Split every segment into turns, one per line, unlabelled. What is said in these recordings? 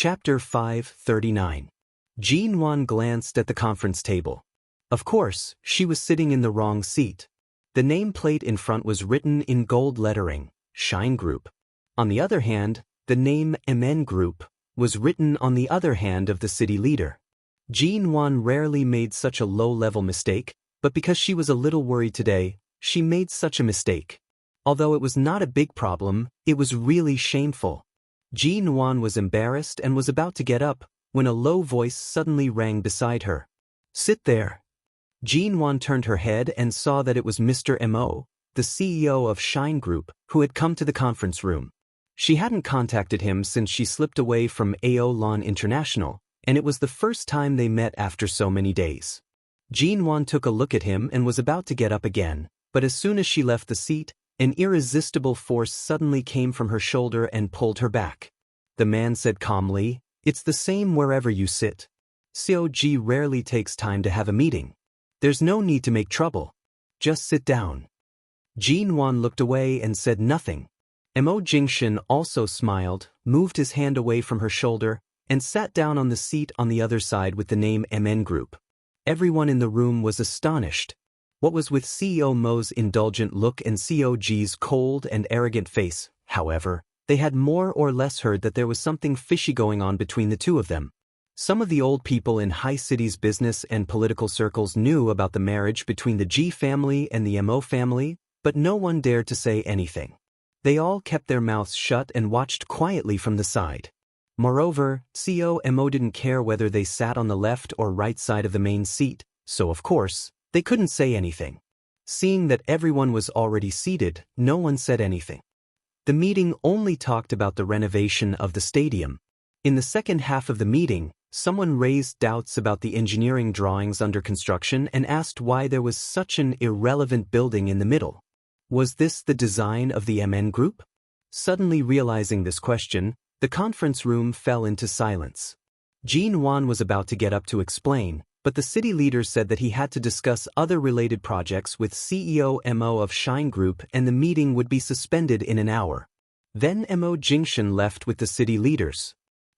Chapter 539. Jean Wan glanced at the conference table. Of course, she was sitting in the wrong seat. The nameplate in front was written in gold lettering, Shine Group. On the other hand, the name MN Group was written on the other hand of the city leader. Jean Wan rarely made such a low-level mistake, but because she was a little worried today, she made such a mistake. Although it was not a big problem, it was really shameful. Jean Wan was embarrassed and was about to get up, when a low voice suddenly rang beside her. "Sit there." Jean Wan turned her head and saw that it was Mr. Mo, the CEO of Shine Group, who had come to the conference room. She hadn't contacted him since she slipped away from Aolon International, and it was the first time they met after so many days. Jean Wan took a look at him and was about to get up again, but as soon as she left the seat, an irresistible force suddenly came from her shoulder and pulled her back. The man said calmly, "It's the same wherever you sit. COG rarely takes time to have a meeting. There's no need to make trouble. Just sit down." Jean Wan looked away and said nothing. Mo Jingshan also smiled, moved his hand away from her shoulder, and sat down on the seat on the other side with the name MN Group. Everyone in the room was astonished. What was with CEO Mo's indulgent look and COG's cold and arrogant face, however, they had more or less heard that there was something fishy going on between the two of them. Some of the old people in High City's business and political circles knew about the marriage between the G family and the Mo family, but no one dared to say anything. They all kept their mouths shut and watched quietly from the side. Moreover, CEO Mo didn't care whether they sat on the left or right side of the main seat, so of course, they couldn't say anything. Seeing that everyone was already seated, no one said anything. The meeting only talked about the renovation of the stadium. In the second half of the meeting, someone raised doubts about the engineering drawings under construction and asked why there was such an irrelevant building in the middle. Was this the design of the MN Group? Suddenly realizing this question, the conference room fell into silence. Jean Wan was about to get up to explain, but the city leader said that he had to discuss other related projects with CEO Mo of Shine Group and the meeting would be suspended in an hour. Then Mo Jingshan left with the city leaders.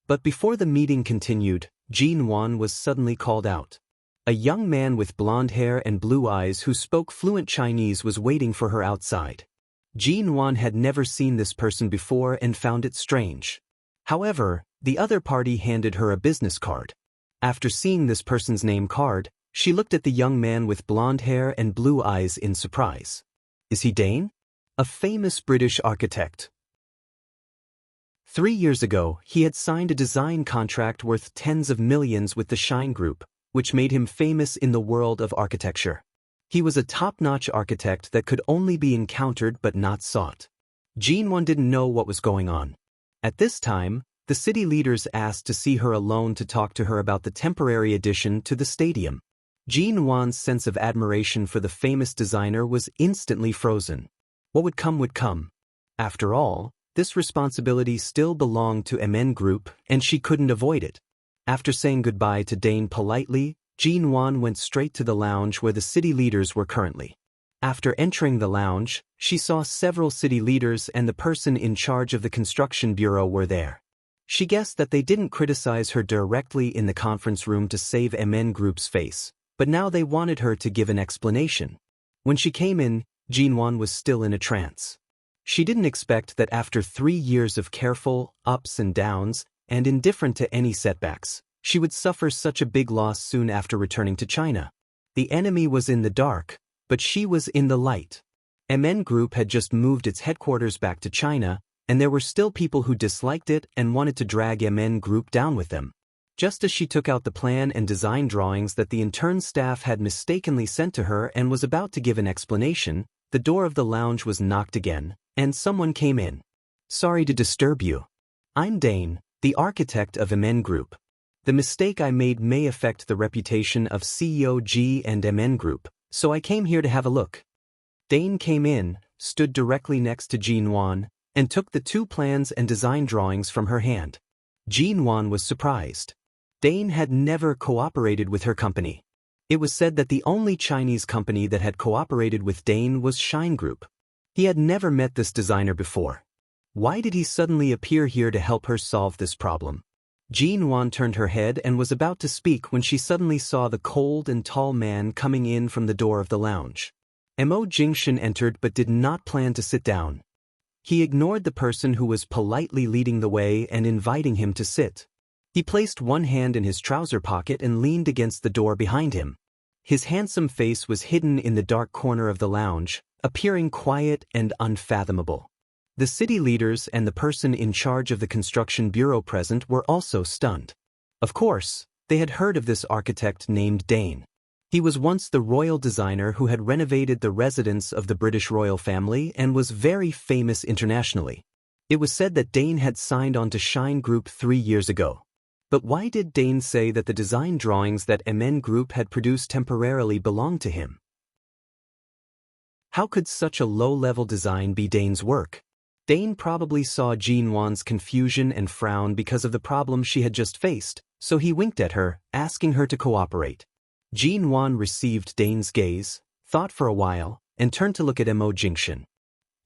But before the meeting continued, Jean Wan was suddenly called out. A young man with blonde hair and blue eyes who spoke fluent Chinese was waiting for her outside. Jean Wan had never seen this person before and found it strange. However, the other party handed her a business card. After seeing this person's name card, she looked at the young man with blonde hair and blue eyes in surprise. Is he Dane? A famous British architect. 3 years ago, he had signed a design contract worth tens of millions with the Shine Group, which made him famous in the world of architecture. He was a top-notch architect that could only be encountered but not sought. Jean Wan didn't know what was going on. At this time, the city leaders asked to see her alone to talk to her about the temporary addition to the stadium. Jean Wan's sense of admiration for the famous designer was instantly frozen. What would come would come. After all, this responsibility still belonged to MN Group, and she couldn't avoid it. After saying goodbye to Dane politely, Jean Wan went straight to the lounge where the city leaders were currently. After entering the lounge, she saw several city leaders and the person in charge of the construction bureau were there. She guessed that they didn't criticize her directly in the conference room to save MN Group's face, but now they wanted her to give an explanation. When she came in, Jean Wan was still in a trance. She didn't expect that after 3 years of careful ups and downs, and indifferent to any setbacks, she would suffer such a big loss soon after returning to China. The enemy was in the dark, but she was in the light. MN Group had just moved its headquarters back to China, and there were still people who disliked it and wanted to drag MN Group down with them. Just as she took out the plan and design drawings that the intern staff had mistakenly sent to her and was about to give an explanation, the door of the lounge was knocked again, and someone came in. "Sorry to disturb you. I'm Dane, the architect of MN Group. The mistake I made may affect the reputation of COG and MN Group, so I came here to have a look." Dane came in, stood directly next to Jean Wan, and took the 2 plans and design drawings from her hand. Jean Wan was surprised. Dane had never cooperated with her company. It was said that the only Chinese company that had cooperated with Dane was Shine Group. He had never met this designer before. Why did he suddenly appear here to help her solve this problem? Jean Wan turned her head and was about to speak when she suddenly saw the cold and tall man coming in from the door of the lounge. Mo Jingshan entered but did not plan to sit down. He ignored the person who was politely leading the way and inviting him to sit. He placed one hand in his trouser pocket and leaned against the door behind him. His handsome face was hidden in the dark corner of the lounge, appearing quiet and unfathomable. The city leaders and the person in charge of the construction bureau present were also stunned. Of course, they had heard of this architect named Dane. He was once the royal designer who had renovated the residence of the British royal family and was very famous internationally. It was said that Dane had signed on to Shine Group 3 years ago. But why did Dane say that the design drawings that MN Group had produced temporarily belonged to him? How could such a low-level design be Dane's work? Dane probably saw Jean Wan's confusion and frown because of the problem she had just faced, so he winked at her, asking her to cooperate. Jean Wan received Dane's gaze, thought for a while, and turned to look at Mo Jingshan.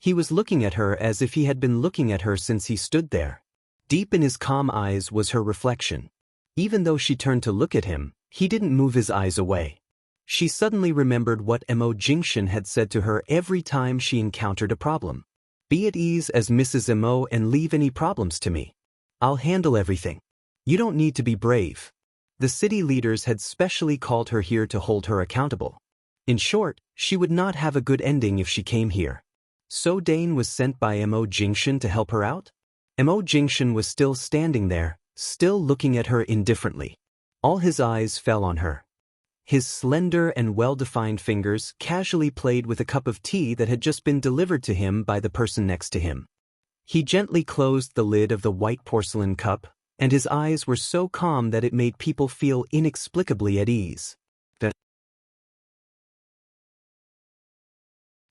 He was looking at her as if he had been looking at her since he stood there. Deep in his calm eyes was her reflection. Even though she turned to look at him, he didn't move his eyes away. She suddenly remembered what Mo Jingshan had said to her every time she encountered a problem. Be at ease as Mrs. Mo and leave any problems to me. I'll handle everything. You don't need to be brave. The city leaders had specially called her here to hold her accountable. In short, she would not have a good ending if she came here. So Dane was sent by Mo Jingshan to help her out? Mo Jingshan was still standing there, still looking at her indifferently. All his eyes fell on her. His slender and well-defined fingers casually played with a cup of tea that had just been delivered to him by the person next to him. He gently closed the lid of the white porcelain cup, and his eyes were so calm that it made people feel inexplicably at ease.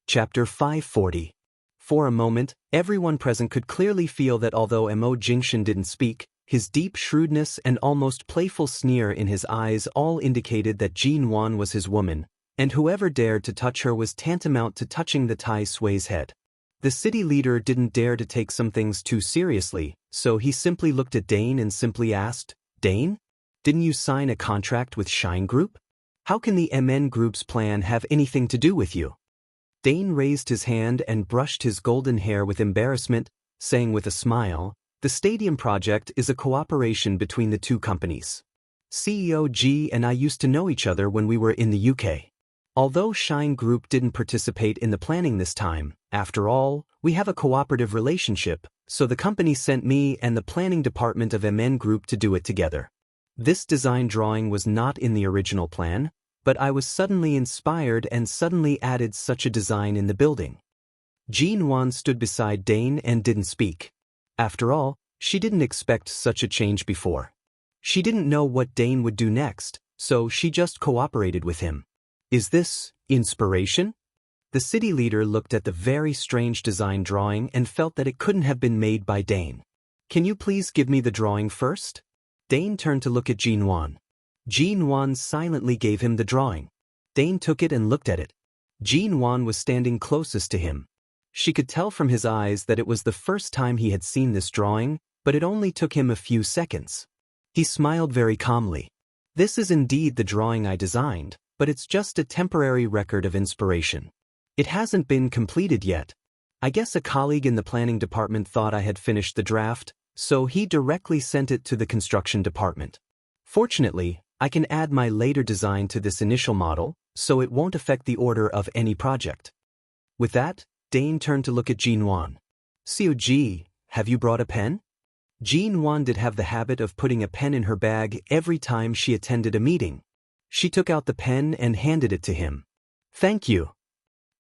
Chapter 540. For a moment, everyone present could clearly feel that although Mo Jingshan didn't speak, his deep shrewdness and almost playful sneer in his eyes all indicated that Jean Wan was his woman, and whoever dared to touch her was tantamount to touching the Tai Sui's head. The city leader didn't dare to take some things too seriously, so he simply looked at Dane and simply asked, "Dane? Didn't you sign a contract with Shine Group? How can the MN Group's plan have anything to do with you?" Dane raised his hand and brushed his golden hair with embarrassment, saying with a smile, "The stadium project is a cooperation between the two companies. CEO G and I used to know each other when we were in the UK. Although Shine Group didn't participate in the planning this time, after all, we have a cooperative relationship, so the company sent me and the planning department of MN Group to do it together. This design drawing was not in the original plan, but I was suddenly inspired and suddenly added such a design in the building." Jean Wan stood beside Dane and didn't speak. After all, she didn't expect such a change before. She didn't know what Dane would do next, so she just cooperated with him. Is this inspiration? The city leader looked at the very strange design drawing and felt that it couldn't have been made by Dane. "Can you please give me the drawing first?" Dane turned to look at Jean Wan. Jean Wan silently gave him the drawing. Dane took it and looked at it. Jean Wan was standing closest to him. She could tell from his eyes that it was the first time he had seen this drawing, but it only took him a few seconds. He smiled very calmly. "This is indeed the drawing I designed, but it's just a temporary record of inspiration. It hasn't been completed yet. I guess a colleague in the planning department thought I had finished the draft, so he directly sent it to the construction department. Fortunately, I can add my later design to this initial model, so it won't affect the order of any project." With that, Dane turned to look at Jean Wan. "COG, have you brought a pen?" Jean Wan did have the habit of putting a pen in her bag every time she attended a meeting. She took out the pen and handed it to him. "Thank you."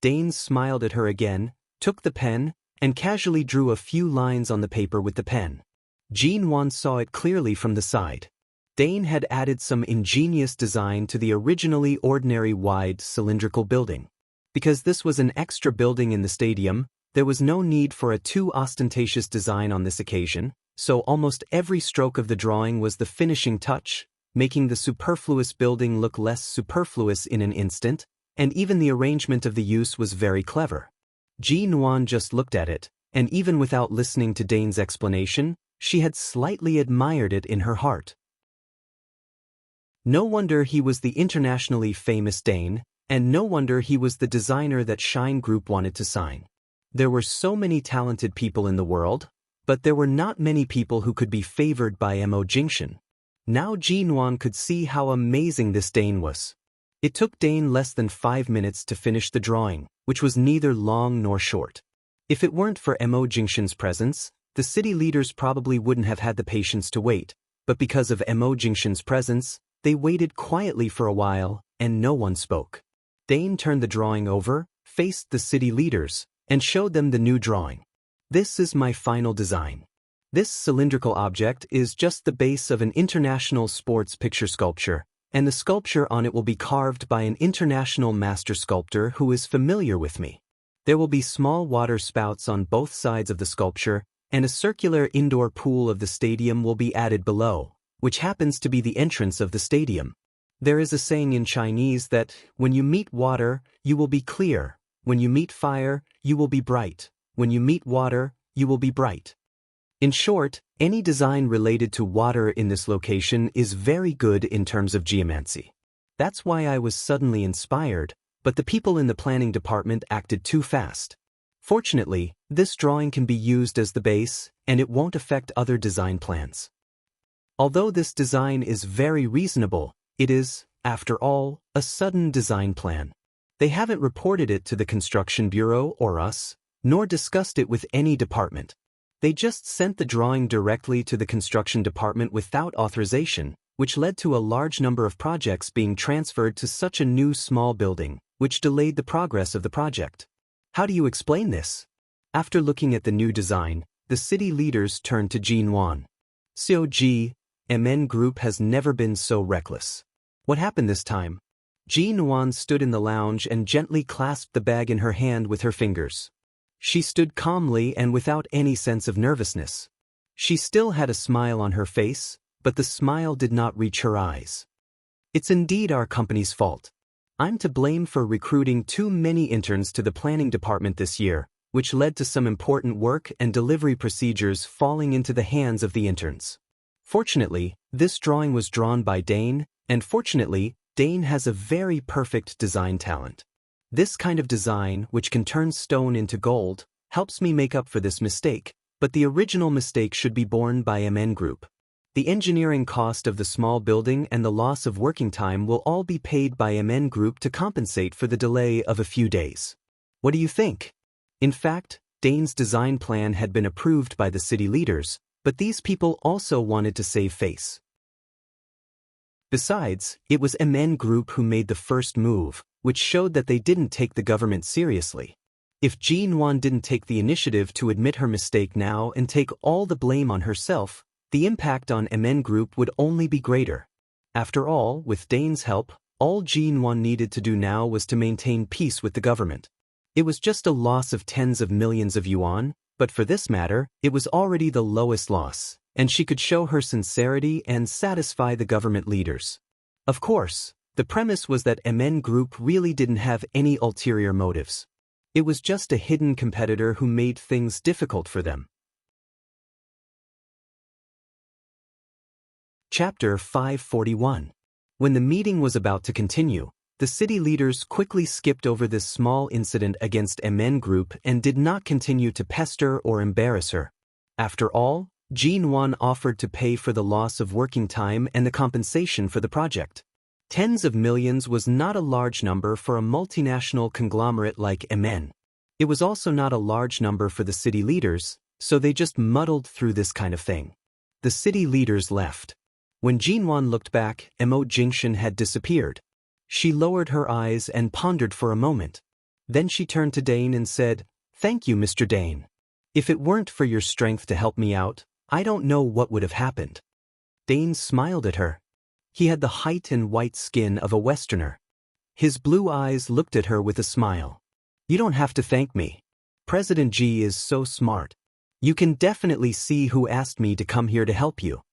Dane smiled at her again, took the pen, and casually drew a few lines on the paper with the pen. Jean Wan saw it clearly from the side. Dane had added some ingenious design to the originally ordinary wide cylindrical building. Because this was an extra building in the stadium, there was no need for a too ostentatious design on this occasion, so almost every stroke of the drawing was the finishing touch, making the superfluous building look less superfluous in an instant, and even the arrangement of the use was very clever. Jean Wan just looked at it, and even without listening to Dane's explanation, She had slightly admired it in her heart. No wonder he was the internationally famous Dane, and no wonder he was the designer that Shine Group wanted to sign. There were so many talented people in the world, but there were not many people who could be favored by Mo Jingshan. Now Jinwan could see how amazing this Dane was. It took Dane less than 5 minutes to finish the drawing, which was neither long nor short. If it weren't for Mo Jingshan's presence, the city leaders probably wouldn't have had the patience to wait, but because of Mo Jingshan's presence, they waited quietly for a while, and no one spoke. Dane turned the drawing over, faced the city leaders, and showed them the new drawing. This is my final design. This cylindrical object is just the base of an international sports picture sculpture, and the sculpture on it will be carved by an international master sculptor who is familiar with me. There will be small water spouts on both sides of the sculpture, and a circular indoor pool of the stadium will be added below, which happens to be the entrance of the stadium. There is a saying in Chinese that, when you meet water, you will be clear. When you meet fire, you will be bright. When you meet water, you will be bright. In short, any design related to water in this location is very good in terms of geomancy. That's why I was suddenly inspired, but the people in the planning department acted too fast. Fortunately, this drawing can be used as the base, and it won't affect other design plans. Although this design is very reasonable, it is, after all, a sudden design plan. They haven't reported it to the construction bureau or us, nor discussed it with any department. They just sent the drawing directly to the construction department without authorization, which led to a large number of projects being transferred to such a new small building, which delayed the progress of the project. How do you explain this? After looking at the new design, the city leaders turned to Jinwan. Ji, MN Group has never been so reckless. What happened this time? Jinwan stood in the lounge and gently clasped the bag in her hand with her fingers. She stood calmly and without any sense of nervousness. She still had a smile on her face, but the smile did not reach her eyes. It's indeed our company's fault. I'm to blame for recruiting too many interns to the planning department this year, which led to some important work and delivery procedures falling into the hands of the interns. Fortunately, this drawing was drawn by Dane, and fortunately, Dane has a very perfect design talent. This kind of design, which can turn stone into gold, helps me make up for this mistake, but the original mistake should be borne by MN Group. The engineering cost of the small building and the loss of working time will all be paid by MN Group to compensate for the delay of a few days. What do you think? In fact, Dane's design plan had been approved by the city leaders, but these people also wanted to save face. Besides, it was MN Group who made the first move, which showed that they didn't take the government seriously. If Jinwan didn't take the initiative to admit her mistake now and take all the blame on herself, the impact on MN Group would only be greater. After all, with Dane's help, all Jinwan needed to do now was to maintain peace with the government. It was just a loss of tens of millions of yuan, but for this matter, it was already the lowest loss, and she could show her sincerity and satisfy the government leaders. Of course, the premise was that MN Group really didn't have any ulterior motives. It was just a hidden competitor who made things difficult for them. Chapter 541. When the meeting was about to continue, the city leaders quickly skipped over this small incident against MN Group and did not continue to pester or embarrass her. After all, Jinwan offered to pay for the loss of working time and the compensation for the project. Tens of millions was not a large number for a multinational conglomerate like MN. It was also not a large number for the city leaders, so they just muddled through this kind of thing. The city leaders left. When Jinwan looked back, Mo Jingshan had disappeared. She lowered her eyes and pondered for a moment. Then she turned to Dane and said, "Thank you, Mr. Dane. If it weren't for your strength to help me out, I don't know what would have happened." Dane smiled at her. He had the height and white skin of a Westerner. His blue eyes looked at her with a smile. "You don't have to thank me. President G is so smart. You can definitely see who asked me to come here to help you."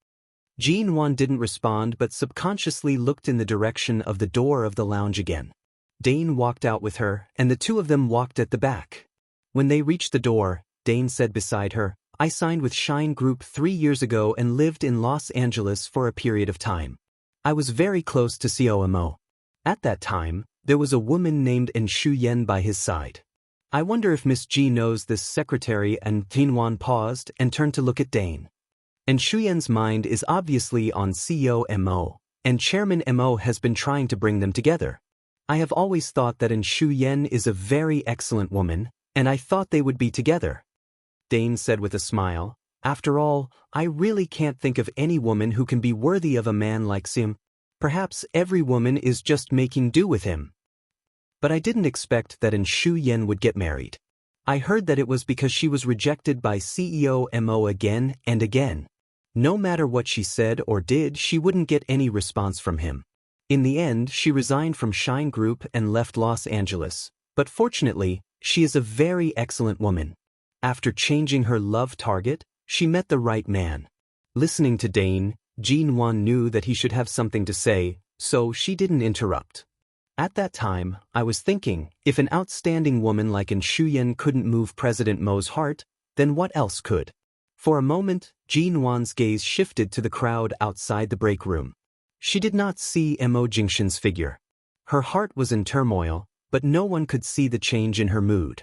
Jinwan didn't respond but subconsciously looked in the direction of the door of the lounge again. Dane walked out with her, and the two of them walked at the back. When they reached the door, Dane said beside her, I signed with Shine Group 3 years ago and lived in Los Angeles for a period of time. I was very close to COMO. At that time, there was a woman named Enshu Yen by his side. I wonder if Miss G knows this secretary, and Tinwan paused and turned to look at Dane. Enshu Yen's mind is obviously on CEO MO, and Chairman MO has been trying to bring them together. I have always thought that Enshu Yen is a very excellent woman, and I thought they would be together. Dane said with a smile, after all, I really can't think of any woman who can be worthy of a man like Sim. Perhaps every woman is just making do with him. But I didn't expect that Enshu Yen would get married. I heard that it was because she was rejected by CEO MO again and again. No matter what she said or did, she wouldn't get any response from him. In the end, she resigned from Shine Group and left Los Angeles. But fortunately, she is a very excellent woman. After changing her love target, she met the right man. Listening to Dane, Jin-won knew that he should have something to say, so she didn't interrupt. At that time, I was thinking, if an outstanding woman like Enshu Yen couldn't move President Mo's heart, then what else could? For a moment, Jin-won's gaze shifted to the crowd outside the break room. She did not see Mo Jingshin's figure. Her heart was in turmoil, but no one could see the change in her mood.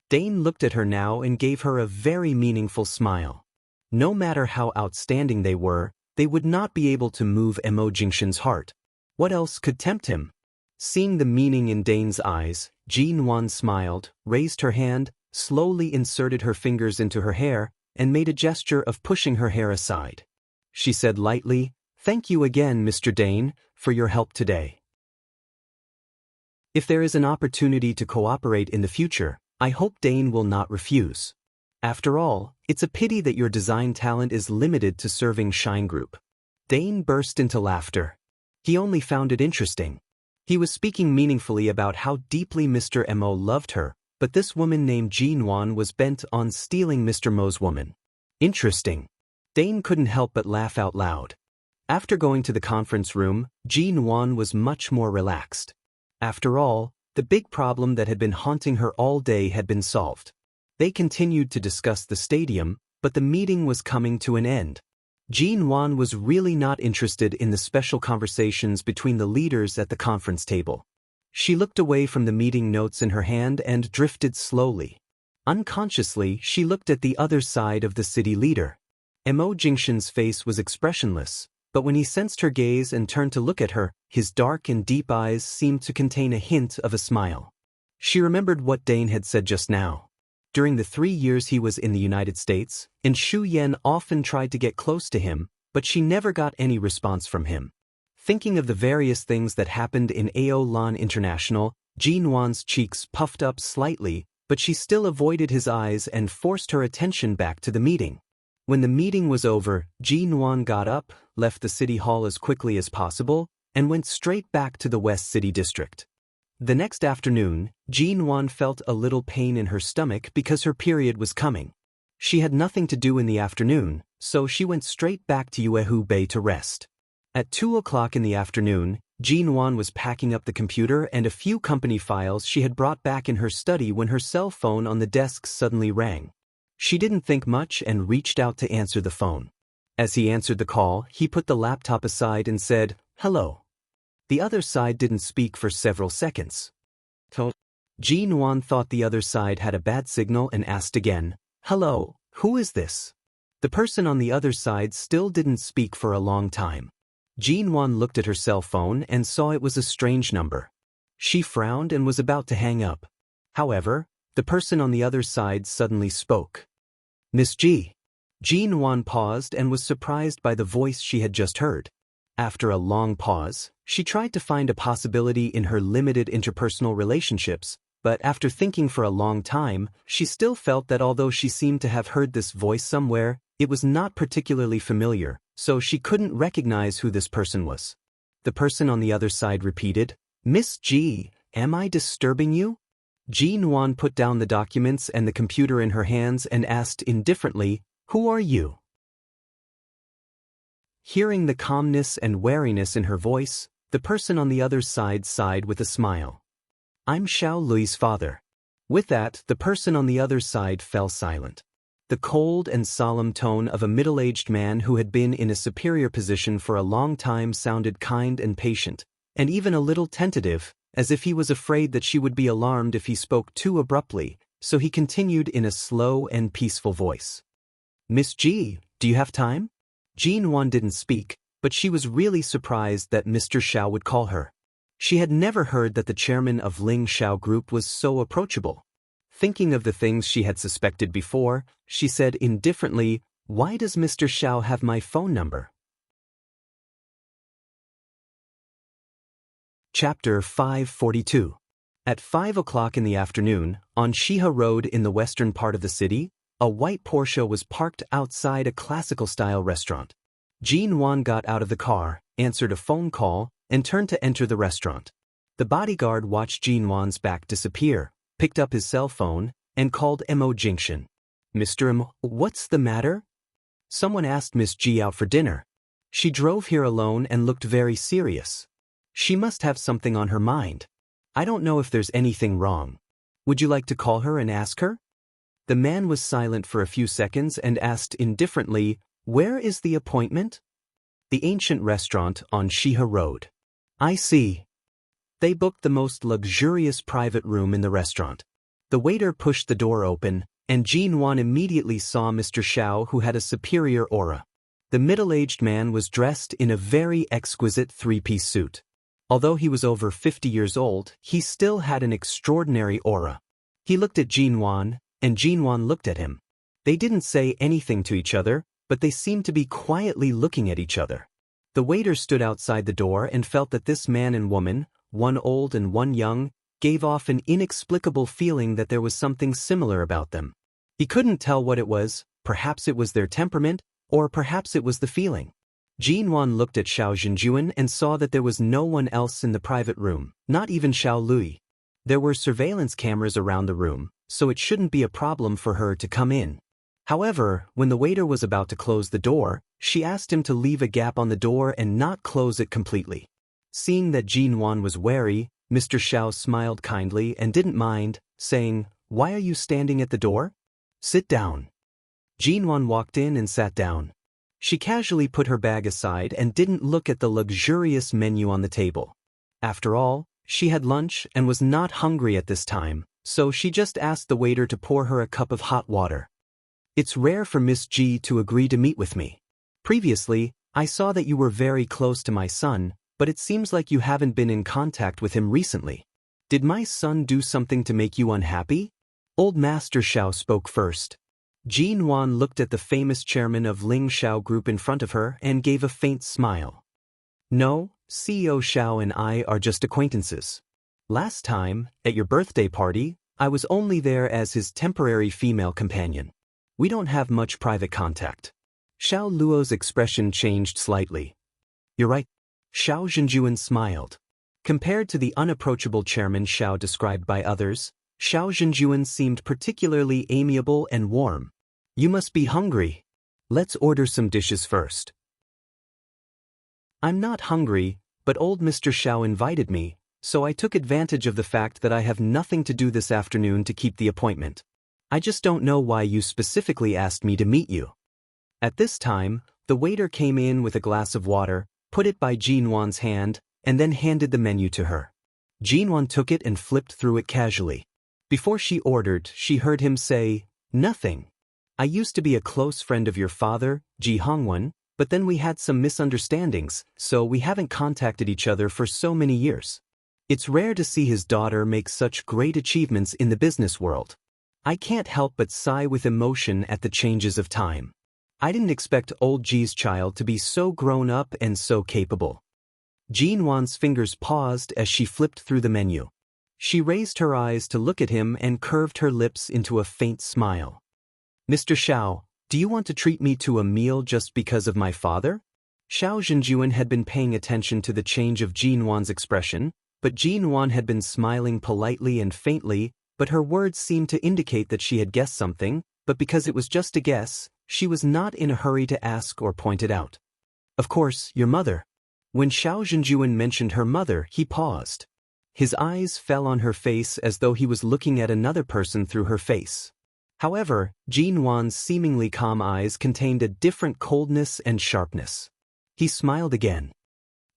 Dane looked at her now and gave her a very meaningful smile. No matter how outstanding they would not be able to move Mo Jingshin's heart. What else could tempt him? Seeing the meaning in Dane's eyes, Jin-won smiled, raised her hand, slowly inserted her fingers into her hair, and made a gesture of pushing her hair aside. She said lightly, "Thank you again, Mr. Dane, for your help today. If there is an opportunity to cooperate in the future, I hope Dane will not refuse. After all, it's a pity that your design talent is limited to serving Shine Group." Dane burst into laughter. He only found it interesting. He was speaking meaningfully about how deeply Mr. Mo loved her, but this woman named Jin-won was bent on stealing Mr. Mo's woman. Interesting. Dane couldn't help but laugh out loud. After going to the conference room, Jin-won was much more relaxed. After all, the big problem that had been haunting her all day had been solved. They continued to discuss the stadium, but the meeting was coming to an end. Jin-won was really not interested in the special conversations between the leaders at the conference table. She looked away from the meeting notes in her hand and drifted slowly. Unconsciously, she looked at the other side of the city leader. Mo Jingshin's face was expressionless, but when he sensed her gaze and turned to look at her, his dark and deep eyes seemed to contain a hint of a smile. She remembered what Dane had said just now. During the 3 years he was in the United States, Enshu Yen often tried to get close to him, but she never got any response from him. Thinking of the various things that happened in Aolan International, Jin-won's cheeks puffed up slightly, but she still avoided his eyes and forced her attention back to the meeting. When the meeting was over, Jin-won got up, left the city hall as quickly as possible, and went straight back to the West City District. The next afternoon, Jin-won felt a little pain in her stomach because her period was coming. She had nothing to do in the afternoon, so she went straight back to Uehu Bay to rest. At 2 o'clock in the afternoon, Jin-won was packing up the computer and a few company files she had brought back in her study when her cell phone on the desk suddenly rang. She didn't think much and reached out to answer the phone. As he answered the call, he put the laptop aside and said, "Hello." The other side didn't speak for several seconds. Jin-won thought the other side had a bad signal and asked again, "Hello, who is this?" The person on the other side still didn't speak for a long time. Jin-won looked at her cell phone and saw it was a strange number. She frowned and was about to hang up. However, the person on the other side suddenly spoke. "Miss G." Jin-won paused and was surprised by the voice she had just heard. After a long pause, she tried to find a possibility in her limited interpersonal relationships, but after thinking for a long time, she still felt that although she seemed to have heard this voice somewhere, it was not particularly familiar, so she couldn't recognize who this person was. The person on the other side repeated, "Miss G, am I disturbing you?" Jin-won put down the documents and the computer in her hands and asked indifferently, "Who are you?" Hearing the calmness and wariness in her voice, the person on the other side sighed with a smile. "I'm Xiao Lui's father." With that, the person on the other side fell silent. The cold and solemn tone of a middle-aged man who had been in a superior position for a long time sounded kind and patient, and even a little tentative, as if he was afraid that she would be alarmed if he spoke too abruptly, so he continued in a slow and peaceful voice. "Miss G, do you have time?" Jean Wan didn't speak, but she was really surprised that Mr. Xiao would call her. She had never heard that the chairman of Ling Xiao Group was so approachable. Thinking of the things she had suspected before, she said indifferently, "Why does Mr. Xiao have my phone number?" Chapter 542. At 5 o'clock in the afternoon, on Shihe Road in the western part of the city, a white Porsche was parked outside a classical-style restaurant. Jean Wan got out of the car, answered a phone call, and turned to enter the restaurant. The bodyguard watched Jean Wan's back disappear, picked up his cell phone, and called Mo Jingxian. "Mr. M, what's the matter?" "Someone asked Miss G out for dinner. She drove here alone and looked very serious. She must have something on her mind. I don't know if there's anything wrong. Would you like to call her and ask her?" The man was silent for a few seconds and asked indifferently, "Where is the appointment?" "The ancient restaurant on Shihe Road." "I see." They booked the most luxurious private room in the restaurant. The waiter pushed the door open, and Jean Wan immediately saw Mr. Xiao, who had a superior aura. The middle-aged man was dressed in a very exquisite three-piece suit. Although he was over 50 years old, he still had an extraordinary aura. He looked at Jean Wan, and Jean Wan looked at him. They didn't say anything to each other, but they seemed to be quietly looking at each other. The waiter stood outside the door and felt that this man and woman, one old and one young, gave off an inexplicable feeling that there was something similar about them. He couldn't tell what it was, perhaps it was their temperament, or perhaps it was the feeling. Jean Wan looked at Xiao Zhenjuan and saw that there was no one else in the private room, not even Xiao Lui. There were surveillance cameras around the room, so it shouldn't be a problem for her to come in. However, when the waiter was about to close the door, she asked him to leave a gap on the door and not close it completely. Seeing that Jean Wan was wary, Mr. Xiao smiled kindly and didn't mind, saying, "Why are you standing at the door? Sit down." Jean Wan walked in and sat down. She casually put her bag aside and didn't look at the luxurious menu on the table. After all, she had lunch and was not hungry at this time, so she just asked the waiter to pour her a cup of hot water. "It's rare for Miss G to agree to meet with me. Previously, I saw that you were very close to my son, but it seems like you haven't been in contact with him recently. Did my son do something to make you unhappy?" Old Master Xiao spoke first. Jean Wan looked at the famous chairman of Ling Xiao Group in front of her and gave a faint smile. "No, CEO Xiao and I are just acquaintances. Last time, at your birthday party, I was only there as his temporary female companion. We don't have much private contact." Xiao Luo's expression changed slightly. "You're right." Xiao Zhenjuan smiled. Compared to the unapproachable chairman Xiao described by others, Xiao Zhenjuan seemed particularly amiable and warm. "You must be hungry. Let's order some dishes first." "I'm not hungry, but old Mr. Xiao invited me, so I took advantage of the fact that I have nothing to do this afternoon to keep the appointment. I just don't know why you specifically asked me to meet you." At this time, the waiter came in with a glass of water, put it by Jean Wan's hand, and then handed the menu to her. Jean Wan took it and flipped through it casually. Before she ordered, she heard him say, "Nothing. I used to be a close friend of your father, Ji Hongwen, but then we had some misunderstandings, so we haven't contacted each other for so many years. It's rare to see his daughter make such great achievements in the business world. I can't help but sigh with emotion at the changes of time. I didn't expect old Ji's child to be so grown up and so capable." Jean Wan's fingers paused as she flipped through the menu. She raised her eyes to look at him and curved her lips into a faint smile. "Mr. Xiao, do you want to treat me to a meal just because of my father?" Xiao Zhenjuan had been paying attention to the change of Jean Wan's expression, but Jean Wan had been smiling politely and faintly, but her words seemed to indicate that she had guessed something, but because it was just a guess, she was not in a hurry to ask or point it out. "Of course, your mother." When Xiao Zhenjuan mentioned her mother, he paused. His eyes fell on her face as though he was looking at another person through her face. However, Jin Wan's seemingly calm eyes contained a different coldness and sharpness. He smiled again.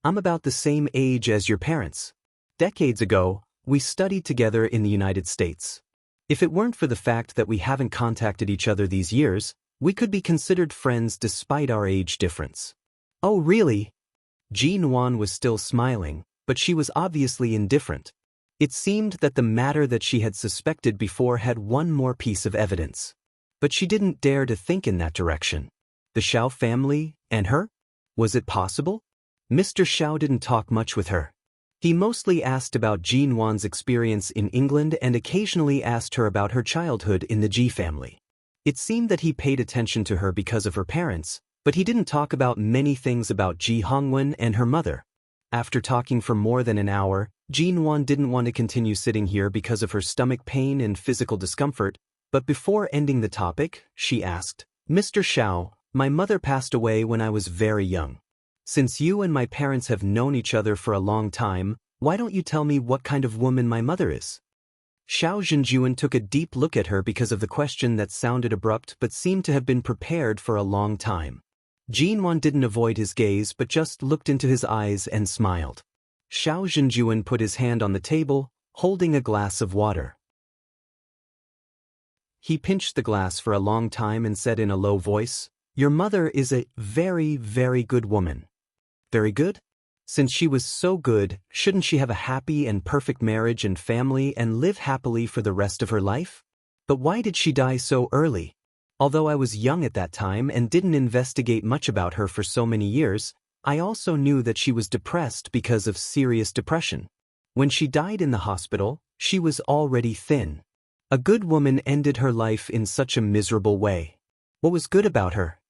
I'm about the same age as your parents. Decades ago, we studied together in the United States. If it weren't for the fact that we haven't contacted each other these years, we could be considered friends despite our age difference. Oh really? Jin Wan was still smiling, but she was obviously indifferent. It seemed that the matter that she had suspected before had one more piece of evidence. But she didn't dare to think in that direction. The Xiao family, and her? Was it possible? Mr. Xiao didn't talk much with her. He mostly asked about Jin Wan's experience in England and occasionally asked her about her childhood in the Ji family. It seemed that he paid attention to her because of her parents, but he didn't talk about many things about Ji Hongwen and her mother. After talking for more than an hour, Jin Wan didn't want to continue sitting here because of her stomach pain and physical discomfort, but before ending the topic, she asked, Mr. Xiao, my mother passed away when I was very young. Since you and my parents have known each other for a long time, why don't you tell me what kind of woman my mother is? Xiao Zhenjuan took a deep look at her because of the question that sounded abrupt but seemed to have been prepared for a long time. Jin Wan didn't avoid his gaze but just looked into his eyes and smiled. Xiao Zhenjuan put his hand on the table, holding a glass of water. He pinched the glass for a long time and said in a low voice, Your mother is a very, very good woman. Very good? Since she was so good, shouldn't she have a happy and perfect marriage and family and live happily for the rest of her life? But why did she die so early? Although I was young at that time and didn't investigate much about her for so many years, I also knew that she was depressed because of serious depression. When she died in the hospital, she was already thin. A good woman ended her life in such a miserable way. What was good about her?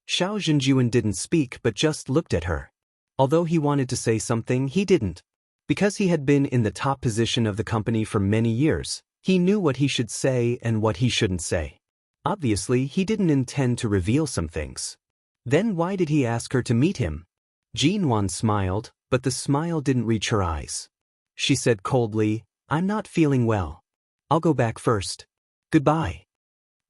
Xiao Zhenjuan didn't speak but just looked at her. Although he wanted to say something, he didn't. Because he had been in the top position of the company for many years, he knew what he should say and what he shouldn't say. Obviously, he didn't intend to reveal some things. Then why did he ask her to meet him? Jin Wan smiled, but the smile didn't reach her eyes. She said coldly, I'm not feeling well. I'll go back first. Goodbye.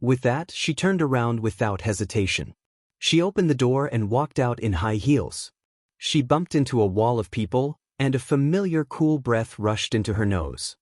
With that, she turned around without hesitation. She opened the door and walked out in high heels. She bumped into a wall of people, and a familiar cool breath rushed into her nose.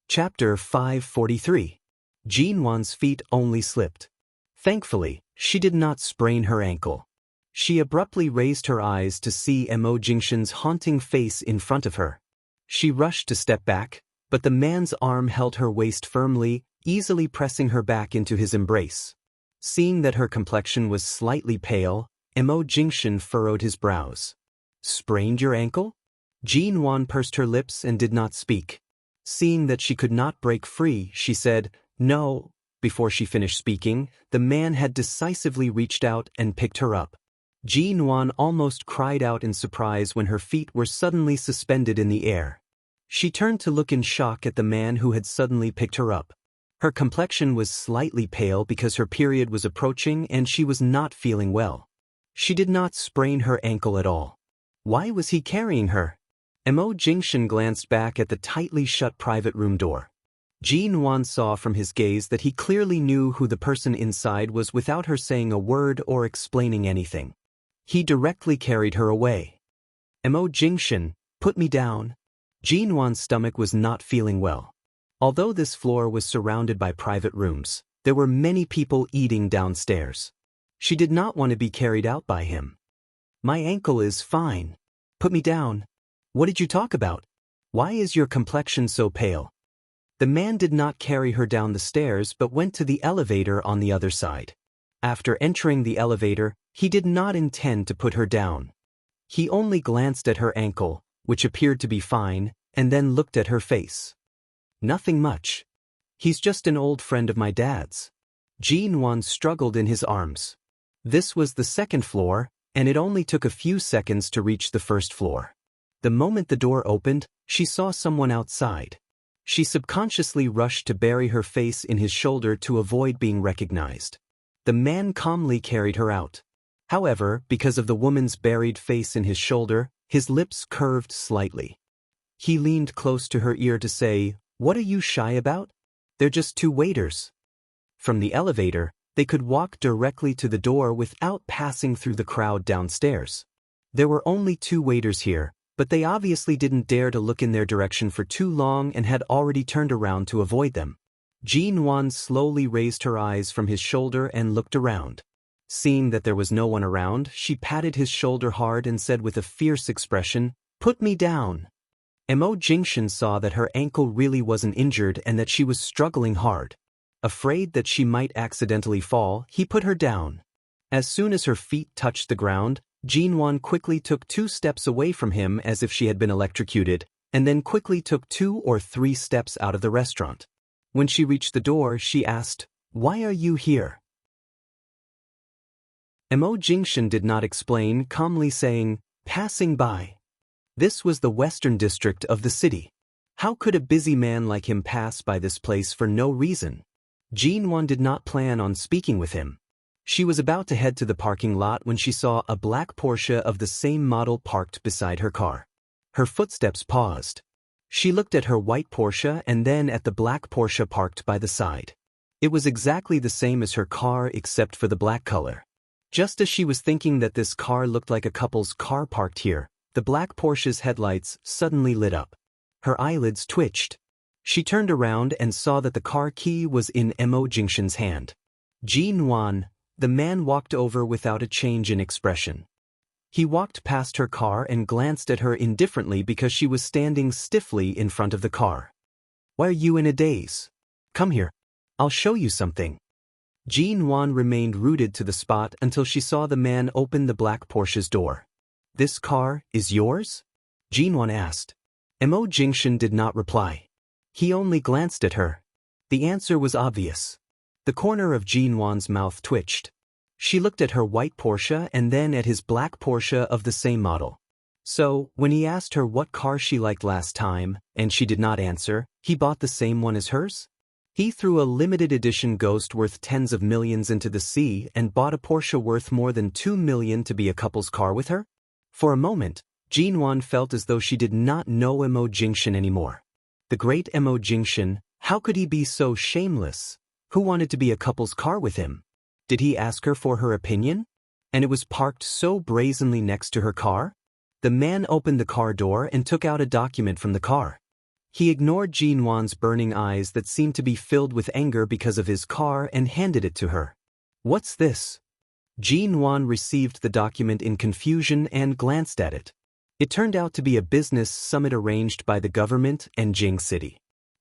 Chapter 543. Jin Wan's feet only slipped. Thankfully, she did not sprain her ankle. She abruptly raised her eyes to see Mo Jingshan's haunting face in front of her. She rushed to step back, but the man's arm held her waist firmly, easily pressing her back into his embrace. Seeing that her complexion was slightly pale, Mo Jingshan furrowed his brows. Sprained your ankle? Jin Wan pursed her lips and did not speak. Seeing that she could not break free, she said, No. Before she finished speaking, the man had decisively reached out and picked her up. Jin Wan almost cried out in surprise when her feet were suddenly suspended in the air. She turned to look in shock at the man who had suddenly picked her up. Her complexion was slightly pale because her period was approaching and she was not feeling well. She did not sprain her ankle at all. Why was he carrying her? Mo Jingshan glanced back at the tightly shut private room door. Jin Wan saw from his gaze that he clearly knew who the person inside was without her saying a word or explaining anything. He directly carried her away. Mo Jingshan, put me down. Jin Wan's stomach was not feeling well. Although this floor was surrounded by private rooms, there were many people eating downstairs. She did not want to be carried out by him. My ankle is fine. Put me down. What did you talk about? Why is your complexion so pale? The man did not carry her down the stairs but went to the elevator on the other side. After entering the elevator, he did not intend to put her down. He only glanced at her ankle, which appeared to be fine, and then looked at her face. Nothing much. He's just an old friend of my dad's. Jin Wan struggled in his arms. This was the second floor, and it only took a few seconds to reach the first floor. The moment the door opened, she saw someone outside. She subconsciously rushed to bury her face in his shoulder to avoid being recognized. The man calmly carried her out. However, because of the woman's buried face in his shoulder, his lips curved slightly. He leaned close to her ear to say, What are you shy about? They're just two waiters. From the elevator, they could walk directly to the door without passing through the crowd downstairs. There were only two waiters here, but they obviously didn't dare to look in their direction for too long and had already turned around to avoid them. Jin-Wan slowly raised her eyes from his shoulder and looked around. Seeing that there was no one around, she patted his shoulder hard and said with a fierce expression, "Put me down." Mo Jingshan saw that her ankle really wasn't injured and that she was struggling hard. Afraid that she might accidentally fall, he put her down. As soon as her feet touched the ground, Jin-Wan quickly took 2 steps away from him as if she had been electrocuted, and then quickly took 2 or 3 steps out of the restaurant. When she reached the door, she asked, "Why are you here?" Mo Jingshan did not explain, calmly saying, "Passing by." This was the western district of the city. How could a busy man like him pass by this place for no reason? Jin-Wan did not plan on speaking with him. She was about to head to the parking lot when she saw a black Porsche of the same model parked beside her car. Her footsteps paused. She looked at her white Porsche and then at the black Porsche parked by the side. It was exactly the same as her car except for the black color. Just as she was thinking that this car looked like a couple's car parked here, the black Porsche's headlights suddenly lit up. Her eyelids twitched. She turned around and saw that the car key was in Mo Jingshan's hand. Jin-Wan, the man walked over without a change in expression. He walked past her car and glanced at her indifferently because she was standing stiffly in front of the car. "Why are you in a daze? Come here. I'll show you something." Jin-Wan remained rooted to the spot until she saw the man open the black Porsche's door. "This car is yours?" Jin-Wan asked. Mo Jingshan did not reply. He only glanced at her. The answer was obvious. The corner of Jin-Wan's mouth twitched. She looked at her white Porsche and then at his black Porsche of the same model. So, when he asked her what car she liked last time, and she did not answer, he bought the same one as hers? He threw a limited edition Ghost worth tens of millions into the sea and bought a Porsche worth more than 2 million to be a couple's car with her? For a moment, Jin-Wan felt as though she did not know Mo Jingshan anymore. The great Mo Jingshan, how could he be so shameless? Who wanted to be a couple's car with him? Did he ask her for her opinion? And it was parked so brazenly next to her car? The man opened the car door and took out a document from the car. He ignored Jin-Wan's burning eyes that seemed to be filled with anger because of his car and handed it to her. "What's this?" Jin-Wan received the document in confusion and glanced at it. It turned out to be a business summit arranged by the government and Jing City.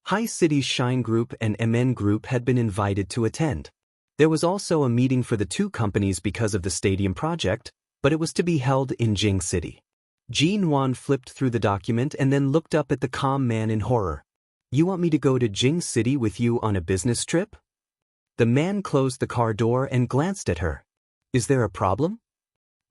High City's Shine Group and MN Group had been invited to attend. There was also a meeting for the two companies because of the stadium project, but it was to be held in Jing City. Jin-Wan flipped through the document and then looked up at the calm man in horror. "You want me to go to Jing City with you on a business trip?" The man closed the car door and glanced at her. "Is there a problem?"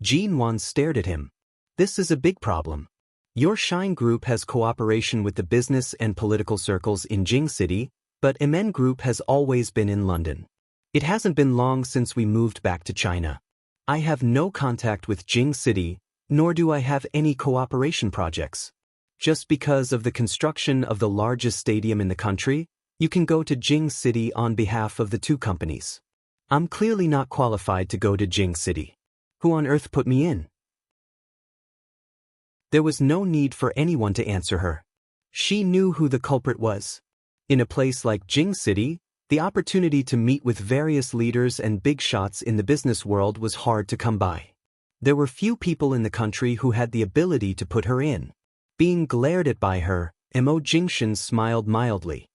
Jin-Wan stared at him. "This is a big problem. Your Shine Group has cooperation with the business and political circles in Jing City, but MN Group has always been in London. It hasn't been long since we moved back to China. I have no contact with Jing City, nor do I have any cooperation projects. Just because of the construction of the largest stadium in the country, you can go to Jing City on behalf of the two companies. I'm clearly not qualified to go to Jing City. Who on earth put me in?" There was no need for anyone to answer her. She knew who the culprit was. In a place like Jing City, the opportunity to meet with various leaders and big shots in the business world was hard to come by. There were few people in the country who had the ability to put her in. Being glared at by her, Mo Jingshan smiled mildly.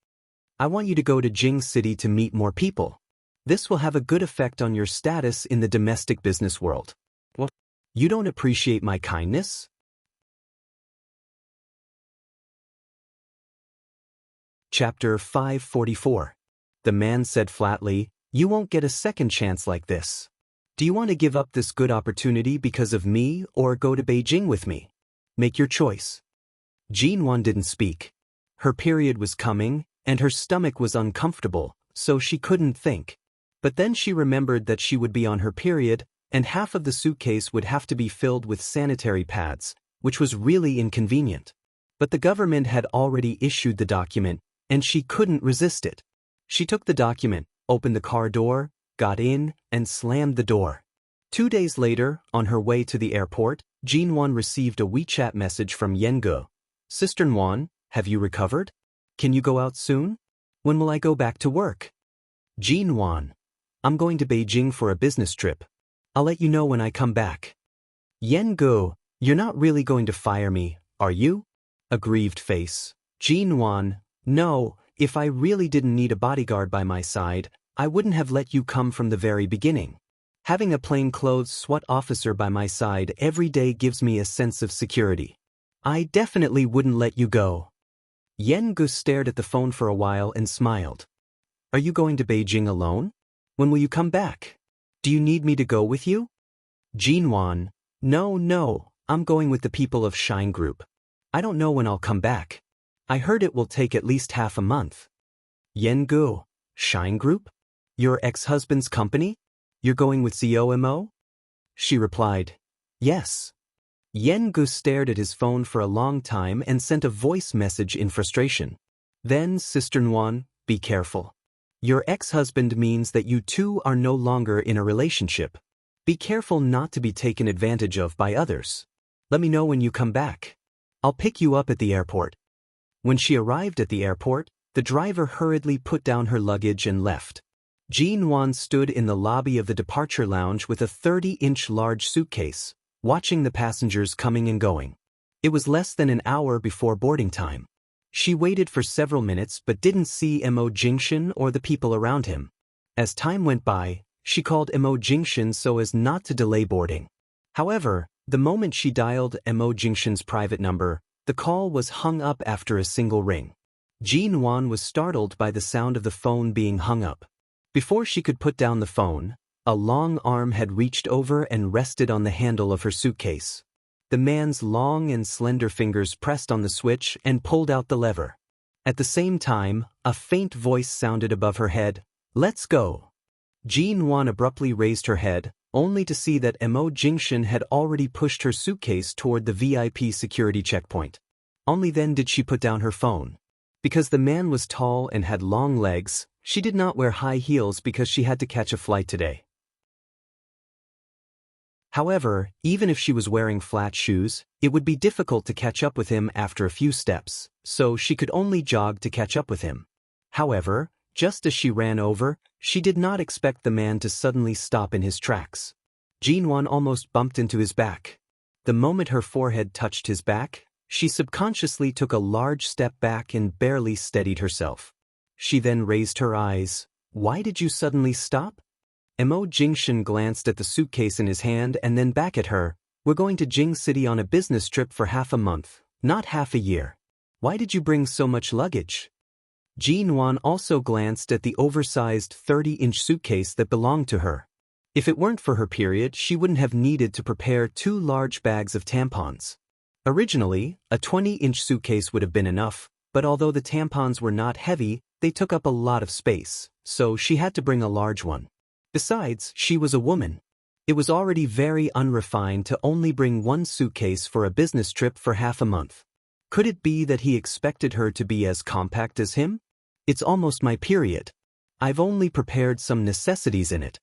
"I want you to go to Jing City to meet more people. This will have a good effect on your status in the domestic business world." "What? You don't appreciate my kindness?" Chapter 544. The man said flatly, "You won't get a second chance like this. Do you want to give up this good opportunity because of me or go to Beijing with me? Make your choice." Jin-Wan didn't speak. Her period was coming, and her stomach was uncomfortable, so she couldn't think. But then she remembered that she would be on her period, and half of the suitcase would have to be filled with sanitary pads, which was really inconvenient. But the government had already issued the document, and she couldn't resist it. She took the document, opened the car door, got in, and slammed the door. 2 days later, on her way to the airport, Jinwon received a WeChat message from Yengo. Sister Nwan, have you recovered? Can you go out soon? When will I go back to work? Jinwon, I'm going to Beijing for a business trip. I'll let you know when I come back. Yengo, you're not really going to fire me, are you? A grieved face. Jinwon, no, if I really didn't need a bodyguard by my side, I wouldn't have let you come from the very beginning. Having a plainclothes SWAT officer by my side every day gives me a sense of security. I definitely wouldn't let you go. Yengu stared at the phone for a while and smiled. Are you going to Beijing alone? When will you come back? Do you need me to go with you? Jinwon, no, I'm going with the people of Shine Group. I don't know when I'll come back. I heard it will take at least half a month. Yengu, Shine Group? Your ex-husband's company? You're going with ZOMO? She replied, yes. Yengu stared at his phone for a long time and sent a voice message in frustration. Then, Sister Nwan, be careful. Your ex-husband means that you two are no longer in a relationship. Be careful not to be taken advantage of by others. Let me know when you come back. I'll pick you up at the airport. When she arrived at the airport, the driver hurriedly put down her luggage and left. Jinwon stood in the lobby of the departure lounge with a 30-inch large suitcase, watching the passengers coming and going. It was less than an hour before boarding time. She waited for several minutes but didn't see Mo Jingshin or the people around him. As time went by, she called Mo Jingshin so as not to delay boarding. However, the moment she dialed Mo Jingshin's private number, the call was hung up after a single ring. Jinwon was startled by the sound of the phone being hung up. Before she could put down the phone, a long arm had reached over and rested on the handle of her suitcase. The man's long and slender fingers pressed on the switch and pulled out the lever. At the same time, a faint voice sounded above her head, "Let's go." Jinwon abruptly raised her head, only to see that Mo Jingshin had already pushed her suitcase toward the VIP security checkpoint. Only then did she put down her phone. Because the man was tall and had long legs, she did not wear high heels because she had to catch a flight today. However, even if she was wearing flat shoes, it would be difficult to catch up with him after a few steps, so she could only jog to catch up with him. However, just as she ran over, she did not expect the man to suddenly stop in his tracks. Jinwon almost bumped into his back. The moment her forehead touched his back, she subconsciously took a large step back and barely steadied herself. She then raised her eyes. Why did you suddenly stop? Mo Jingshin glanced at the suitcase in his hand and then back at her. We're going to Jing City on a business trip for half a month, not half a year. Why did you bring so much luggage? Jinwon also glanced at the oversized 30-inch suitcase that belonged to her. If it weren't for her period, she wouldn't have needed to prepare 2 large bags of tampons. Originally, a 20-inch suitcase would have been enough, but although the tampons were not heavy, they took up a lot of space, so she had to bring a large one. Besides, she was a woman. It was already very unrefined to only bring one suitcase for a business trip for half a month. Could it be that he expected her to be as compact as him? It's almost my period. I've only prepared some necessities in it.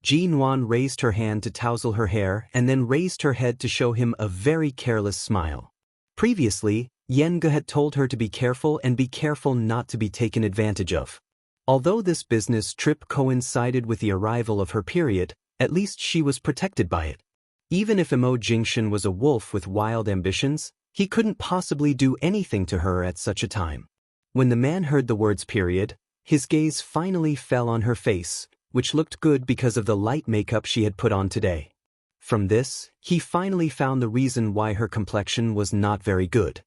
Jinwon raised her hand to tousle her hair and then raised her head to show him a very careless smile. Previously, Yenga had told her to be careful and be careful not to be taken advantage of. Although this business trip coincided with the arrival of her period, at least she was protected by it. Even if Mo Jingshin was a wolf with wild ambitions, he couldn't possibly do anything to her at such a time. When the man heard the words period, his gaze finally fell on her face, which looked good because of the light makeup she had put on today. From this, he finally found the reason why her complexion was not very good.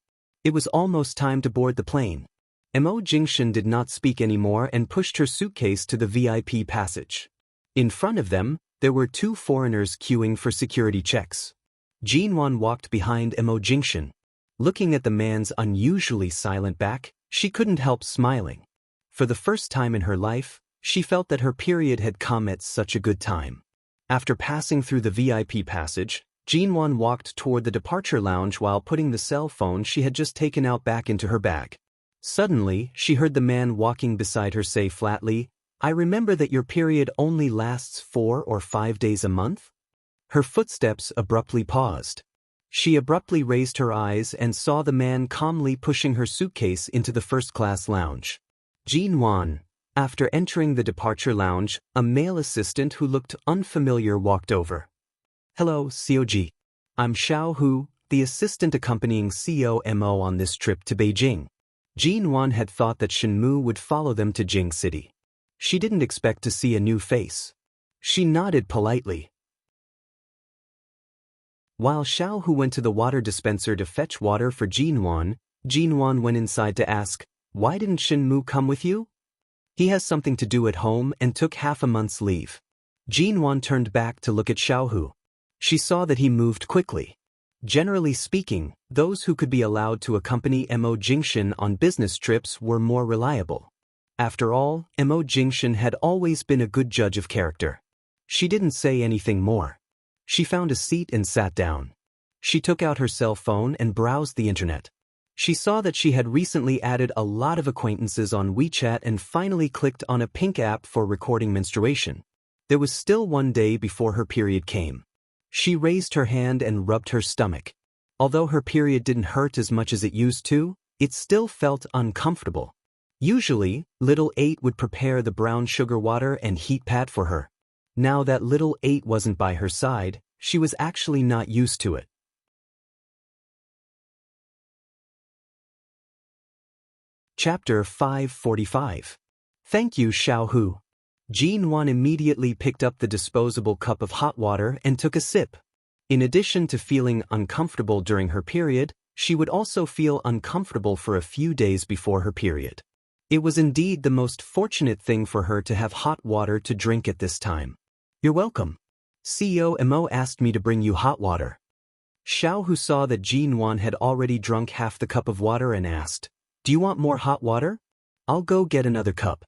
It was almost time to board the plane. Mo Jingshin did not speak anymore and pushed her suitcase to the VIP passage. In front of them, there were 2 foreigners queuing for security checks. Jinwon walked behind Mo Jingshin. Looking at the man's unusually silent back, she couldn't help smiling. For the first time in her life, she felt that her period had come at such a good time. After passing through the VIP passage, Jinwon walked toward the departure lounge while putting the cell phone she had just taken out back into her bag. Suddenly, she heard the man walking beside her say flatly, "I remember that your period only lasts 4 or 5 days a month?" Her footsteps abruptly paused. She abruptly raised her eyes and saw the man calmly pushing her suitcase into the first-class lounge. Jin-won. After entering the departure lounge, a male assistant who looked unfamiliar walked over. "Hello, COG. I'm Xiao Hu, the assistant accompanying CEO Mo on this trip to Beijing." Jin-won had thought that Shinmu would follow them to Jing City. She didn't expect to see a new face. She nodded politely. While Xiao Hu went to the water dispenser to fetch water for Jin-won went inside to ask, "Why didn't Shinmu come with you?" "He has something to do at home and took half a month's leave." Jin-won turned back to look at Xiao Hu. She saw that he moved quickly. Generally speaking, those who could be allowed to accompany Mo Jingshin on business trips were more reliable. After all, Mo Jingshin had always been a good judge of character. She didn't say anything more. She found a seat and sat down. She took out her cell phone and browsed the internet. She saw that she had recently added a lot of acquaintances on WeChat and finally clicked on a pink app for recording menstruation. There was still one day before her period came. She raised her hand and rubbed her stomach. Although her period didn't hurt as much as it used to, it still felt uncomfortable. Usually, Little 8 would prepare the brown sugar water and heat pad for her. Now that Little 8 wasn't by her side, she was actually not used to it. Chapter 545. Thank you, Xiao Hu. Jin-won immediately picked up the disposable cup of hot water and took a sip. In addition to feeling uncomfortable during her period, she would also feel uncomfortable for a few days before her period. It was indeed the most fortunate thing for her to have hot water to drink at this time. "You're welcome. CEO Mo asked me to bring you hot water." Xiao Hu saw that Jin-won had already drunk half the cup of water and asked, "Do you want more hot water? I'll go get another cup."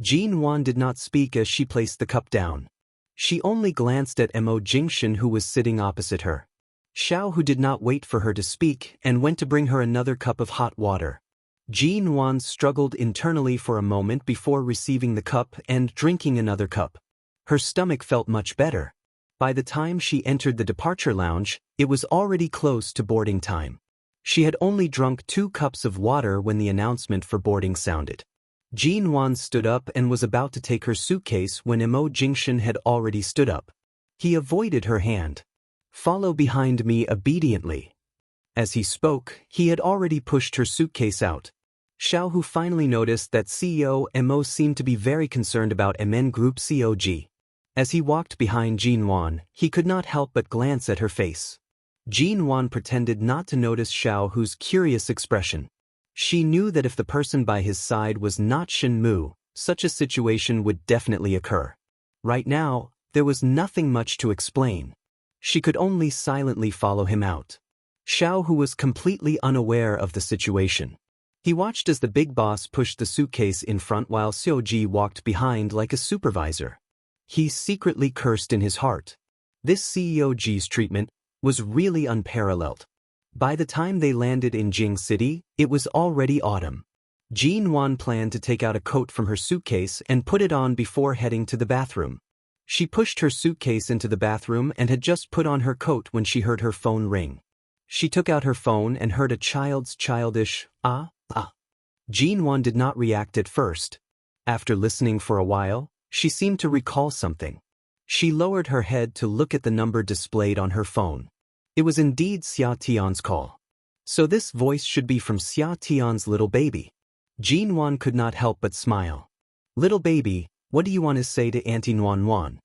Jin-won did not speak as she placed the cup down. She only glanced at Mo Jingshin, who was sitting opposite her. Xiao Hu did not wait for her to speak and went to bring her another cup of hot water. Jin-won struggled internally for a moment before receiving the cup and drinking another cup. Her stomach felt much better. By the time she entered the departure lounge, it was already close to boarding time. She had only drunk 2 cups of water when the announcement for boarding sounded. Jin-won stood up and was about to take her suitcase when Mo Jingshin had already stood up. He avoided her hand. "Follow behind me obediently." As he spoke, he had already pushed her suitcase out. Xiao Hu finally noticed that CEO Mo seemed to be very concerned about MN Group COG. As he walked behind Jin-won, he could not help but glance at her face. Jin-won pretended not to notice Xiao Hu's curious expression. She knew that if the person by his side was not Shinmu, such a situation would definitely occur. Right now, there was nothing much to explain. She could only silently follow him out. Xiao Hu was completely unaware of the situation. He watched as the big boss pushed the suitcase in front while Seoji walked behind like a supervisor. He secretly cursed in his heart. This CEOG's treatment was really unparalleled. By the time they landed in Jing City, it was already autumn. Jin-won planned to take out a coat from her suitcase and put it on before heading to the bathroom. She pushed her suitcase into the bathroom and had just put on her coat when she heard her phone ring. She took out her phone and heard a child's childish, "Ah, ah." Jin-won did not react at first. After listening for a while, she seemed to recall something. She lowered her head to look at the number displayed on her phone. It was indeed Xia Tian's call. So this voice should be from Xia Tian's little baby. Jin-won could not help but smile. "Little baby, what do you want to say to Auntie Nuan?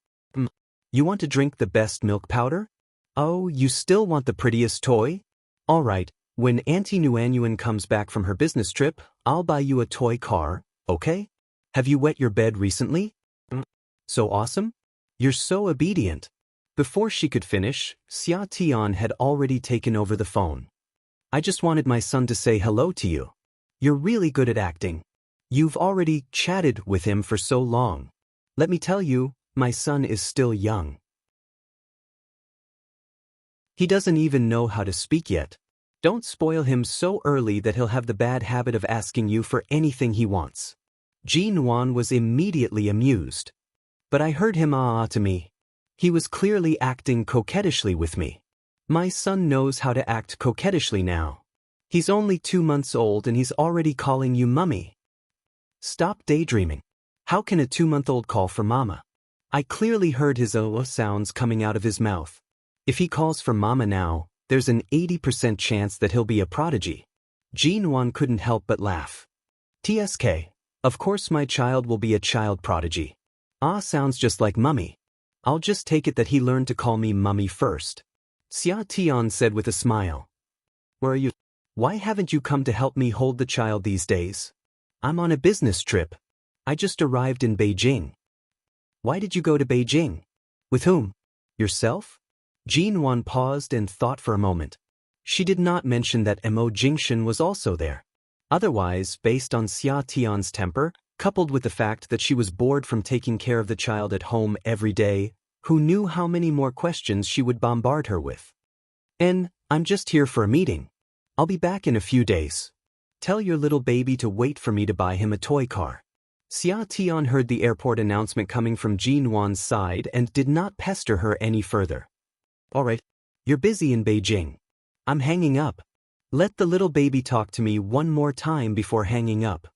You want to drink the best milk powder? Oh, you still want the prettiest toy? All right, when Auntie Nuan comes back from her business trip, I'll buy you a toy car, okay? Have you wet your bed recently? So awesome? You're so obedient." Before she could finish, Xia Tian had already taken over the phone. "I just wanted my son to say hello to you. You're really good at acting. You've already chatted with him for so long. Let me tell you, my son is still young. He doesn't even know how to speak yet. Don't spoil him so early that he'll have the bad habit of asking you for anything he wants. Jin Wan was immediately amused. But I heard him to me. He was clearly acting coquettishly with me. My son knows how to act coquettishly now. He's only 2 months old and he's already calling you mummy. Stop daydreaming. How can a 2-month-old call for mama? I clearly heard his sounds coming out of his mouth. If he calls for mama now, there's an 80% chance that he'll be a prodigy. Jin Wan couldn't help but laugh. TSK. Of course my child will be a child prodigy. Sounds just like mummy. I'll just take it that he learned to call me mummy first. Xia Tian said with a smile. Where are you? Why haven't you come to help me hold the child these days? I'm on a business trip. I just arrived in Beijing. Why did you go to Beijing? With whom? Yourself? Jin Wan paused and thought for a moment. She did not mention that Mo Jingshan was also there. Otherwise, based on Xia Tian's temper, coupled with the fact that she was bored from taking care of the child at home every day, who knew how many more questions she would bombard her with? I'm just here for a meeting. I'll be back in a few days. Tell your little baby to wait for me to buy him a toy car. Xia Tian heard the airport announcement coming from Jin Wan's side and did not pester her any further. All right, you're busy in Beijing. I'm hanging up. Let the little baby talk to me one more time before hanging up.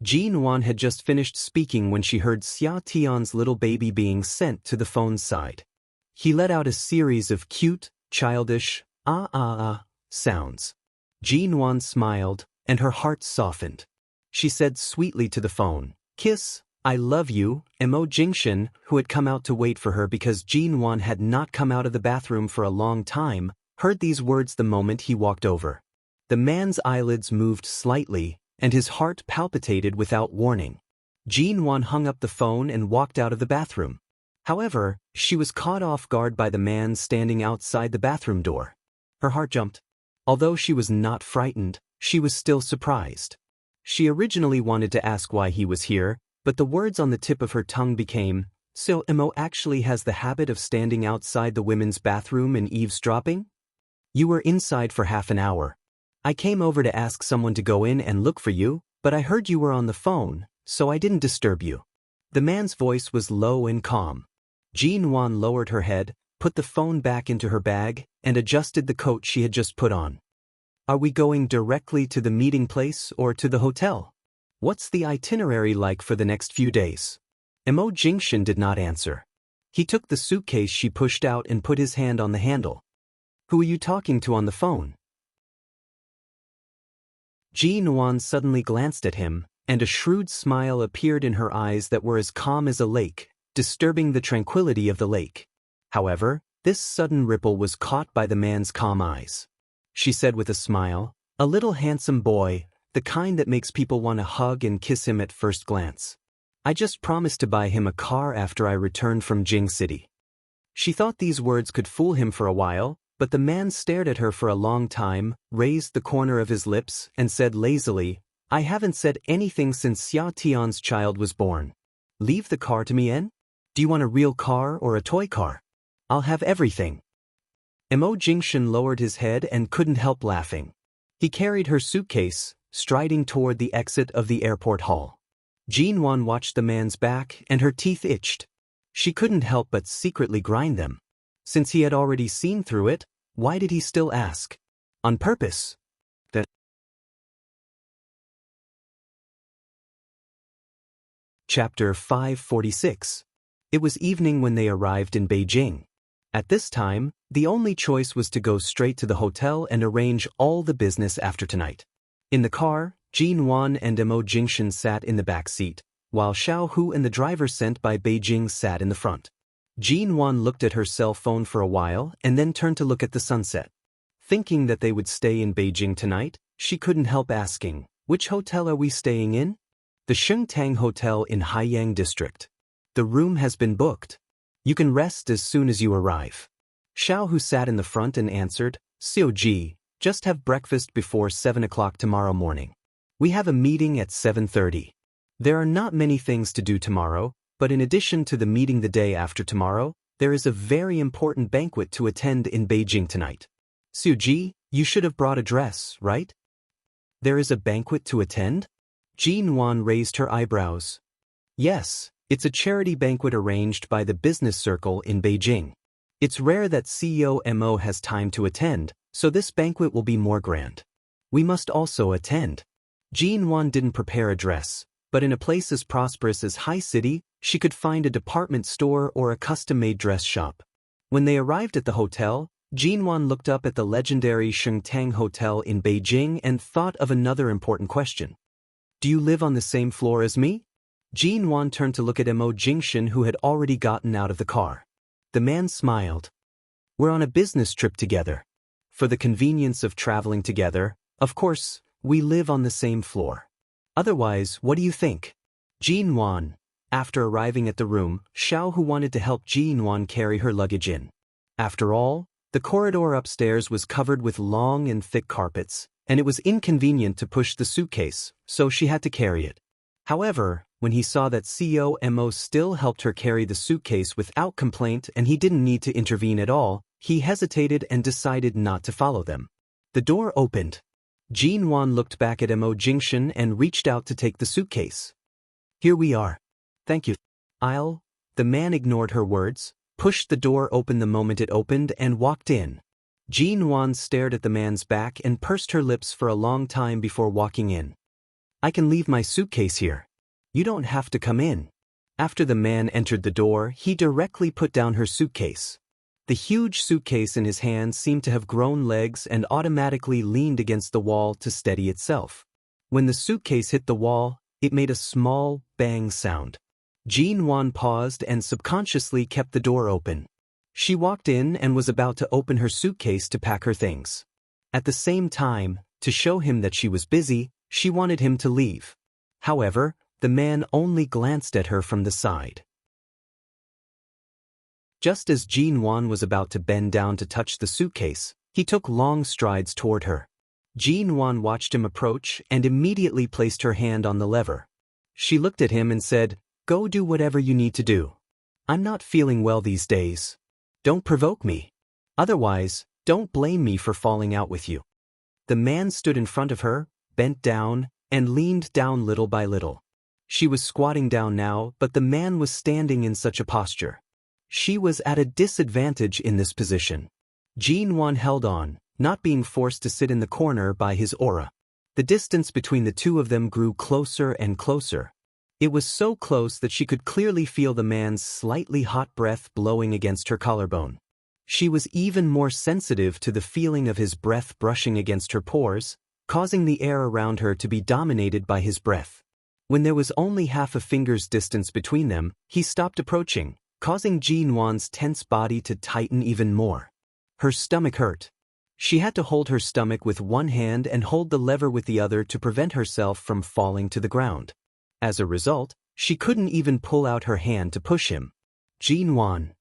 Jin Wan had just finished speaking when she heard Xia Tian's little baby being sent to the phone's side. He let out a series of cute, childish, sounds. Jin Wan smiled, and her heart softened. She said sweetly to the phone, "Kiss, I love you." Mo Jingshan, who had come out to wait for her because Jin Wan had not come out of the bathroom for a long time, heard these words the moment he walked over. The man's eyelids moved slightly, and his heart palpitated without warning. Jin Wan hung up the phone and walked out of the bathroom. However, she was caught off guard by the man standing outside the bathroom door. Her heart jumped. Although she was not frightened, she was still surprised. She originally wanted to ask why he was here, but the words on the tip of her tongue became, "So Mo actually has the habit of standing outside the women's bathroom and eavesdropping? You were inside for half an hour. I came over to ask someone to go in and look for you, but I heard you were on the phone, so I didn't disturb you." The man's voice was low and calm. Jin Wan lowered her head, put the phone back into her bag, and adjusted the coat she had just put on. Are we going directly to the meeting place or to the hotel? What's the itinerary like for the next few days? Mo Jingshan did not answer. He took the suitcase she pushed out and put his hand on the handle. Who are you talking to on the phone? Jin Wan suddenly glanced at him, and a shrewd smile appeared in her eyes that were as calm as a lake, disturbing the tranquility of the lake. However, this sudden ripple was caught by the man's calm eyes. She said with a smile, "A little handsome boy, the kind that makes people want to hug and kiss him at first glance. I just promised to buy him a car after I returned from Jing City." She thought these words could fool him for a while, but the man stared at her for a long time, raised the corner of his lips, and said lazily, "I haven't said anything since Xia Tian's child was born. Leave the car to me, En? Do you want a real car or a toy car? I'll have everything." Mo Jingshan lowered his head and couldn't help laughing. He carried her suitcase, striding toward the exit of the airport hall. Jin Wan watched the man's back and her teeth itched. She couldn't help but secretly grind them. Since he had already seen through it, why did he still ask? On purpose. Chapter 546. It was evening when they arrived in Beijing. At this time, the only choice was to go straight to the hotel and arrange all the business after tonight. In the car, Jin Wan and Mo Jingshan sat in the back seat, while Xiao Hu and the driver sent by Beijing sat in the front. Jin Wan looked at her cell phone for a while and then turned to look at the sunset. Thinking that they would stay in Beijing tonight, she couldn't help asking, "Which hotel are we staying in?" "The Shengtang Hotel in Haiyang District. The room has been booked. You can rest as soon as you arrive." Xiao, who sat in the front, and answered, "Xiu Ji, just have breakfast before 7 o'clock tomorrow morning. We have a meeting at 7:30. There are not many things to do tomorrow, but in addition to the meeting the day after tomorrow, there is a very important banquet to attend in Beijing tonight. Xiu Ji, You should have brought a dress, right? There is a banquet to attend? Jean Wan raised her eyebrows. Yes, it's a charity banquet arranged by the business circle in Beijing. It's rare that CEO Mo has time to attend, so this banquet will be more grand. We must also attend. Jean Wan didn't prepare a dress, but in a place as prosperous as High City, she could find a department store or a custom-made dress shop. When they arrived at the hotel, Jean Wan looked up at the legendary Shengtang Hotel in Beijing and thought of another important question. Do you live on the same floor as me? Jean Wan turned to look at Mo Jingshan, who had already gotten out of the car. The man smiled. We're on a business trip together. For the convenience of traveling together, of course, we live on the same floor. Otherwise, what do you think? Jean Wan. After arriving at the room, Xiao Hu wanted to help Jean Wan carry her luggage in. After all, the corridor upstairs was covered with long and thick carpets, and it was inconvenient to push the suitcase, so she had to carry it. However, when he saw that CEO Mo still helped her carry the suitcase without complaint and he didn't need to intervene at all, he hesitated and decided not to follow them. The door opened. Jean Wan looked back at Mo Jingshan and reached out to take the suitcase. Here we are. Thank you. The man ignored her words, pushed the door open the moment it opened and walked in. Jean Wan stared at the man's back and pursed her lips for a long time before walking in. I can leave my suitcase here. You don't have to come in. After the man entered the door, he directly put down her suitcase. The huge suitcase in his hand seemed to have grown legs and automatically leaned against the wall to steady itself. When the suitcase hit the wall, it made a small bang sound. Jean Wan paused and subconsciously kept the door open. She walked in and was about to open her suitcase to pack her things. At the same time, to show him that she was busy, she wanted him to leave. However, the man only glanced at her from the side. Just as Jean Wan was about to bend down to touch the suitcase, he took long strides toward her. Jean Wan watched him approach and immediately placed her hand on the lever. She looked at him and said, "Go do whatever you need to do. I'm not feeling well these days. Don't provoke me. Otherwise, don't blame me for falling out with you." The man stood in front of her, bent down, and leaned down little by little. She was squatting down now, but the man was standing in such a posture. She was at a disadvantage in this position. Jean Wan held on, not being forced to sit in the corner by his aura. The distance between the two of them grew closer and closer. It was so close that she could clearly feel the man's slightly hot breath blowing against her collarbone. She was even more sensitive to the feeling of his breath brushing against her pores, causing the air around her to be dominated by his breath. When there was only half a finger's distance between them, he stopped approaching, causing Jean Wan's tense body to tighten even more. Her stomach hurt. She had to hold her stomach with one hand and hold the lever with the other to prevent herself from falling to the ground. As a result, she couldn't even pull out her hand to push him. Jean Wan.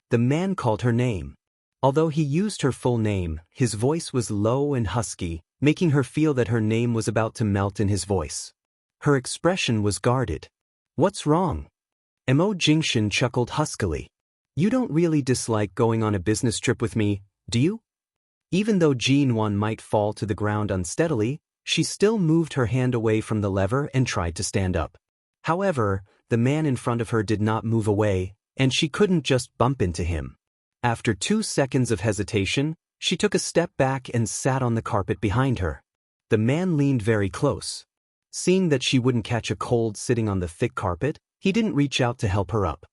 The man called her name. Although he used her full name, his voice was low and husky, making her feel that her name was about to melt in his voice. Her expression was guarded. What's wrong? Mo Jingshan chuckled huskily. You don't really dislike going on a business trip with me, do you? Even though Jean Wan might fall to the ground unsteadily, she still moved her hand away from the lever and tried to stand up. However, the man in front of her did not move away, and she couldn't just bump into him. After 2 seconds of hesitation, she took a step back and sat on the carpet behind her. The man leaned very close. Seeing that she wouldn't catch a cold sitting on the thick carpet, he didn't reach out to help her up.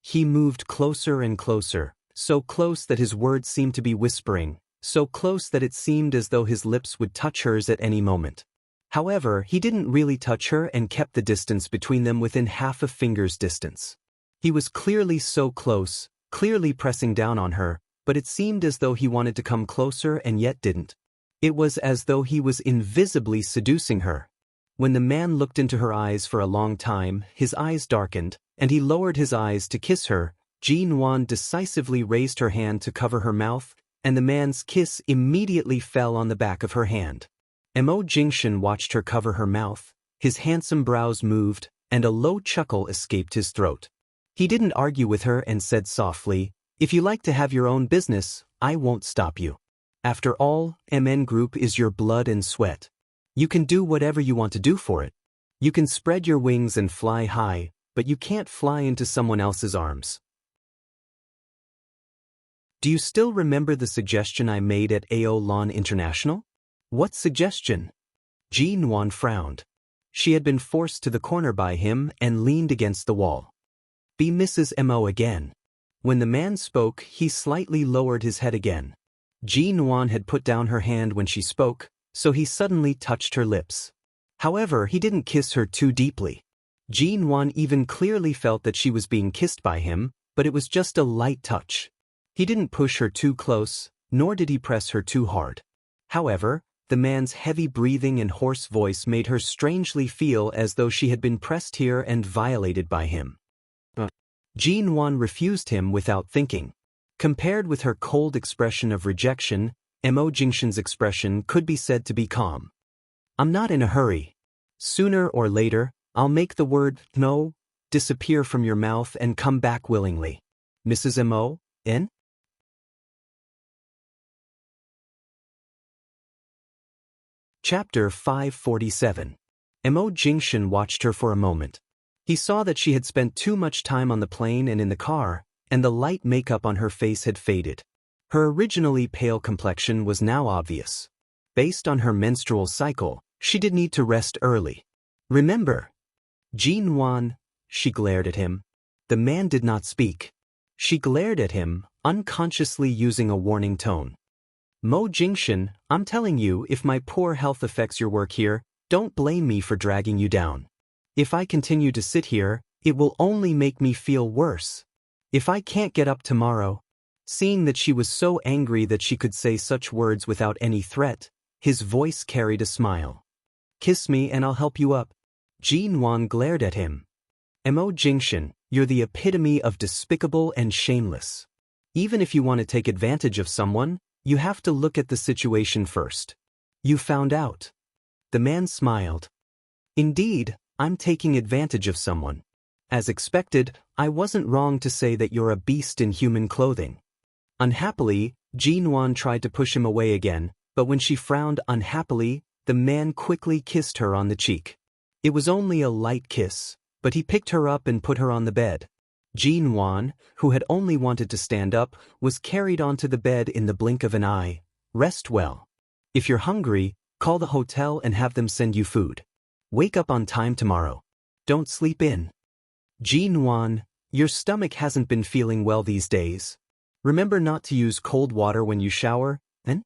He moved closer and closer, so close that his words seemed to be whispering, so close that it seemed as though his lips would touch hers at any moment. However, he didn't really touch her and kept the distance between them within half a finger's distance. He was clearly so close, clearly pressing down on her, but it seemed as though he wanted to come closer and yet didn't. It was as though he was invisibly seducing her. When the man looked into her eyes for a long time, his eyes darkened, and he lowered his eyes to kiss her. Jean Wan decisively raised her hand to cover her mouth, and the man's kiss immediately fell on the back of her hand. Mo Jingshan watched her cover her mouth, his handsome brows moved, and a low chuckle escaped his throat. He didn't argue with her and said softly, "If you like to have your own business, I won't stop you." After all, MN Group is your blood and sweat. You can do whatever you want to do for it. You can spread your wings and fly high, but you can't fly into someone else's arms. Do you still remember the suggestion I made at AO Lawn International? What suggestion? Jin-won frowned. She had been forced to the corner by him and leaned against the wall. Be Mrs. Mo again. When the man spoke, he slightly lowered his head again. Jin-won had put down her hand when she spoke, so he suddenly touched her lips. However, he didn't kiss her too deeply. Jin-won even clearly felt that she was being kissed by him, but it was just a light touch. He didn't push her too close, nor did he press her too hard. However, the man's heavy breathing and hoarse voice made her strangely feel as though she had been pressed here and violated by him. Jin-won refused him without thinking. Compared with her cold expression of rejection, Mo Jingshin's expression could be said to be calm. I'm not in a hurry. Sooner or later, I'll make the word no disappear from your mouth and come back willingly. Mrs. Mo, in? Chapter 547. Mo Jingshin watched her for a moment. He saw that she had spent too much time on the plane and in the car, and the light makeup on her face had faded. Her originally pale complexion was now obvious. Based on her menstrual cycle, she did need to rest early. Remember? Jin-won, she glared at him. The man did not speak. She glared at him, unconsciously using a warning tone. Mo Jingshin, I'm telling you, if my poor health affects your work here, don't blame me for dragging you down. If I continue to sit here, it will only make me feel worse. If I can't get up tomorrow. Seeing that she was so angry that she could say such words without any threat, his voice carried a smile. Kiss me and I'll help you up. Jin-won glared at him. Mo Jingshin, you're the epitome of despicable and shameless. Even if you want to take advantage of someone, you have to look at the situation first. You found out. The man smiled. Indeed, I'm taking advantage of someone. As expected, I wasn't wrong to say that you're a beast in human clothing. Unhappily, Jin-won tried to push him away again, but when she frowned unhappily, the man quickly kissed her on the cheek. It was only a light kiss, but he picked her up and put her on the bed. Jin-won, who had only wanted to stand up, was carried onto the bed in the blink of an eye. Rest well. If you're hungry, call the hotel and have them send you food. Wake up on time tomorrow. Don't sleep in. Jin-won, your stomach hasn't been feeling well these days. Remember not to use cold water when you shower, then?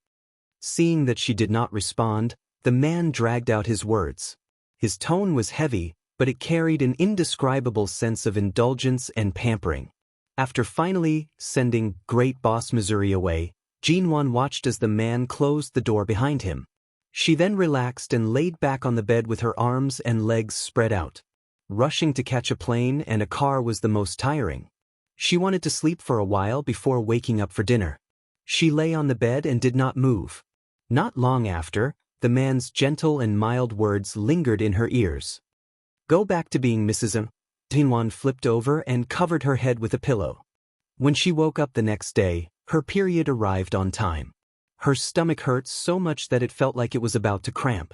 Seeing that she did not respond, the man dragged out his words. His tone was heavy, but it carried an indescribable sense of indulgence and pampering. After finally sending Great Boss Missouri away, Jin-won watched as the man closed the door behind him. She then relaxed and laid back on the bed with her arms and legs spread out. Rushing to catch a plane and a car was the most tiring. She wanted to sleep for a while before waking up for dinner. She lay on the bed and did not move. Not long after, the man's gentle and mild words lingered in her ears. Go back to being Mrs. M. Jin-won flipped over and covered her head with a pillow. When she woke up the next day, her period arrived on time. Her stomach hurt so much that it felt like it was about to cramp.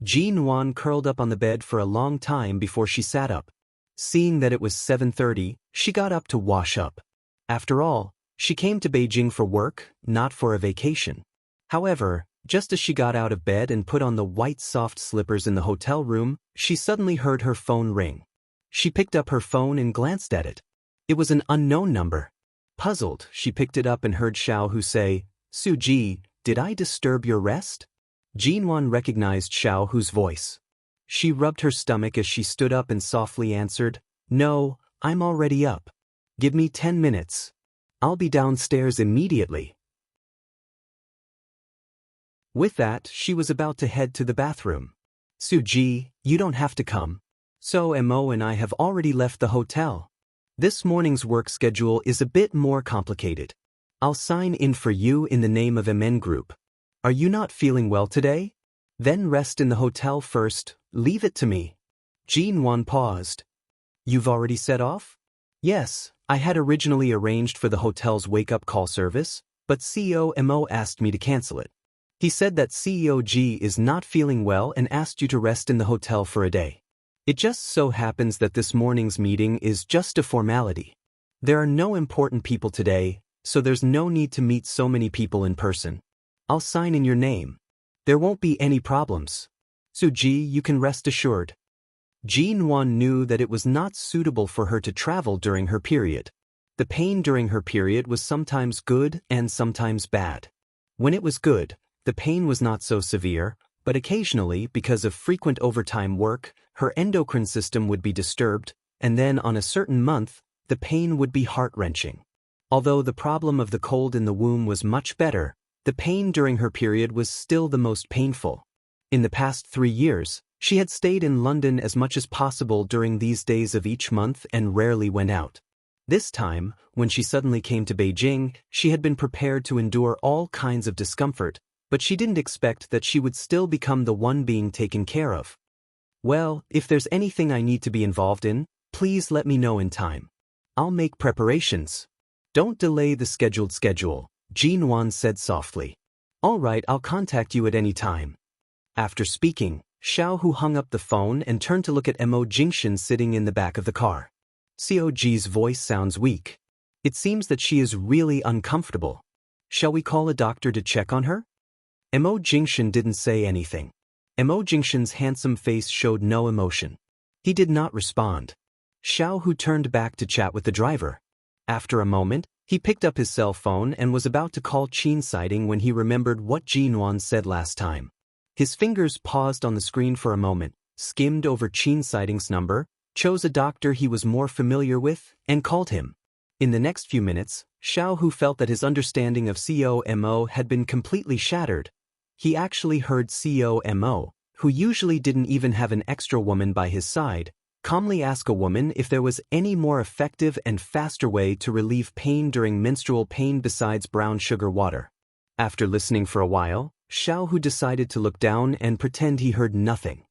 Jin-won curled up on the bed for a long time before she sat up. Seeing that it was 7:30, she got up to wash up. After all, she came to Beijing for work, not for a vacation. However, just as she got out of bed and put on the white soft slippers in the hotel room, she suddenly heard her phone ring. She picked up her phone and glanced at it. It was an unknown number. Puzzled, she picked it up and heard Xiao Hu say, Suji, did I disturb your rest? Jin-won recognized Xiao Hu's voice. She rubbed her stomach as she stood up and softly answered, No, I'm already up. Give me 10 minutes. I'll be downstairs immediately. With that, she was about to head to the bathroom. Suji, you don't have to come. So Mo and I have already left the hotel. This morning's work schedule is a bit more complicated. I'll sign in for you in the name of MN Group. Are you not feeling well today? Then rest in the hotel first, leave it to me. Jin-won paused. You've already set off? Yes, I had originally arranged for the hotel's wake-up call service, but CEO Mo asked me to cancel it. He said that CEO G is not feeling well and asked you to rest in the hotel for a day. It just so happens that this morning's meeting is just a formality. There are no important people today, so there's no need to meet so many people in person. I'll sign in your name. There won't be any problems. So Ji, you can rest assured. Jin-won knew that it was not suitable for her to travel during her period. The pain during her period was sometimes good and sometimes bad. When it was good, the pain was not so severe, but occasionally, because of frequent overtime work, her endocrine system would be disturbed, and then on a certain month, the pain would be heart-wrenching. Although the problem of the cold in the womb was much better, the pain during her period was still the most painful. In the past 3 years, she had stayed in London as much as possible during these days of each month and rarely went out. This time, when she suddenly came to Beijing, she had been prepared to endure all kinds of discomfort, but she didn't expect that she would still become the one being taken care of. Well, if there's anything I need to be involved in, please let me know in time. I'll make preparations. Don't delay the schedule, Jin-won said softly. All right, I'll contact you at any time. After speaking, Xiaohu hung up the phone and turned to look at Mo Jingshan sitting in the back of the car. COG's voice sounds weak. It seems that she is really uncomfortable. Shall we call a doctor to check on her? Mo Jingshan didn't say anything. Mo Jingshan's handsome face showed no emotion. He did not respond. Xiaohu turned back to chat with the driver. After a moment, he picked up his cell phone and was about to call Qin Siding when he remembered what Jin-won said last time. His fingers paused on the screen for a moment, skimmed over Qin Siding's number, chose a doctor he was more familiar with, and called him. In the next few minutes, Xiaohu felt that his understanding of COMO had been completely shattered. He actually heard COMO, who usually didn't even have an extra woman by his side, calmly ask a woman if there was any more effective and faster way to relieve pain during menstrual pain besides brown sugar water. After listening for a while, Xiaohu decided to look down and pretend he heard nothing.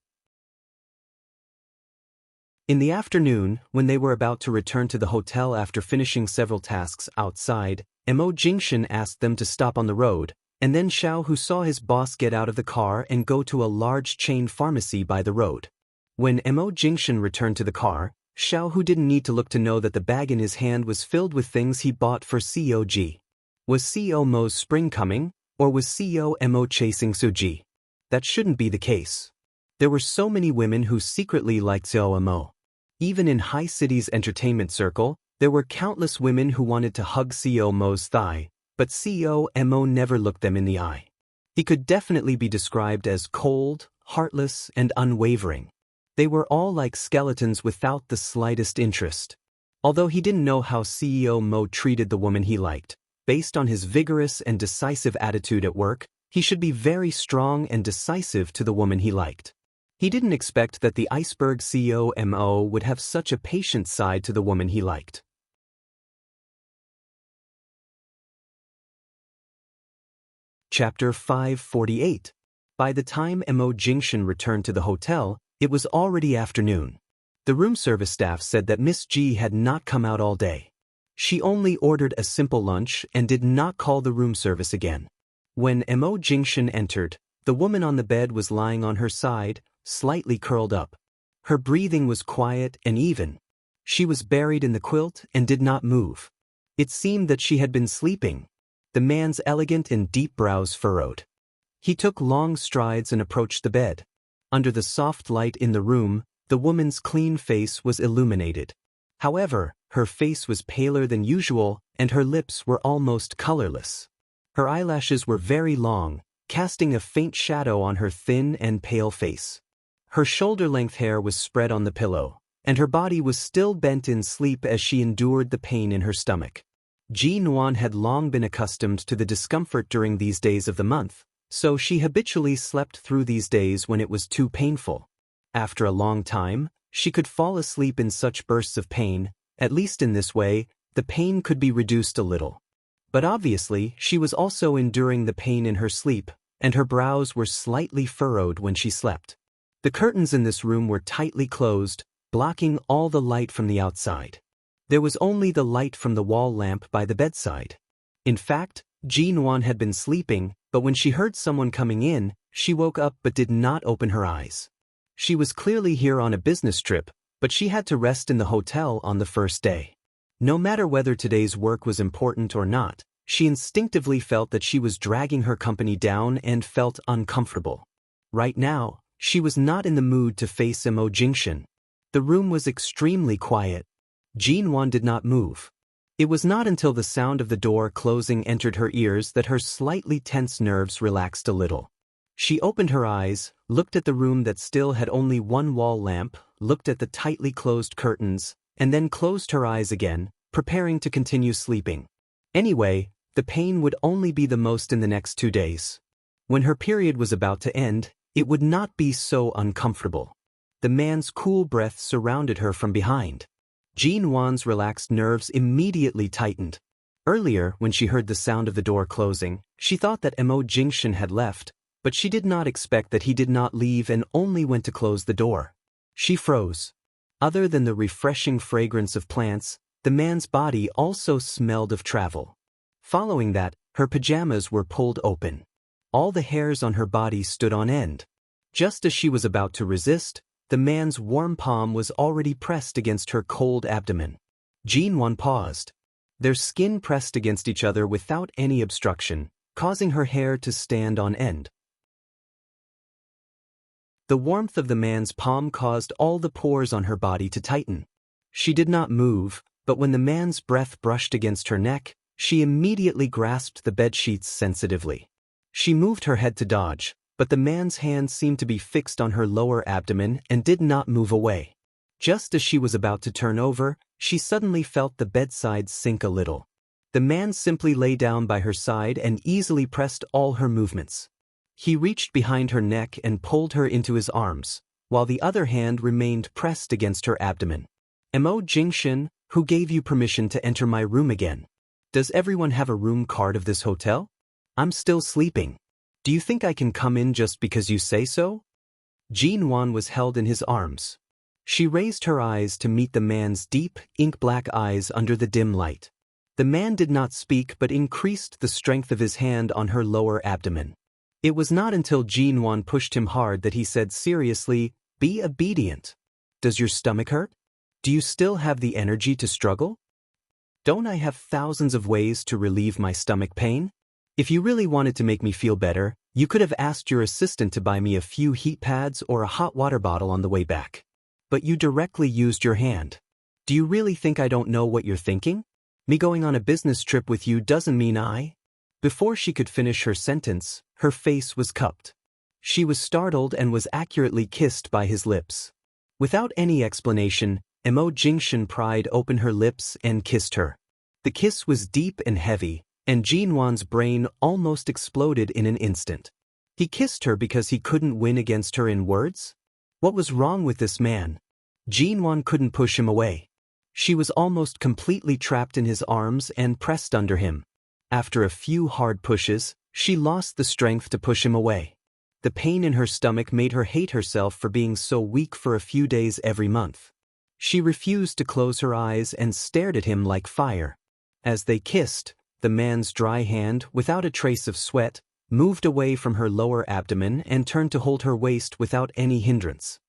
In the afternoon, when they were about to return to the hotel after finishing several tasks outside, Mo Jingshan asked them to stop on the road, and then Xiaohu saw his boss get out of the car and go to a large chain pharmacy by the road. When Mo Jingshan returned to the car, Xiaohu didn't need to look to know that the bag in his hand was filled with things he bought for COG. Was CO Mo's spring coming, or was CO Mo chasing Suji? That shouldn't be the case. There were so many women who secretly liked CO Mo. Even in High City's entertainment circle, there were countless women who wanted to hug CO Mo's thigh, but CO Mo never looked them in the eye. He could definitely be described as cold, heartless, and unwavering. They were all like skeletons without the slightest interest. Although he didn't know how CEO Mo treated the woman he liked, based on his vigorous and decisive attitude at work, he should be very strong and decisive to the woman he liked. He didn't expect that the iceberg CEO Mo would have such a patient side to the woman he liked. Chapter 548. By the time Mo Jingshan returned to the hotel, it was already afternoon. The room service staff said that Miss G had not come out all day. She only ordered a simple lunch and did not call the room service again. When Mo Jingshan entered, the woman on the bed was lying on her side, slightly curled up. Her breathing was quiet and even. She was buried in the quilt and did not move. It seemed that she had been sleeping. The man's elegant and deep brows furrowed. He took long strides and approached the bed. Under the soft light in the room, the woman's clean face was illuminated. However, her face was paler than usual and her lips were almost colorless. Her eyelashes were very long, casting a faint shadow on her thin and pale face. Her shoulder-length hair was spread on the pillow, and her body was still bent in sleep as she endured the pain in her stomach. Jin-won had long been accustomed to the discomfort during these days of the month, so she habitually slept through these days when it was too painful. After a long time, she could fall asleep in such bursts of pain. At least in this way, the pain could be reduced a little. But obviously, she was also enduring the pain in her sleep, and her brows were slightly furrowed when she slept. The curtains in this room were tightly closed, blocking all the light from the outside. There was only the light from the wall lamp by the bedside. In fact, Jin-won had been sleeping, but when she heard someone coming in, she woke up but did not open her eyes. She was clearly here on a business trip, but she had to rest in the hotel on the first day. No matter whether today's work was important or not, she instinctively felt that she was dragging her company down and felt uncomfortable. Right now, she was not in the mood to face Mo Jingshin. The room was extremely quiet. Jin-won did not move. It was not until the sound of the door closing entered her ears that her slightly tense nerves relaxed a little. She opened her eyes, looked at the room that still had only one wall lamp, looked at the tightly closed curtains, and then closed her eyes again, preparing to continue sleeping. Anyway, the pain would only be the most in the next 2 days. When her period was about to end, it would not be so uncomfortable. The man's cool breath surrounded her from behind. Jin-won's relaxed nerves immediately tightened. Earlier, when she heard the sound of the door closing, she thought that Mo Jingshin had left, but she did not expect that he did not leave and only went to close the door. She froze. Other than the refreshing fragrance of plants, the man's body also smelled of travel. Following that, her pajamas were pulled open. All the hairs on her body stood on end. Just as she was about to resist, the man's warm palm was already pressed against her cold abdomen. Jin-won paused. Their skin pressed against each other without any obstruction, causing her hair to stand on end. The warmth of the man's palm caused all the pores on her body to tighten. She did not move, but when the man's breath brushed against her neck, she immediately grasped the bedsheets sensitively. She moved her head to dodge, but the man's hand seemed to be fixed on her lower abdomen and did not move away. Just as she was about to turn over, she suddenly felt the bedside sink a little. The man simply lay down by her side and easily pressed all her movements. He reached behind her neck and pulled her into his arms, while the other hand remained pressed against her abdomen. Mo Jingshin, who gave you permission to enter my room again? Does everyone have a room card of this hotel? I'm still sleeping. Do you think I can come in just because you say so? Jin-won was held in his arms. She raised her eyes to meet the man's deep, ink-black eyes under the dim light. The man did not speak but increased the strength of his hand on her lower abdomen. It was not until Jin-won pushed him hard that he said seriously, "Be obedient. Does your stomach hurt? Do you still have the energy to struggle? Don't I have thousands of ways to relieve my stomach pain? If you really wanted to make me feel better, you could have asked your assistant to buy me a few heat pads or a hot water bottle on the way back. But you directly used your hand. Do you really think I don't know what you're thinking? Me going on a business trip with you doesn't mean I..." Before she could finish her sentence, her face was cupped. She was startled and was accurately kissed by his lips. Without any explanation, Mo Jingshin pried open her lips and kissed her. The kiss was deep and heavy, and Jin-won's brain almost exploded in an instant. He kissed her because he couldn't win against her in words? What was wrong with this man? Jin-won couldn't push him away. She was almost completely trapped in his arms and pressed under him. After a few hard pushes, she lost the strength to push him away. The pain in her stomach made her hate herself for being so weak for a few days every month. She refused to close her eyes and stared at him like fire. As they kissed, the man's dry hand, without a trace of sweat, moved away from her lower abdomen and turned to hold her waist without any hindrance.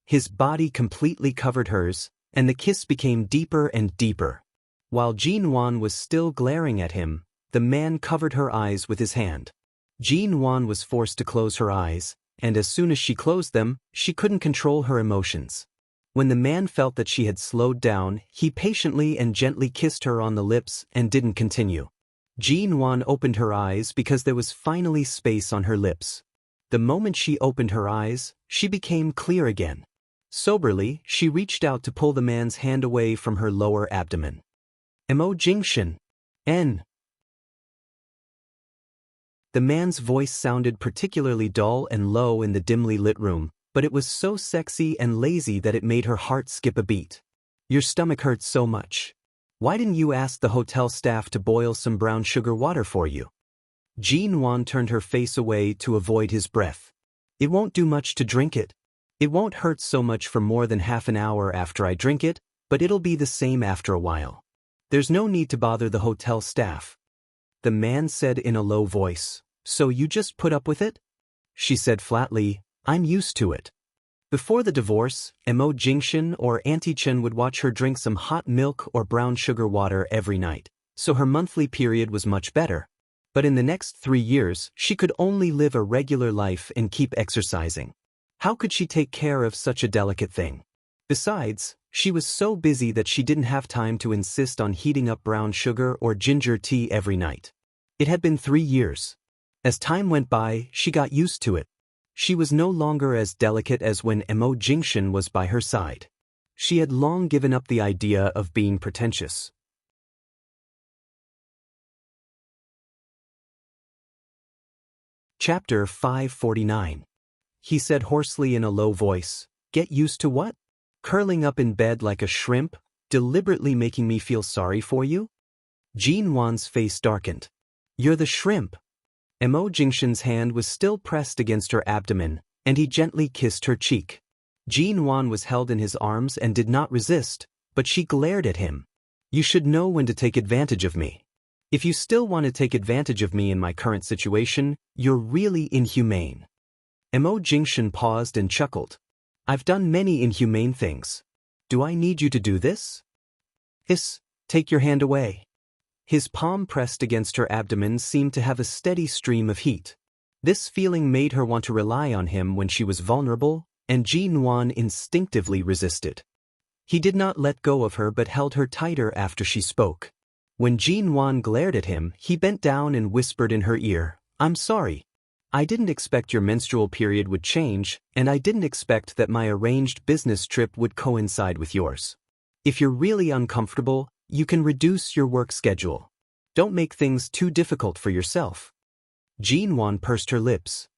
His body completely covered hers, and the kiss became deeper and deeper. While Jin-won was still glaring at him, the man covered her eyes with his hand. Jin-won was forced to close her eyes, and as soon as she closed them, she couldn't control her emotions. When the man felt that she had slowed down, he patiently and gently kissed her on the lips and didn't continue. Jin-won opened her eyes because there was finally space on her lips. The moment she opened her eyes, she became clear again. Soberly, she reached out to pull the man's hand away from her lower abdomen. Mo Jingshin. N. The man's voice sounded particularly dull and low in the dimly lit room, but it was so sexy and lazy that it made her heart skip a beat. Your stomach hurts so much. Why didn't you ask the hotel staff to boil some brown sugar water for you? Jin-won turned her face away to avoid his breath. It won't do much to drink it. It won't hurt so much for more than half an hour after I drink it, but it'll be the same after a while. There's no need to bother the hotel staff. the man said in a low voice. So you just put up with it? She said flatly, I'm used to it. Before the divorce, Mo Jingshan or Auntie Chen would watch her drink some hot milk or brown sugar water every night, so her monthly period was much better. But in the next 3 years, she could only live a regular life and keep exercising. How could she take care of such a delicate thing? Besides, she was so busy that she didn't have time to insist on heating up brown sugar or ginger tea every night. It had been 3 years. As time went by, she got used to it. She was no longer as delicate as when Mo Jingshan was by her side. She had long given up the idea of being pretentious. Chapter 549. He said hoarsely in a low voice, Get used to what? Curling up in bed like a shrimp, deliberately making me feel sorry for you? Jin Wan's face darkened. You're the shrimp. Mo Jingshan's hand was still pressed against her abdomen, and he gently kissed her cheek. Jin Wan was held in his arms and did not resist, but she glared at him. You should know when to take advantage of me. If you still want to take advantage of me in my current situation, you're really inhumane. Mo Jingshan paused and chuckled. I've done many inhumane things. Do I need you to do this? Hiss, take your hand away. His palm pressed against her abdomen seemed to have a steady stream of heat. This feeling made her want to rely on him when she was vulnerable, and Jin Wan instinctively resisted. He did not let go of her but held her tighter after she spoke. When Jin Wan glared at him, he bent down and whispered in her ear, I'm sorry. I didn't expect your menstrual period would change, and I didn't expect that my arranged business trip would coincide with yours. If you're really uncomfortable, you can reduce your work schedule. Don't make things too difficult for yourself. Jin Wan pursed her lips.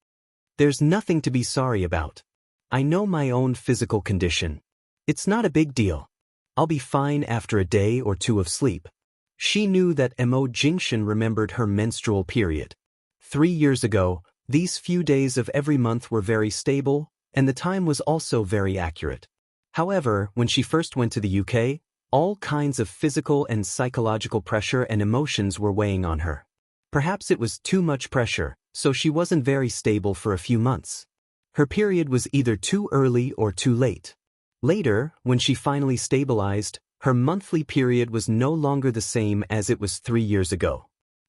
There's nothing to be sorry about. I know my own physical condition. It's not a big deal. I'll be fine after a day or two of sleep. She knew that Mo Jingshan remembered her menstrual period. 3 years ago, these few days of every month were very stable, and the time was also very accurate. However, when she first went to the UK, all kinds of physical and psychological pressure and emotions were weighing on her. Perhaps it was too much pressure, so she wasn't very stable for a few months. Her period was either too early or too late. Later, when she finally stabilized, her monthly period was no longer the same as it was 3 years ago.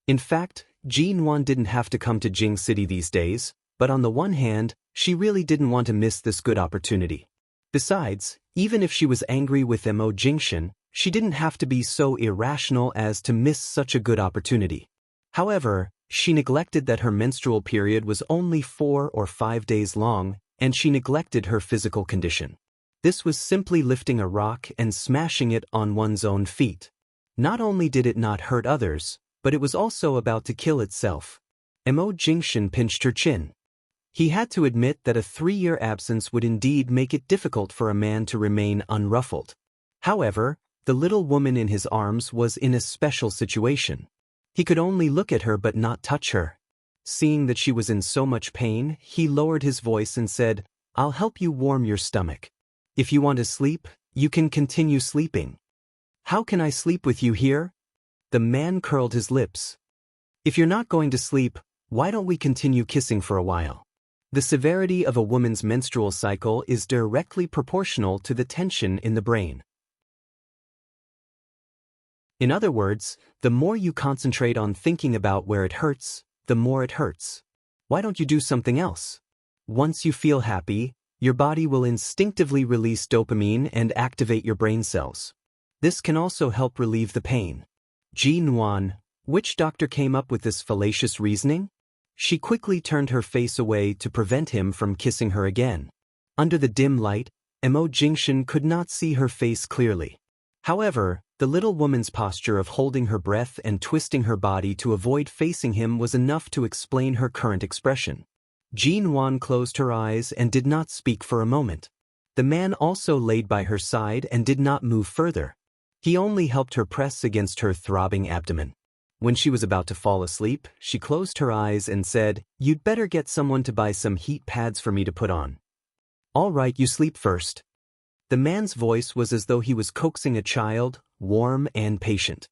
In fact, Jin Wan didn't have to come to Jing City these days, but on the one hand, she really didn't want to miss this good opportunity. Besides, even if she was angry with Mo Jingshan, she didn't have to be so irrational as to miss such a good opportunity. However, she neglected that her menstrual period was only 4 or 5 days long, and she neglected her physical condition. This was simply lifting a rock and smashing it on one's own feet. Not only did it not hurt others, but it was also about to kill itself. Mo Jingshan pinched her chin. He had to admit that a 3-year absence would indeed make it difficult for a man to remain unruffled. However, the little woman in his arms was in a special situation. He could only look at her but not touch her. Seeing that she was in so much pain, he lowered his voice and said, I'll help you warm your stomach. If you want to sleep, you can continue sleeping. How can I sleep with you here? The man curled his lips. If you're not going to sleep, why don't we continue kissing for a while? The severity of a woman's menstrual cycle is directly proportional to the tension in the brain. In other words, the more you concentrate on thinking about where it hurts, the more it hurts. Why don't you do something else? Once you feel happy, your body will instinctively release dopamine and activate your brain cells. This can also help relieve the pain. Jin Wan, which doctor came up with this fallacious reasoning? She quickly turned her face away to prevent him from kissing her again. Under the dim light, Mo Jingshan could not see her face clearly. However, the little woman's posture of holding her breath and twisting her body to avoid facing him was enough to explain her current expression. Jin Wan closed her eyes and did not speak for a moment. The man also laid by her side and did not move further. He only helped her press against her throbbing abdomen. When she was about to fall asleep, she closed her eyes and said, You'd better get someone to buy some heat pads for me to put on. All right, you sleep first. The man's voice was as though he was coaxing a child, warm and patient.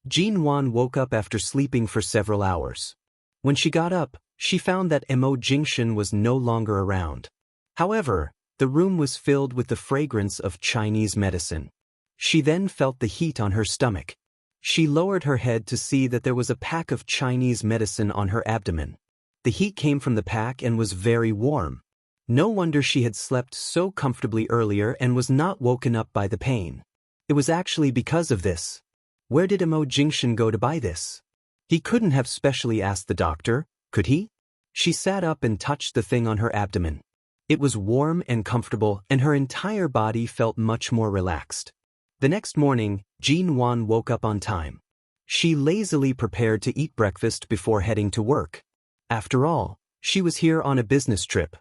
Jin-won woke up after sleeping for several hours. When she got up, she found that Mo Jingshin was no longer around. However, the room was filled with the fragrance of Chinese medicine. She then felt the heat on her stomach. She lowered her head to see that there was a pack of Chinese medicine on her abdomen. The heat came from the pack and was very warm. No wonder she had slept so comfortably earlier and was not woken up by the pain. It was actually because of this. Where did Mo Jingshin go to buy this? He couldn't have specially asked the doctor, could he? She sat up and touched the thing on her abdomen. It was warm and comfortable, and her entire body felt much more relaxed. The next morning, Jin-won woke up on time. She lazily prepared to eat breakfast before heading to work. After all, she was here on a business trip.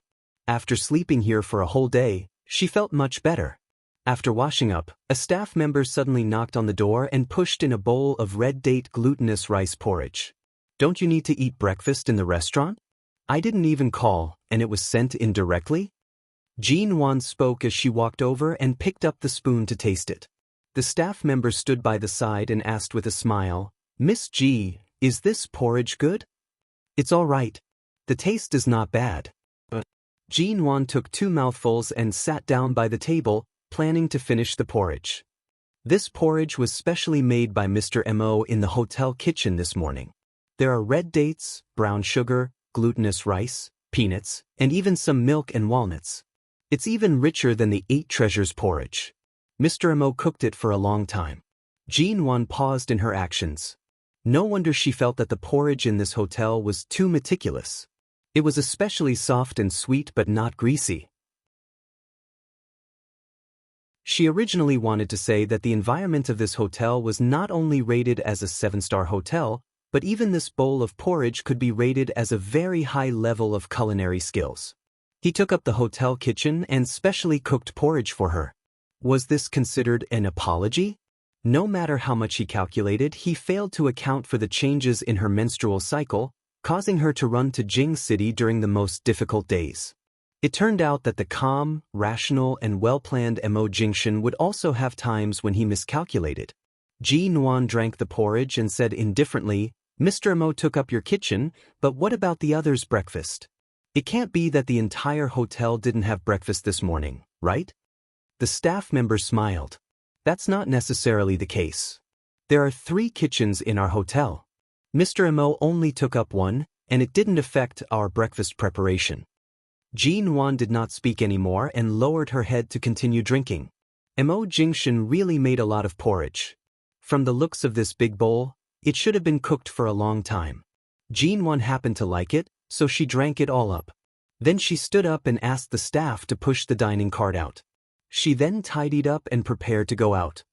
After sleeping here for a whole day, she felt much better. After washing up, a staff member suddenly knocked on the door and pushed in a bowl of red date glutinous rice porridge. Don't you need to eat breakfast in the restaurant? I didn't even call, and it was sent in directly? Jin-won spoke as she walked over and picked up the spoon to taste it. The staff member stood by the side and asked with a smile, "Miss G, is this porridge good?" "It's all right. The taste is not bad." Jin-won took 2 mouthfuls and sat down by the table, planning to finish the porridge. This porridge was specially made by Mr. Mo in the hotel kitchen this morning. There are red dates, brown sugar, glutinous rice, peanuts, and even some milk and walnuts. It's even richer than the 8 treasures porridge. Mr. Mo cooked it for a long time. Jin-won paused in her actions. No wonder she felt that the porridge in this hotel was too meticulous. It was especially soft and sweet but not greasy. She originally wanted to say that the environment of this hotel was not only rated as a 7-star hotel, but even this bowl of porridge could be rated as a very high level of culinary skills. He took up the hotel kitchen and specially cooked porridge for her. Was this considered an apology? No matter how much he calculated, he failed to account for the changes in her menstrual cycle, causing her to run to Jing City during the most difficult days. It turned out that the calm, rational, and well-planned Mo Jingshin would also have times when he miscalculated. Jin-won drank the porridge and said indifferently, "Mr. Mo took up your kitchen, but what about the others' breakfast? It can't be that the entire hotel didn't have breakfast this morning, right?" The staff member smiled. "That's not necessarily the case. There are 3 kitchens in our hotel. Mr. Mo only took up one, and it didn't affect our breakfast preparation." Jin-won did not speak anymore and lowered her head to continue drinking. Mo Jingshin really made a lot of porridge. From the looks of this big bowl, it should have been cooked for a long time. Jin-won happened to like it, so she drank it all up. Then she stood up and asked the staff to push the dining cart out. She then tidied up and prepared to go out.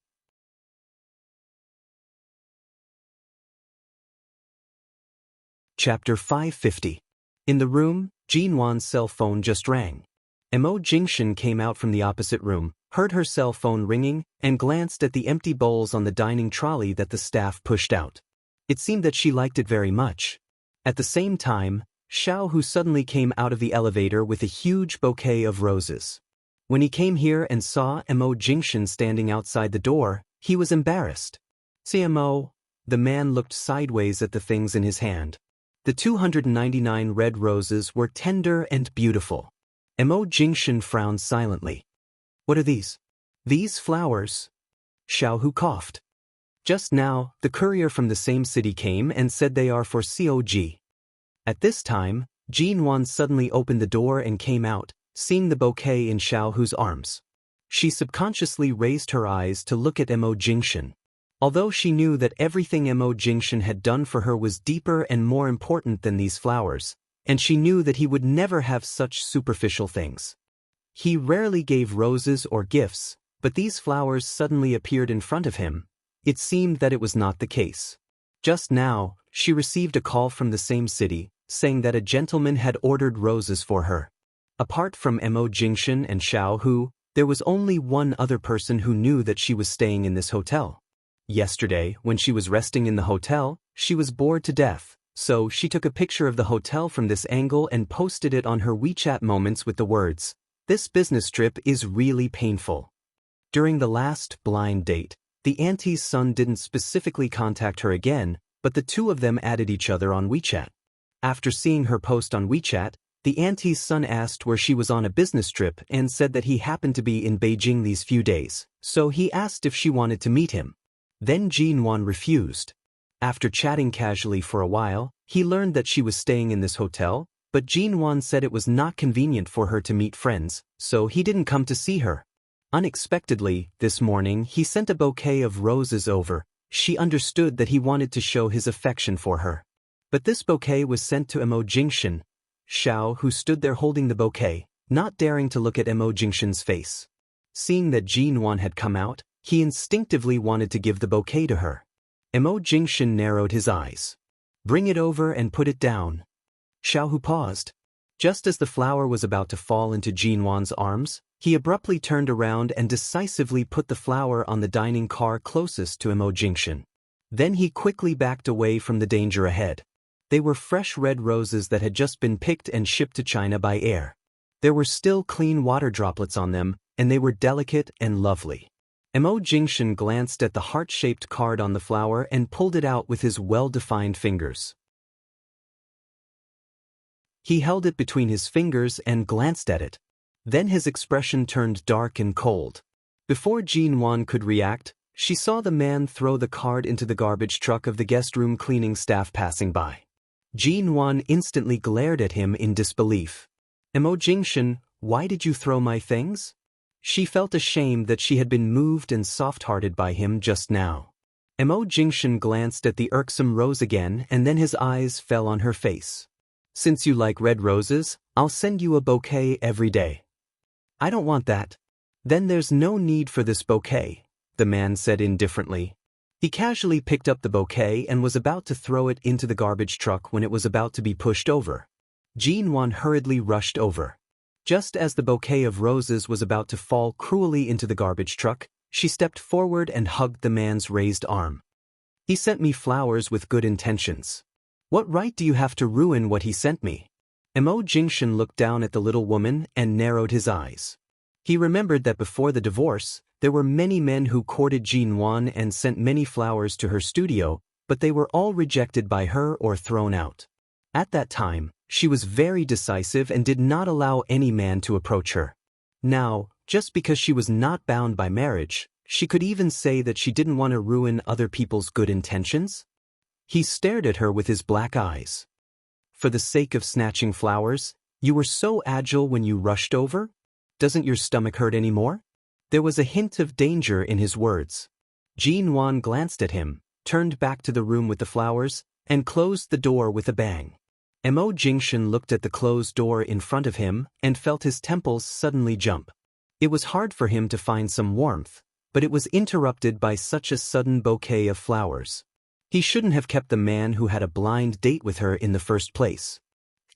Chapter 550. In the room, Jin-won's cell phone just rang. Mo Jingshin came out from the opposite room, heard her cell phone ringing, and glanced at the empty bowls on the dining trolley that the staff pushed out. It seemed that she liked it very much. At the same time, Xiao Hu suddenly came out of the elevator with a huge bouquet of roses. When he came here and saw Mo Jingshin standing outside the door, he was embarrassed. "CMO," the man looked sideways at the things in his hand. The 299 red roses were tender and beautiful. Mo Jingshin frowned silently. "What are these?" "These flowers." Xiao Hu coughed. "Just now, the courier from the same city came and said they are for COG. At this time, Jin-won suddenly opened the door and came out, seeing the bouquet in Xiao Hu's arms. She subconsciously raised her eyes to look at Mo Jingshin. Although she knew that everything Mo Jingshin had done for her was deeper and more important than these flowers, and she knew that he would never have such superficial things. He rarely gave roses or gifts, but these flowers suddenly appeared in front of him. It seemed that it was not the case. Just now, she received a call from the same city, saying that a gentleman had ordered roses for her. Apart from Mo Jingshin and Xiao Hu, there was only one other person who knew that she was staying in this hotel. Yesterday, when she was resting in the hotel, she was bored to death, so she took a picture of the hotel from this angle and posted it on her WeChat Moments with the words, "This business trip is really painful." During the last blind date, The auntie's son didn't specifically contact her again, but the two of them added each other on WeChat. After seeing her post on WeChat, the auntie's son asked where she was on a business trip and said that he happened to be in Beijing these few days, so he asked if she wanted to meet him. Then Jin-won refused. After chatting casually for a while, he learned that she was staying in this hotel, but Jin-won said it was not convenient for her to meet friends, so he didn't come to see her. Unexpectedly, this morning he sent a bouquet of roses over. She understood that he wanted to show his affection for her. But this bouquet was sent to Emo Jingshan. Xiao, who stood there holding the bouquet, not daring to look at Emo Jingshan's face. Seeing that Jin-won had come out, he instinctively wanted to give the bouquet to her. Emo Jingshan narrowed his eyes. "Bring it over and put it down." Xiao, who paused. Just as the flower was about to fall into Jin-won's arms, he abruptly turned around and decisively put the flower on the dining car closest to Emo Jingshan. Then he quickly backed away from the danger ahead. They were fresh red roses that had just been picked and shipped to China by air. There were still clean water droplets on them, and they were delicate and lovely. Emo Jingshan glanced at the heart-shaped card on the flower and pulled it out with his well-defined fingers. He held it between his fingers and glanced at it. Then his expression turned dark and cold. Before Jin-won could react, she saw the man throw the card into the garbage truck of the guest room cleaning staff passing by. Jin-won instantly glared at him in disbelief. "Emo Jingshan, why did you throw my things?" She felt ashamed that she had been moved and soft-hearted by him just now. Emo Jingshan glanced at the irksome rose again, and then his eyes fell on her face. "Since you like red roses, I'll send you a bouquet every day." "I don't want that." "Then there's no need for this bouquet," the man said indifferently. He casually picked up the bouquet and was about to throw it into the garbage truck when it was about to be pushed over. Jin-won hurriedly rushed over. Just as the bouquet of roses was about to fall cruelly into the garbage truck, she stepped forward and hugged the man's raised arm. "He sent me flowers with good intentions. What right do you have to ruin what he sent me?" Emo Jingshan looked down at the little woman and narrowed his eyes. He remembered that before the divorce, there were many men who courted Jin-won and sent many flowers to her studio, but they were all rejected by her or thrown out. At that time, she was very decisive and did not allow any man to approach her. Now, just because she was not bound by marriage, she could even say that she didn't want to ruin other people's good intentions? He stared at her with his black eyes. "For the sake of snatching flowers, you were so agile when you rushed over? Doesn't your stomach hurt anymore?" There was a hint of danger in his words. Jin-won glanced at him, turned back to the room with the flowers, and closed the door with a bang. Emo Jingshan looked at the closed door in front of him and felt his temples suddenly jump. It was hard for him to find some warmth, but it was interrupted by such a sudden bouquet of flowers. He shouldn't have kept the man who had a blind date with her in the first place.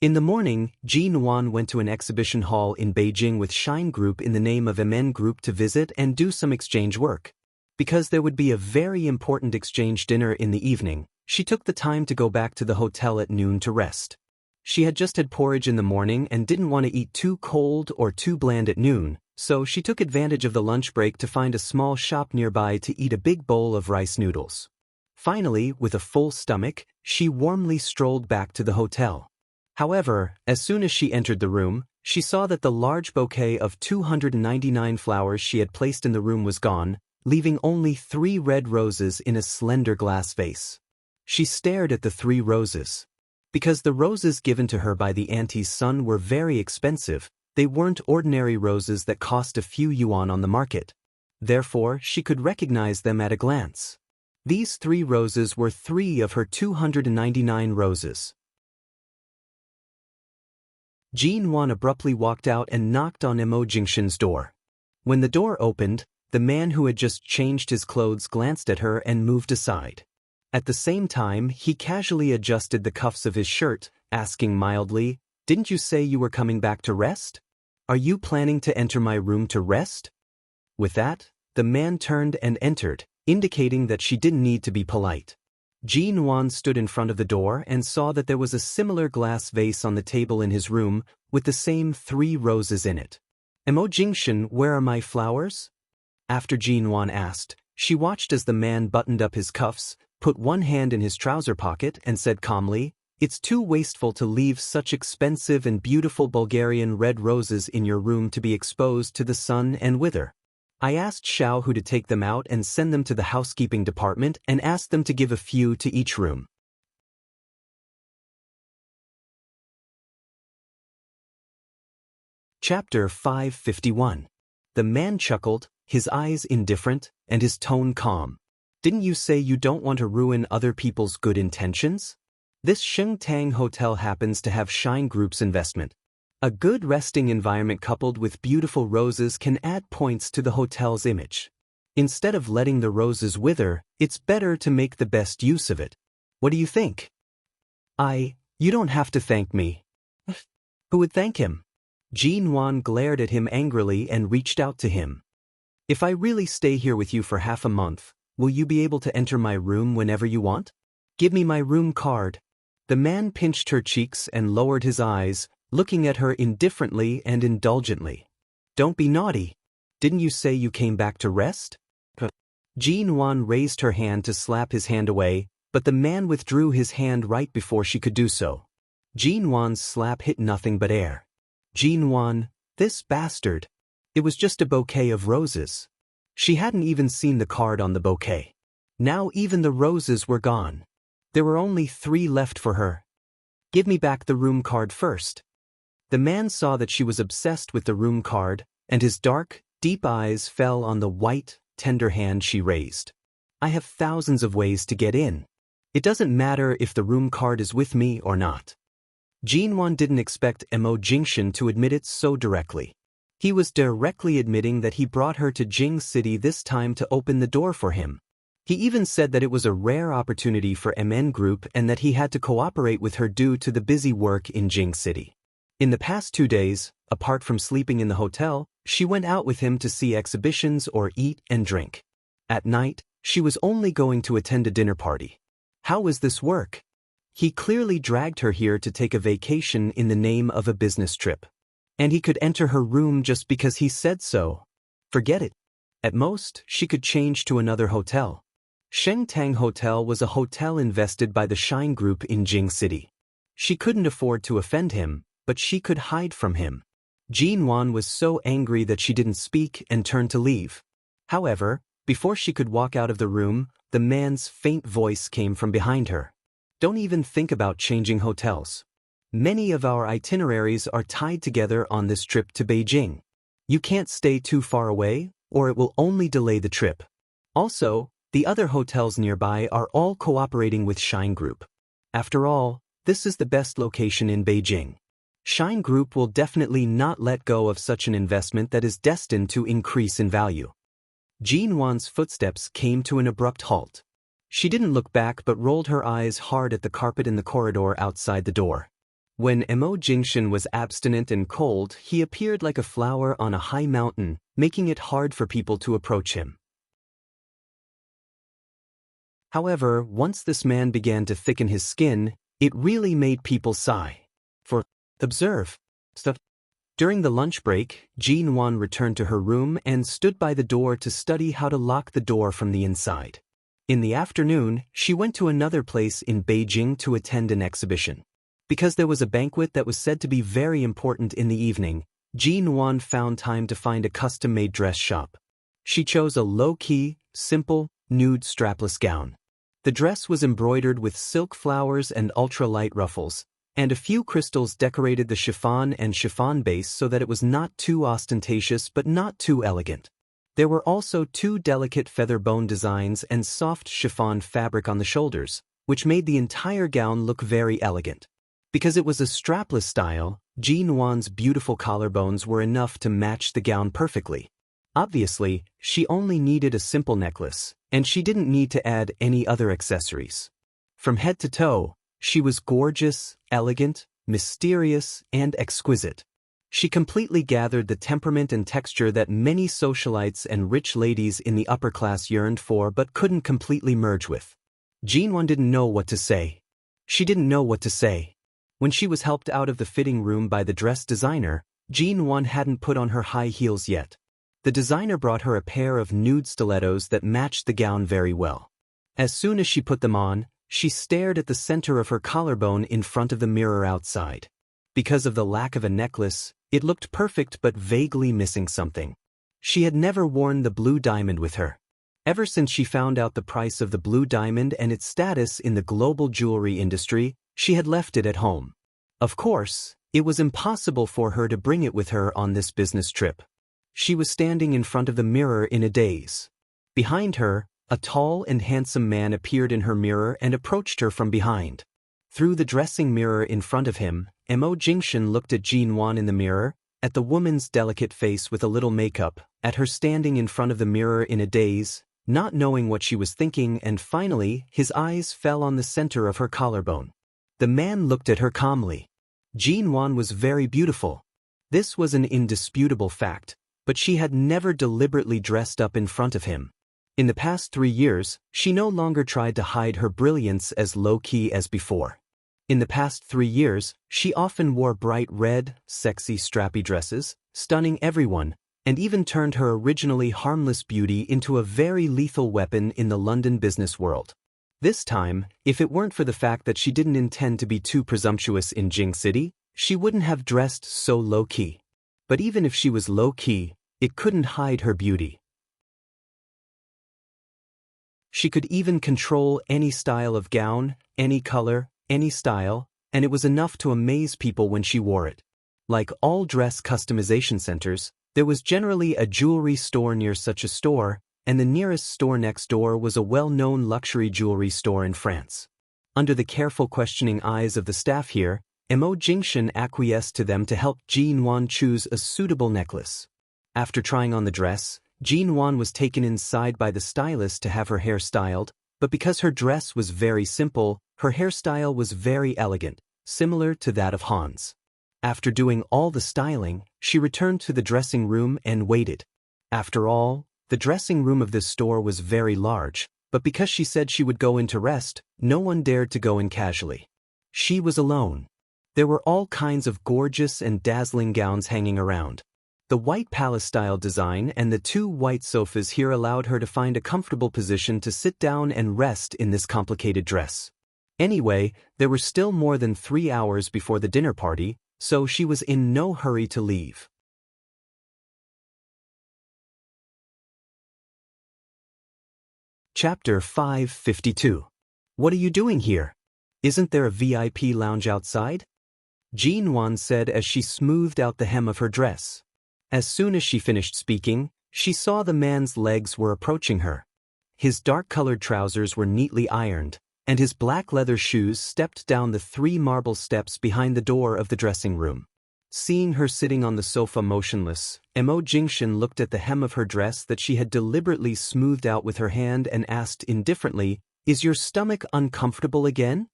In the morning, Jin-won went to an exhibition hall in Beijing with Shine Group in the name of MN Group to visit and do some exchange work. Because there would be a very important exchange dinner in the evening, she took the time to go back to the hotel at noon to rest. She had just had porridge in the morning and didn't want to eat too cold or too bland at noon, so she took advantage of the lunch break to find a small shop nearby to eat a big bowl of rice noodles. Finally, with a full stomach, she warmly strolled back to the hotel. However, as soon as she entered the room, she saw that the large bouquet of 299 flowers she had placed in the room was gone, leaving only 3 red roses in a slender glass vase. She stared at the 3 roses. Because the roses given to her by the auntie's son were very expensive, they weren't ordinary roses that cost a few yuan on the market. Therefore, she could recognize them at a glance. These 3 roses were 3 of her 299 roses. Jin-won abruptly walked out and knocked on Emo Jingshan's door. When the door opened, the man who had just changed his clothes glanced at her and moved aside. At the same time, he casually adjusted the cuffs of his shirt, asking mildly, "Didn't you say you were coming back to rest? Are you planning to enter my room to rest?" With that, the man turned and entered, indicating that she didn't need to be polite. Jin-won stood in front of the door and saw that there was a similar glass vase on the table in his room with the same 3 roses in it. "Emo Jingshan, where are my flowers?" After Jin-won asked, She watched as the man buttoned up his cuffs, put one hand in his trouser pocket and said calmly, "It's too wasteful to leave such expensive and beautiful Bulgarian red roses in your room to be exposed to the sun and wither. I asked Xiao Hu to take them out and send them to the housekeeping department and asked them to give a few to each room." Chapter 551. The man chuckled, his eyes indifferent, and his tone calm. "Didn't you say you don't want to ruin other people's good intentions? This Shengtang Hotel happens to have Shine Group's investment. A good resting environment coupled with beautiful roses can add points to the hotel's image. Instead of letting the roses wither, it's better to make the best use of it. What do you think?" You don't have to thank me." "Who would thank him?" Jean Wan glared at him angrily and reached out to him. "If I really stay here with you for half a month, will you be able to enter my room whenever you want? Give me my room card." The man pinched her cheeks and lowered his eyes, looking at her indifferently and indulgently. "Don't be naughty. Didn't you say you came back to rest?" Jean Wan raised her hand to slap his hand away, but the man withdrew his hand right before she could do so. Jean Wan's slap hit nothing but air. Jean Wan, this bastard. It was just a bouquet of roses. She hadn't even seen the card on the bouquet. Now even the roses were gone. There were only 3 left for her. "Give me back the room card first." The man saw that she was obsessed with the room card, and his dark, deep eyes fell on the white, tender hand she raised. "I have thousands of ways to get in. It doesn't matter if the room card is with me or not." Jean Wan didn't expect Mo Jingshan to admit it so directly. He was directly admitting that he brought her to Jing City this time to open the door for him. He even said that it was a rare opportunity for MN Group and that he had to cooperate with her due to the busy work in Jing City. In the past 2 days, apart from sleeping in the hotel, she went out with him to see exhibitions or eat and drink. At night, she was only going to attend a dinner party. How was this work? He clearly dragged her here to take a vacation in the name of a business trip. And he could enter her room just because he said so. Forget it. At most, she could change to another hotel. Shengtang Hotel was a hotel invested by the Shine Group in Jing City. She couldn't afford to offend him, but she could hide from him. Jean Wan was so angry that she didn't speak and turned to leave. However, before she could walk out of the room, the man's faint voice came from behind her. "Don't even think about changing hotels. Many of our itineraries are tied together on this trip to Beijing. You can't stay too far away, or it will only delay the trip. Also, the other hotels nearby are all cooperating with Shine Group. After all, this is the best location in Beijing. Shine Group will definitely not let go of such an investment that is destined to increase in value." Jean Wan's footsteps came to an abrupt halt. She didn't look back but rolled her eyes hard at the carpet in the corridor outside the door. When Mo Jingshan was abstinent and cold, he appeared like a flower on a high mountain, making it hard for people to approach him. However, once this man began to thicken his skin, it really made people sigh. Observe. During the lunch break, Jean Wan returned to her room and stood by the door to study how to lock the door from the inside. In the afternoon, she went to another place in Beijing to attend an exhibition. Because there was a banquet that was said to be very important in the evening, Jean Wan found time to find a custom-made dress shop. She chose a low-key, simple, nude strapless gown. The dress was embroidered with silk flowers and ultra-light ruffles, and a few crystals decorated the chiffon and chiffon base so that it was not too ostentatious but not too elegant. There were also 2 delicate feather bone designs and soft chiffon fabric on the shoulders, which made the entire gown look very elegant. Because it was a strapless style, Jean Wan's beautiful collarbones were enough to match the gown perfectly. Obviously, she only needed a simple necklace, and she didn't need to add any other accessories. From head to toe, she was gorgeous, elegant, mysterious, and exquisite. She completely gathered the temperament and texture that many socialites and rich ladies in the upper class yearned for but couldn't completely merge with. Jean Wan didn't know what to say. She didn't know what to say. When she was helped out of the fitting room by the dress designer, Jean Wan hadn't put on her high heels yet. The designer brought her a pair of nude stilettos that matched the gown very well. As soon as she put them on, she stared at the center of her collarbone in front of the mirror outside. Because of the lack of a necklace, it looked perfect but vaguely missing something. She had never worn the blue diamond with her. Ever since she found out the price of the blue diamond and its status in the global jewelry industry, she had left it at home. Of course, it was impossible for her to bring it with her on this business trip. She was standing in front of the mirror in a daze. Behind her, a tall and handsome man appeared in her mirror and approached her from behind. Through the dressing mirror in front of him, Mo Jingshan looked at Jin Wan in the mirror, at the woman's delicate face with a little makeup, at her standing in front of the mirror in a daze, not knowing what she was thinking, and finally, his eyes fell on the center of her collarbone. The man looked at her calmly. Jin Wan was very beautiful. This was an indisputable fact, but she had never deliberately dressed up in front of him. In the past 3 years, she no longer tried to hide her brilliance as low-key as before. In the past 3 years, she often wore bright red, sexy strappy dresses, stunning everyone, and even turned her originally harmless beauty into a very lethal weapon in the London business world. This time, if it weren't for the fact that she didn't intend to be too presumptuous in Jing City, she wouldn't have dressed so low-key. But even if she was low-key, it couldn't hide her beauty. She could even control any style of gown, any color, any style, and it was enough to amaze people when she wore it. Like all dress customization centers, there was generally a jewelry store near such a store, and the nearest store next door was a well-known luxury jewelry store in France. Under the careful questioning eyes of the staff here, Mo Jingshan acquiesced to them to help Jin Wan choose a suitable necklace. After trying on the dress, Jin Wan was taken inside by the stylist to have her hair styled, but because her dress was very simple, her hairstyle was very elegant, similar to that of Hans. After doing all the styling, she returned to the dressing room and waited. After all, the dressing room of this store was very large, but because she said she would go in to rest, no one dared to go in casually. She was alone. There were all kinds of gorgeous and dazzling gowns hanging around. The white palace-style design and the 2 white sofas here allowed her to find a comfortable position to sit down and rest in this complicated dress. Anyway, there were still more than 3 hours before the dinner party, so she was in no hurry to leave. Chapter 552. What are you doing here? Isn't there a VIP lounge outside? Jin Wan said as she smoothed out the hem of her dress. As soon as she finished speaking, she saw the man's legs were approaching her. His dark-colored trousers were neatly ironed, and his black leather shoes stepped down the 3 marble steps behind the door of the dressing room. Seeing her sitting on the sofa motionless, Mo Jingshan looked at the hem of her dress that she had deliberately smoothed out with her hand and asked indifferently, "Is your stomach uncomfortable again?"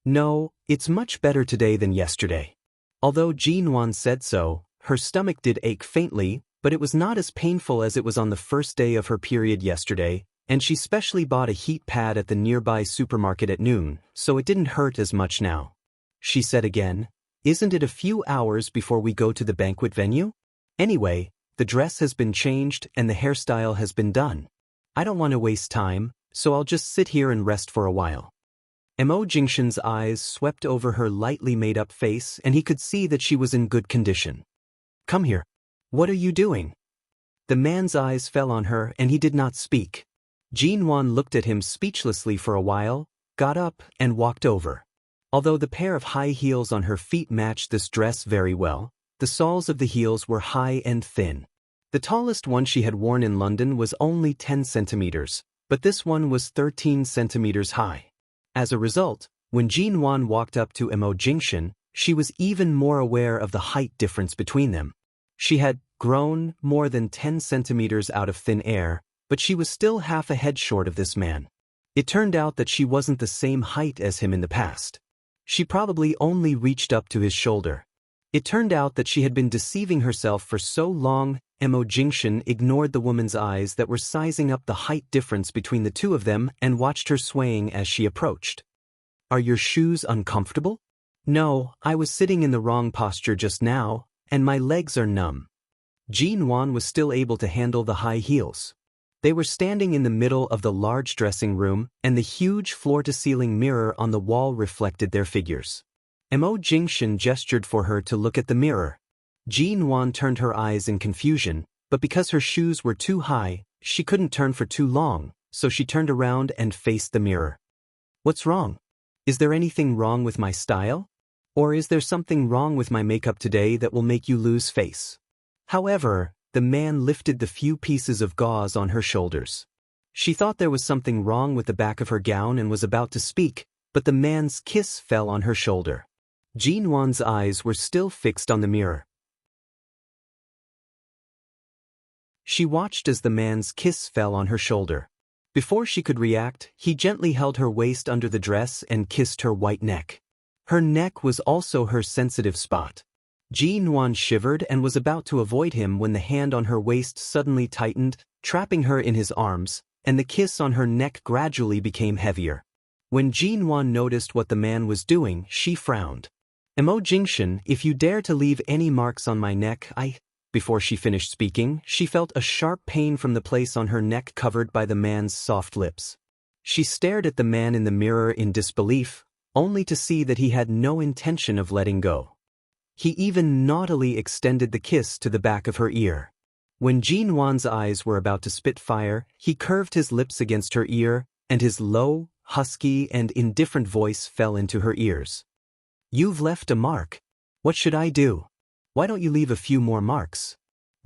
"No, it's much better today than yesterday." Although Jin Wan said so, her stomach did ache faintly, but it was not as painful as it was on the first day of her period yesterday, and she specially bought a heat pad at the nearby supermarket at noon, so it didn't hurt as much now. She said again, "Isn't it a few hours before we go to the banquet venue? Anyway, the dress has been changed and the hairstyle has been done. I don't want to waste time, so I'll just sit here and rest for a while." Mo Jingshan's eyes swept over her lightly made-up face, and he could see that she was in good condition. "Come here. What are you doing?" The man's eyes fell on her and he did not speak. Jin Wan looked at him speechlessly for a while, got up, and walked over. Although the pair of high heels on her feet matched this dress very well, the soles of the heels were high and thin. The tallest one she had worn in London was only 10 centimeters, but this one was 13 centimeters high. As a result, when Jin Wan walked up to Mo Jingshan, she was even more aware of the height difference between them. She had grown more than 10 centimeters out of thin air, but she was still half a head short of this man. It turned out that she wasn't the same height as him in the past. She probably only reached up to his shoulder. It turned out that she had been deceiving herself for so long. Mo Jingshan ignored the woman's eyes that were sizing up the height difference between the 2 of them and watched her swaying as she approached. "Are your shoes uncomfortable?" "No, I was sitting in the wrong posture just now, and my legs are numb." Jean Wan was still able to handle the high heels. They were standing in the middle of the large dressing room, and the huge floor-to-ceiling mirror on the wall reflected their figures. Mo Jingshan gestured for her to look at the mirror. Jean Wan turned her eyes in confusion, but because her shoes were too high, she couldn't turn for too long, so she turned around and faced the mirror. What's wrong? Is there anything wrong with my style? Or is there something wrong with my makeup today that will make you lose face? However, the man lifted the few pieces of gauze on her shoulders. She thought there was something wrong with the back of her gown and was about to speak, but the man's kiss fell on her shoulder. Jean Wan's eyes were still fixed on the mirror. She watched as the man's kiss fell on her shoulder. Before she could react, he gently held her waist under the dress and kissed her white neck. Her neck was also her sensitive spot. Jean Wan shivered and was about to avoid him when the hand on her waist suddenly tightened, trapping her in his arms, and the kiss on her neck gradually became heavier. When Jean Wan noticed what the man was doing, she frowned. Mo Jingshan, if you dare to leave any marks on my neck, Before she finished speaking, she felt a sharp pain from the place on her neck covered by the man's soft lips. She stared at the man in the mirror in disbelief, only to see that he had no intention of letting go. He even naughtily extended the kiss to the back of her ear. When Jean Wan's eyes were about to spit fire, he curved his lips against her ear, and his low, husky, and indifferent voice fell into her ears. You've left a mark. What should I do? Why don't you leave a few more marks?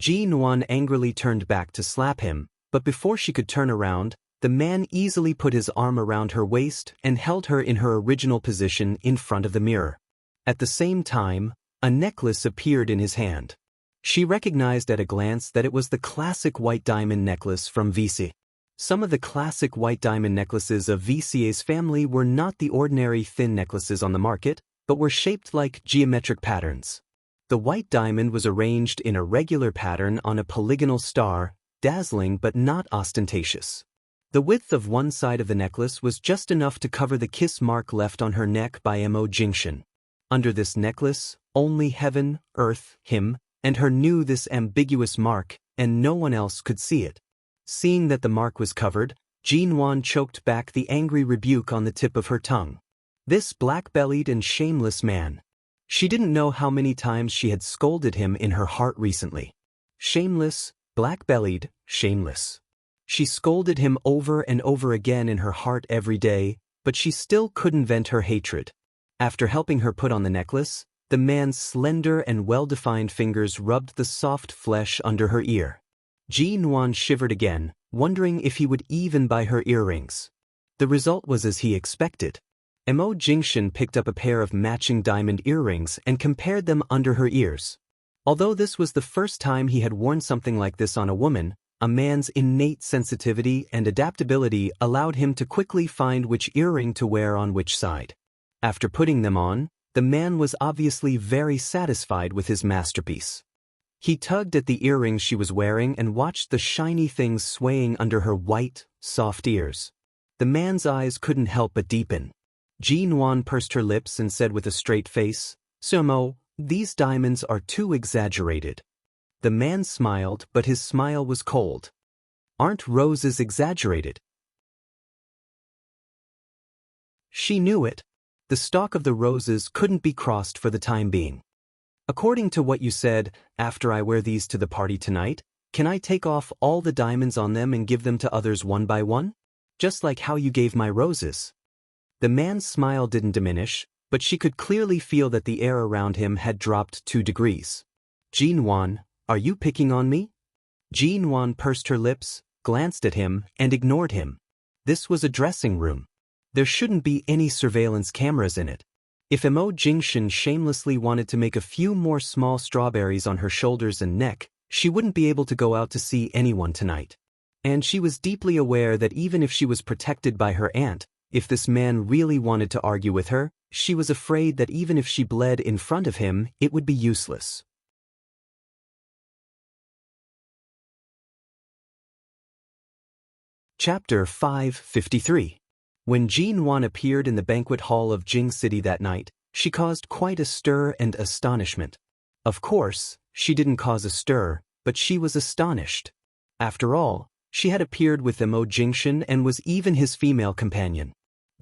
Jean Wan angrily turned back to slap him, but before she could turn around, the man easily put his arm around her waist and held her in her original position in front of the mirror. At the same time, a necklace appeared in his hand. She recognized at a glance that it was the classic white diamond necklace from VC. Some of the classic white diamond necklaces of VCA's family were not the ordinary thin necklaces on the market, but were shaped like geometric patterns. The white diamond was arranged in a regular pattern on a polygonal star, dazzling but not ostentatious. The width of one side of the necklace was just enough to cover the kiss mark left on her neck by Mo Jingshan. Under this necklace, only heaven, earth, him, and her knew this ambiguous mark, and no one else could see it. Seeing that the mark was covered, Jean Wan choked back the angry rebuke on the tip of her tongue. This black-bellied and shameless man. She didn't know how many times she had scolded him in her heart recently. Shameless, black-bellied, shameless. She scolded him over and over again in her heart every day, but she still couldn't vent her hatred. After helping her put on the necklace, the man's slender and well-defined fingers rubbed the soft flesh under her ear. Jean Wan shivered again, wondering if he would even buy her earrings. The result was as he expected. Mo Jingshan picked up a pair of matching diamond earrings and compared them under her ears. Although this was the first time he had worn something like this on a woman, a man's innate sensitivity and adaptability allowed him to quickly find which earring to wear on which side. After putting them on, the man was obviously very satisfied with his masterpiece. He tugged at the earrings she was wearing and watched the shiny things swaying under her white, soft ears. The man's eyes couldn't help but deepen. Jean Wan pursed her lips and said with a straight face, "Mo, these diamonds are too exaggerated." The man smiled, but his smile was cold. Aren't roses exaggerated? She knew it. The stalk of the roses couldn't be crossed for the time being. According to what you said, after I wear these to the party tonight, can I take off all the diamonds on them and give them to others one by one? Just like how you gave my roses. The man's smile didn't diminish, but she could clearly feel that the air around him had dropped 2 degrees. Jean Wan, are you picking on me? Jean Wan pursed her lips, glanced at him, and ignored him. This was a dressing room. There shouldn't be any surveillance cameras in it. If Mo Jingshan shamelessly wanted to make a few more small strawberries on her shoulders and neck, she wouldn't be able to go out to see anyone tonight. And she was deeply aware that even if she was protected by her aunt, if this man really wanted to argue with her, she was afraid that even if she bled in front of him, it would be useless. Chapter 553. When Jean Wan appeared in the banquet hall of Jing City that night, she caused quite a stir and astonishment. Of course, she didn't cause a stir, but she was astonished. After all, she had appeared with Mo Jingshan and was even his female companion.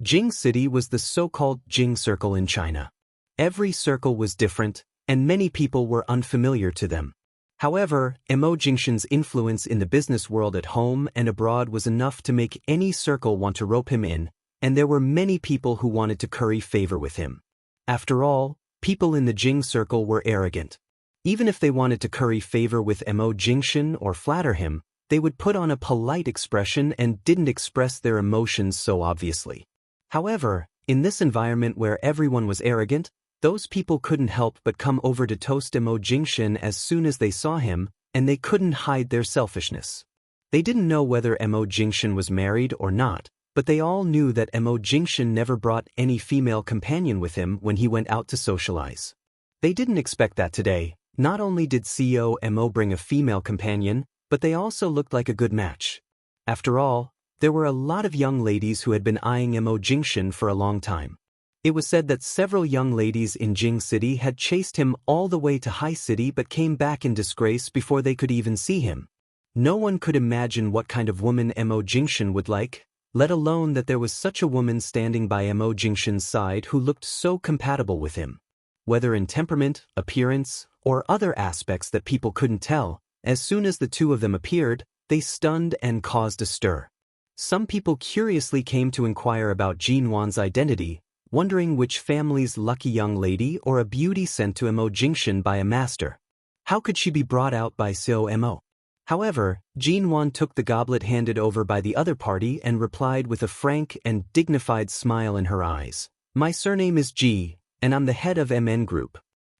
Jing City was the so-called Jing Circle in China. Every circle was different, and many people were unfamiliar to them. However, Mo Jingshan's influence in the business world at home and abroad was enough to make any circle want to rope him in, and there were many people who wanted to curry favor with him. After all, people in the Jing Circle were arrogant. Even if they wanted to curry favor with Mo Jingshan or flatter him, they would put on a polite expression and didn't express their emotions so obviously. However, in this environment where everyone was arrogant, those people couldn't help but come over to toast Mo Jingshan as soon as they saw him, and they couldn't hide their selfishness. They didn't know whether Mo Jingshan was married or not, but they all knew that Mo Jingshan never brought any female companion with him when he went out to socialize. They didn't expect that today. Not only did CEO Mo bring a female companion, but they also looked like a good match. After all, there were a lot of young ladies who had been eyeing Mo Jingshan for a long time. It was said that several young ladies in Jing City had chased him all the way to High City but came back in disgrace before they could even see him. No one could imagine what kind of woman Mo Jingshan would like, let alone that there was such a woman standing by Mo Jingshan's side who looked so compatible with him. Whether in temperament, appearance, or other aspects that people couldn't tell, as soon as the two of them appeared, they stunned and caused a stir. Some people curiously came to inquire about Jin Wan's identity, wondering which family's lucky young lady or a beauty sent to Mo Jingshan by a master. How could she be brought out by CEO Mo? However, Jin Wan took the goblet handed over by the other party and replied with a frank and dignified smile in her eyes. "My surname is Ji, and I'm the head of MN Group.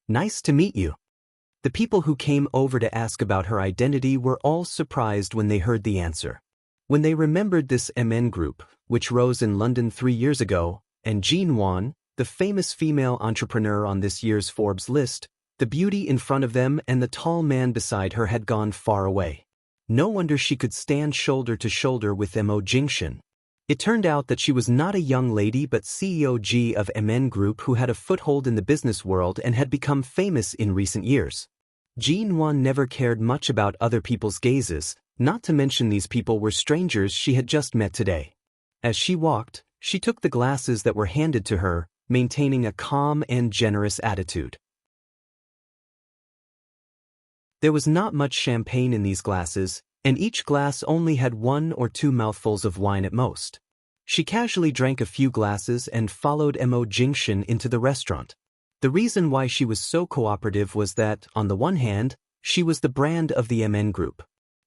Nice to meet you." The people who came over to ask about her identity were all surprised when they heard the answer. When they remembered this MN Group, which rose in London 3 years ago, and Jin Wan, the famous female entrepreneur on this year's Forbes list, the beauty in front of them and the tall man beside her had gone far away. No wonder she could stand shoulder to shoulder with Mo Jingshan. It turned out that she was not a young lady but CEO G of MN Group who had a foothold in the business world and had become famous in recent years. Jin Wan never cared much about other people's gazes, not to mention these people were strangers she had just met today. As she walked, she took the glasses that were handed to her, maintaining a calm and generous attitude. There was not much champagne in these glasses, and each glass only had 1 or 2 mouthfuls of wine at most. She casually drank a few glasses and followed Mo Jingshan into the restaurant. The reason why she was so cooperative was that, on the one hand, she was the brand of the MN Group.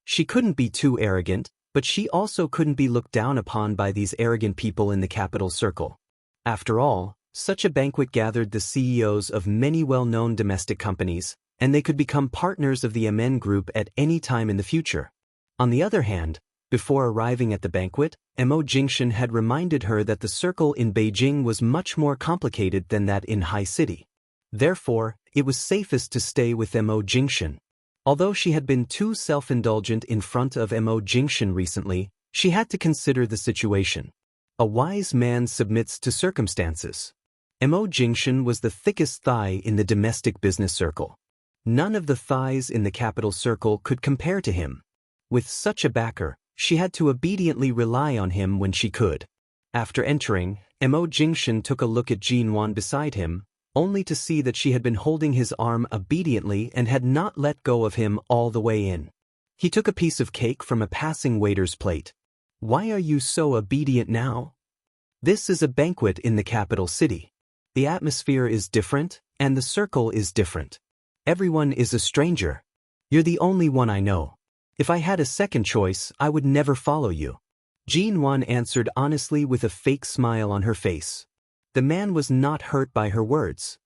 She couldn't be too arrogant, but she also couldn't be looked down upon by these arrogant people in the capital circle. After all, such a banquet gathered the CEOs of many well-known domestic companies, and they could become partners of the MN Group at any time in the future. On the other hand, before arriving at the banquet, Mo Jingshan had reminded her that the circle in Beijing was much more complicated than that in High City. Therefore, it was safest to stay with Mo Jingshan. Although she had been too self-indulgent in front of Mo Jingshan recently, she had to consider the situation. A wise man submits to circumstances. Mo Jingshan was the thickest thigh in the domestic business circle. None of the thighs in the capital circle could compare to him. With such a backer, she had to obediently rely on him when she could. After entering, Mo Jingshan took a look at Jin Wan beside him, only to see that she had been holding his arm obediently and had not let go of him all the way in. He took a piece of cake from a passing waiter's plate. "Why are you so obedient now? This is a banquet in the capital city. The atmosphere is different, and the circle is different. Everyone is a stranger. You're the only one I know. If I had a second choice, I would never follow you." Jin Wan answered honestly with a fake smile on her face. The man was not hurt by her words.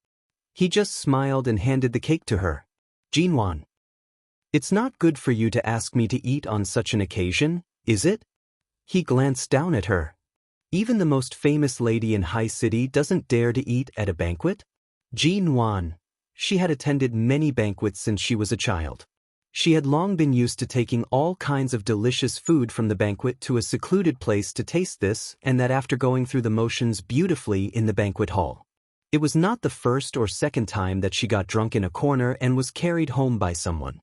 He just smiled and handed the cake to her. "Jin Wan, it's not good for you to ask me to eat on such an occasion, is it?" He glanced down at her. Even the most famous lady in High City doesn't dare to eat at a banquet? Jin Wan. She had attended many banquets since she was a child. She had long been used to taking all kinds of delicious food from the banquet to a secluded place to taste this, and that after going through the motions beautifully in the banquet hall. It was not the first or second time that she got drunk in a corner and was carried home by someone.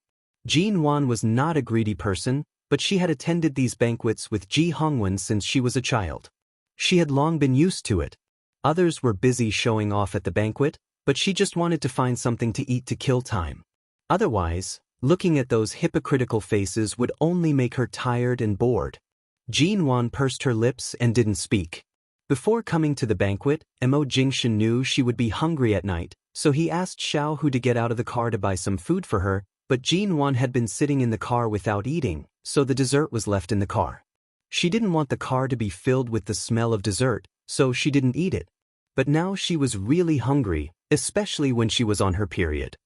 Jean Wan was not a greedy person, but she had attended these banquets with Ji Hongwen since she was a child. She had long been used to it. Others were busy showing off at the banquet, but she just wanted to find something to eat to kill time. Otherwise, looking at those hypocritical faces would only make her tired and bored. Jean Wan pursed her lips and didn't speak. Before coming to the banquet, Mo Jingshan knew she would be hungry at night, so he asked Xiao Hu to get out of the car to buy some food for her, but Jean Wan had been sitting in the car without eating, so the dessert was left in the car. She didn't want the car to be filled with the smell of dessert, so she didn't eat it. But now she was really hungry, especially when she was on her period.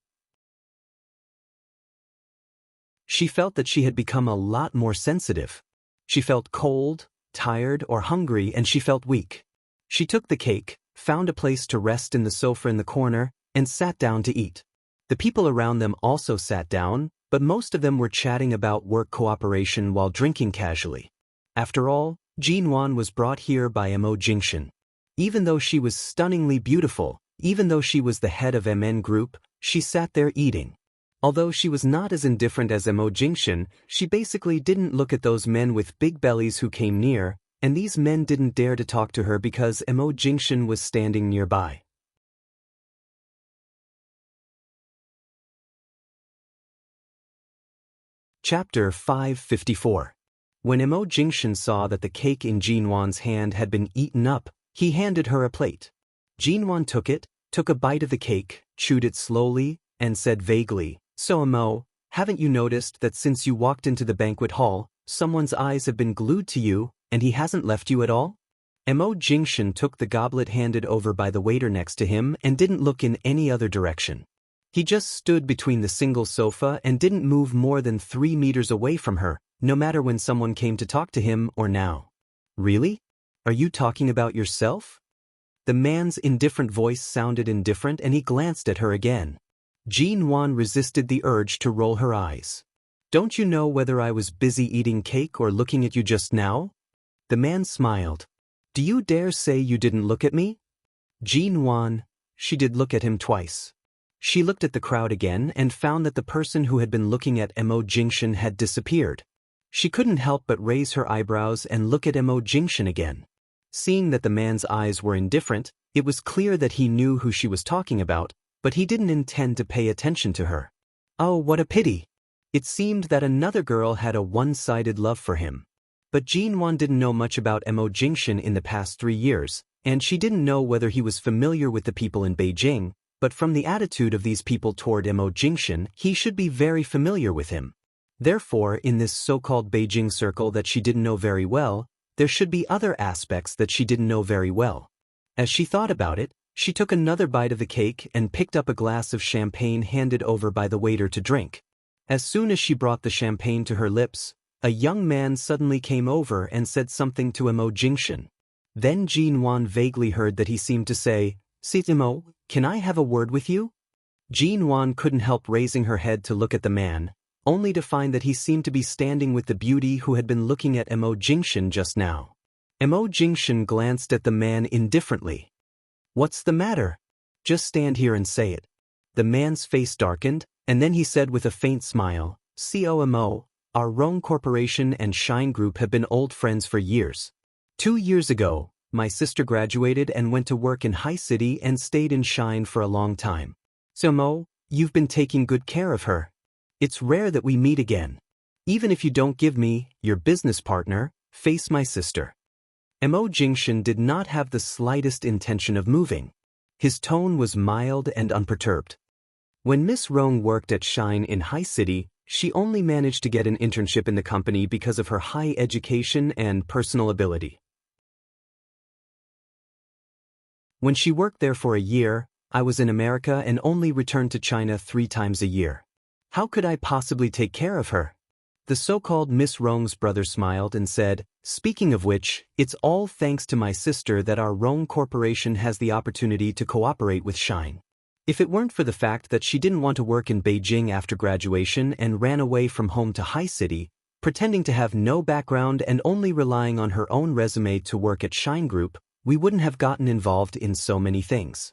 She felt that she had become a lot more sensitive. She felt cold, tired, or hungry, and she felt weak. She took the cake, found a place to rest in the sofa in the corner, and sat down to eat. The people around them also sat down, but most of them were chatting about work cooperation while drinking casually. After all, Jean Wan was brought here by Mo Jingshan. Even though she was stunningly beautiful, even though she was the head of MN Group, she sat there eating. Although she was not as indifferent as Mo Jingshan, she basically didn't look at those men with big bellies who came near, and these men didn't dare to talk to her because Mo Jingshan was standing nearby. Chapter 554. When Mo Jingshan saw that the cake in Jean Wan's hand had been eaten up, he handed her a plate. Jean Wan took it, took a bite of the cake, chewed it slowly, and said vaguely, "So Mo, haven't you noticed that since you walked into the banquet hall, someone's eyes have been glued to you, and he hasn't left you at all?" Mo Jingshan took the goblet handed over by the waiter next to him and didn't look in any other direction. He just stood between the single sofa and didn't move more than 3 meters away from her, no matter when someone came to talk to him or now. "Really? Are you talking about yourself?" The man's indifferent voice sounded indifferent and he glanced at her again. Jean Wan resisted the urge to roll her eyes. "Don't you know whether I was busy eating cake or looking at you just now?" The man smiled. "Do you dare say you didn't look at me?" Jean Wan, she did look at him twice. She looked at the crowd again and found that the person who had been looking at Mo Jingshan had disappeared. She couldn't help but raise her eyebrows and look at Mo Jingshan again. Seeing that the man's eyes were indifferent, it was clear that he knew who she was talking about, but he didn't intend to pay attention to her. Oh, what a pity! It seemed that another girl had a one-sided love for him. But Jean Wan didn't know much about Mo Jingshan in the past 3 years, and she didn't know whether he was familiar with the people in Beijing, but from the attitude of these people toward Mo Jingshan, he should be very familiar with him. Therefore, in this so-called Beijing circle that she didn't know very well, there should be other aspects that she didn't know very well. As she thought about it, she took another bite of the cake and picked up a glass of champagne handed over by the waiter to drink. As soon as she brought the champagne to her lips, a young man suddenly came over and said something to Mo Jingshan. Then Jean Wan vaguely heard that he seemed to say, "Mo, can I have a word with you?" Jean Wan couldn't help raising her head to look at the man, only to find that he seemed to be standing with the beauty who had been looking at Mo Jingshan just now. Mo Jingshan glanced at the man indifferently. "What's the matter? Just stand here and say it." The man's face darkened, and then he said with a faint smile, "COMO, our Rome Corporation and Shine Group have been old friends for years. 2 years ago, my sister graduated and went to work in High City and stayed in Shine for a long time. So Mo, you've been taking good care of her. It's rare that we meet again. Even if you don't give me, your business partner, face my sister." Mo Jingshan did not have the slightest intention of moving. His tone was mild and unperturbed. When Miss Rong worked at Shine in High City, she only managed to get an internship in the company because of her high education and personal ability. When she worked there for a year, I was in America and only returned to China 3 times a year. How could I possibly take care of her? The so-called Miss Rong's brother smiled and said, "Speaking of which, it's all thanks to my sister that our Rong Corporation has the opportunity to cooperate with Shine. If it weren't for the fact that she didn't want to work in Beijing after graduation and ran away from home to High City, pretending to have no background and only relying on her own resume to work at Shine Group, we wouldn't have gotten involved in so many things."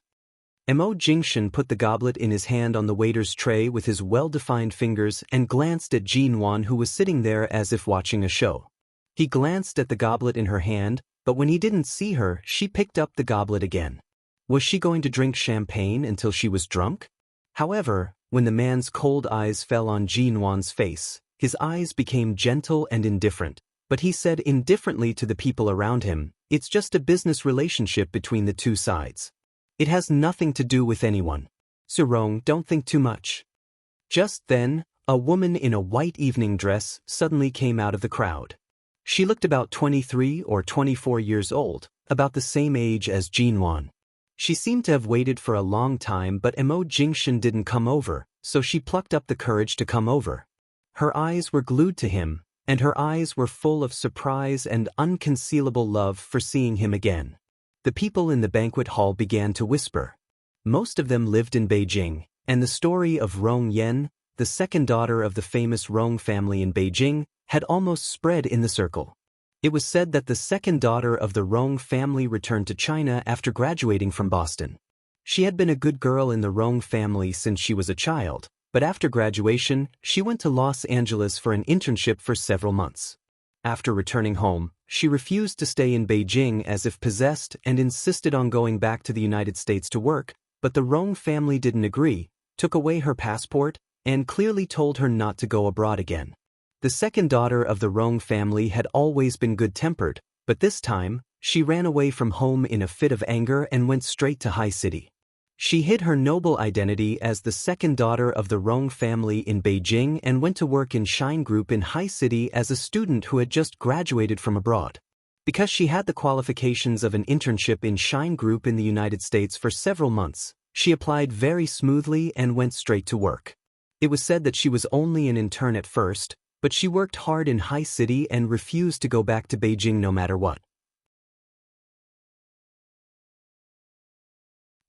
Mo Jingshan put the goblet in his hand on the waiter's tray with his well-defined fingers and glanced at Jin Wan, who was sitting there as if watching a show. He glanced at the goblet in her hand, but when he didn't see her, she picked up the goblet again. Was she going to drink champagne until she was drunk? However, when the man's cold eyes fell on Jin Wan's face, his eyes became gentle and indifferent, but he said indifferently to the people around him, "It's just a business relationship between the two sides. It has nothing to do with anyone. Surong, don't think too much." Just then, a woman in a white evening dress suddenly came out of the crowd. She looked about 23 or 24 years old, about the same age as Jin Wan. She seemed to have waited for a long time, but Mo Jingshan didn't come over, so she plucked up the courage to come over. Her eyes were glued to him, and her eyes were full of surprise and unconcealable love for seeing him again. The people in the banquet hall began to whisper. Most of them lived in Beijing, and the story of Rong Yan, the second daughter of the famous Rong family in Beijing, had almost spread in the circle. It was said that the second daughter of the Rong family returned to China after graduating from Boston. She had been a good girl in the Rong family since she was a child, but after graduation, she went to Los Angeles for an internship for several months. After returning home, she refused to stay in Beijing as if possessed and insisted on going back to the United States to work, but the Rong family didn't agree, took away her passport, and clearly told her not to go abroad again. The second daughter of the Rong family had always been good-tempered, but this time, she ran away from home in a fit of anger and went straight to High City. She hid her noble identity as the second daughter of the Rong family in Beijing and went to work in Shine Group in High City as a student who had just graduated from abroad. Because she had the qualifications of an internship in Shine Group in the United States for several months, she applied very smoothly and went straight to work. It was said that she was only an intern at first, but she worked hard in High City and refused to go back to Beijing no matter what.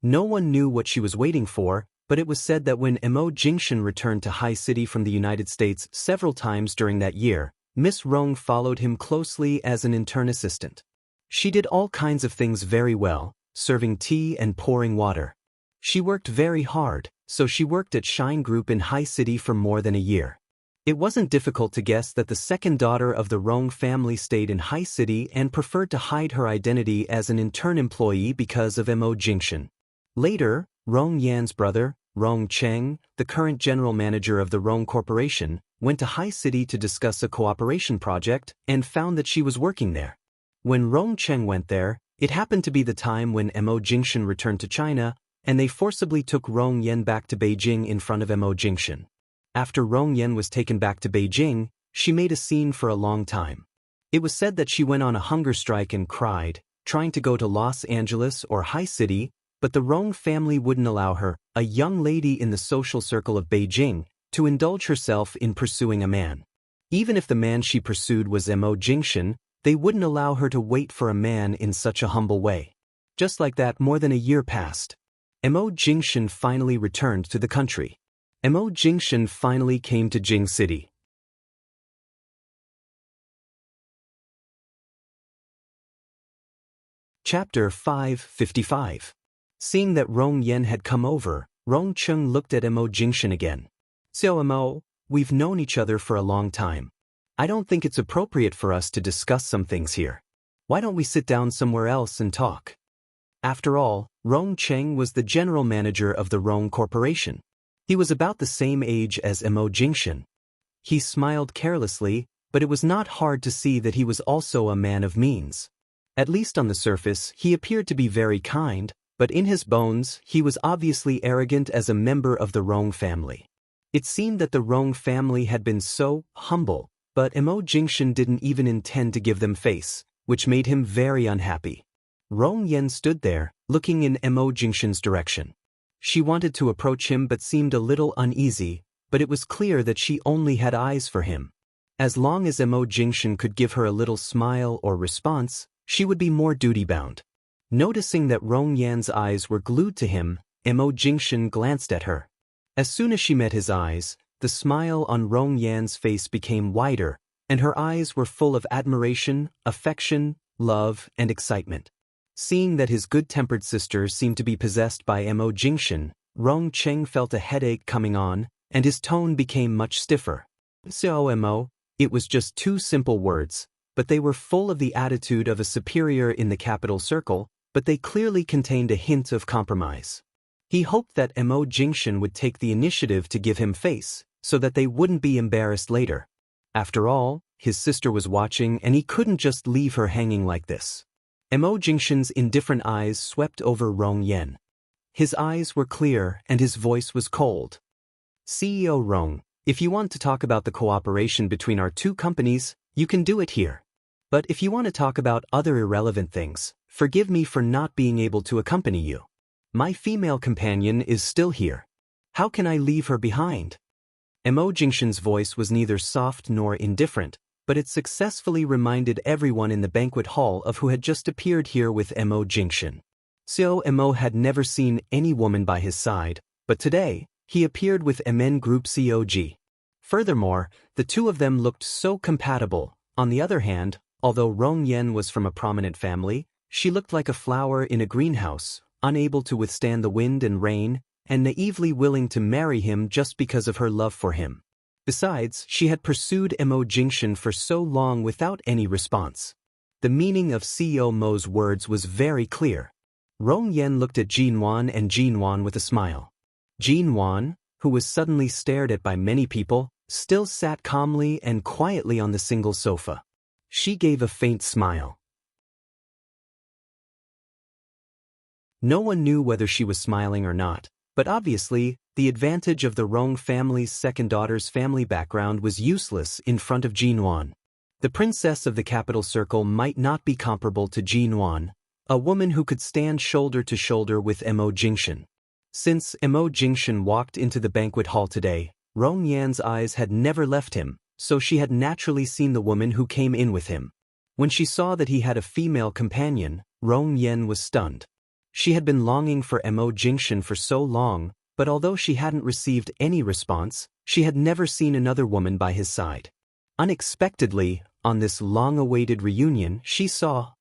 No one knew what she was waiting for, but it was said that when Mo Jingshan returned to High City from the United States several times during that year, Miss Rong followed him closely as an intern assistant. She did all kinds of things very well, serving tea and pouring water. She worked very hard, so she worked at Shine Group in High City for more than a year. It wasn't difficult to guess that the second daughter of the Rong family stayed in High City and preferred to hide her identity as an intern employee because of Mo Jingshan. Later, Rong Yan's brother, Rong Cheng, the current general manager of the Rong Corporation, went to High City to discuss a cooperation project and found that she was working there. When Rong Cheng went there, it happened to be the time when Mo Jingshan returned to China, and they forcibly took Rong Yan back to Beijing in front of Mo Jingshan. After Rong Yan was taken back to Beijing, she made a scene for a long time. It was said that she went on a hunger strike and cried, trying to go to Los Angeles or High City, but the Rong family wouldn't allow her, a young lady in the social circle of Beijing, to indulge herself in pursuing a man. Even if the man she pursued was Mo Jingshan, they wouldn't allow her to wait for a man in such a humble way. Just like that, more than a year passed. Mo Jingshan finally returned to the country. Mo Jingshan finally came to Jing City. Chapter 555. Seeing that Rong Yan had come over, Rong Cheng looked at Mo Jingshan again. "So Mo, we've known each other for a long time. I don't think it's appropriate for us to discuss some things here. Why don't we sit down somewhere else and talk?" After all, Rong Cheng was the general manager of the Rong Corporation. He was about the same age as Mo Jingshan. He smiled carelessly, but it was not hard to see that he was also a man of means. At least on the surface, he appeared to be very kind, but in his bones, he was obviously arrogant as a member of the Rong family. It seemed that the Rong family had been so humble, but Mo Jingshan didn't even intend to give them face, which made him very unhappy. Rong Yan stood there, looking in Mo Jingshan's direction. She wanted to approach him but seemed a little uneasy, but it was clear that she only had eyes for him. As long as Mo Jingshan could give her a little smile or response, she would be more duty-bound. Noticing that Rong Yan's eyes were glued to him, Mo Jingshan glanced at her. As soon as she met his eyes, the smile on Rong Yan's face became wider, and her eyes were full of admiration, affection, love, and excitement. Seeing that his good-tempered sister seemed to be possessed by Mo Jingshan, Rong Cheng felt a headache coming on, and his tone became much stiffer. So Mo, it was just two simple words, but they were full of the attitude of a superior in the capital circle, but they clearly contained a hint of compromise. He hoped that Mo Jingshan would take the initiative to give him face, so that they wouldn't be embarrassed later. After all, his sister was watching and he couldn't just leave her hanging like this. Mo Jingshan's indifferent eyes swept over Rong Yen. His eyes were clear and his voice was cold. CEO Rong, if you want to talk about the cooperation between our two companies, you can do it here. But if you want to talk about other irrelevant things, forgive me for not being able to accompany you. My female companion is still here. How can I leave her behind? Mo Jingshan's voice was neither soft nor indifferent, but it successfully reminded everyone in the banquet hall of who had just appeared here with Mo Jingshan. So Mo had never seen any woman by his side, but today, he appeared with MN Group COG. Furthermore, the two of them looked so compatible. On the other hand, although Rong Yen was from a prominent family, she looked like a flower in a greenhouse, unable to withstand the wind and rain, and naively willing to marry him just because of her love for him. Besides, she had pursued Mo Jingshan for so long without any response. The meaning of CEO Mo's words was very clear. Rong Yen looked at Jin Wan and Jin Wan with a smile. Jin Wan, who was suddenly stared at by many people, still sat calmly and quietly on the single sofa. She gave a faint smile. No one knew whether she was smiling or not, but obviously, the advantage of the Rong family's second daughter's family background was useless in front of Jin Wan. The princess of the capital circle might not be comparable to Jin Wan, a woman who could stand shoulder to shoulder with Mo Jingshan. Since Mo Jingshan walked into the banquet hall today, Rong Yan's eyes had never left him, so she had naturally seen the woman who came in with him. When she saw that he had a female companion, Rong Yan was stunned. She had been longing for Mo Jingshan for so long, but although she hadn't received any response, she had never seen another woman by his side. Unexpectedly, on this long-awaited reunion, she saw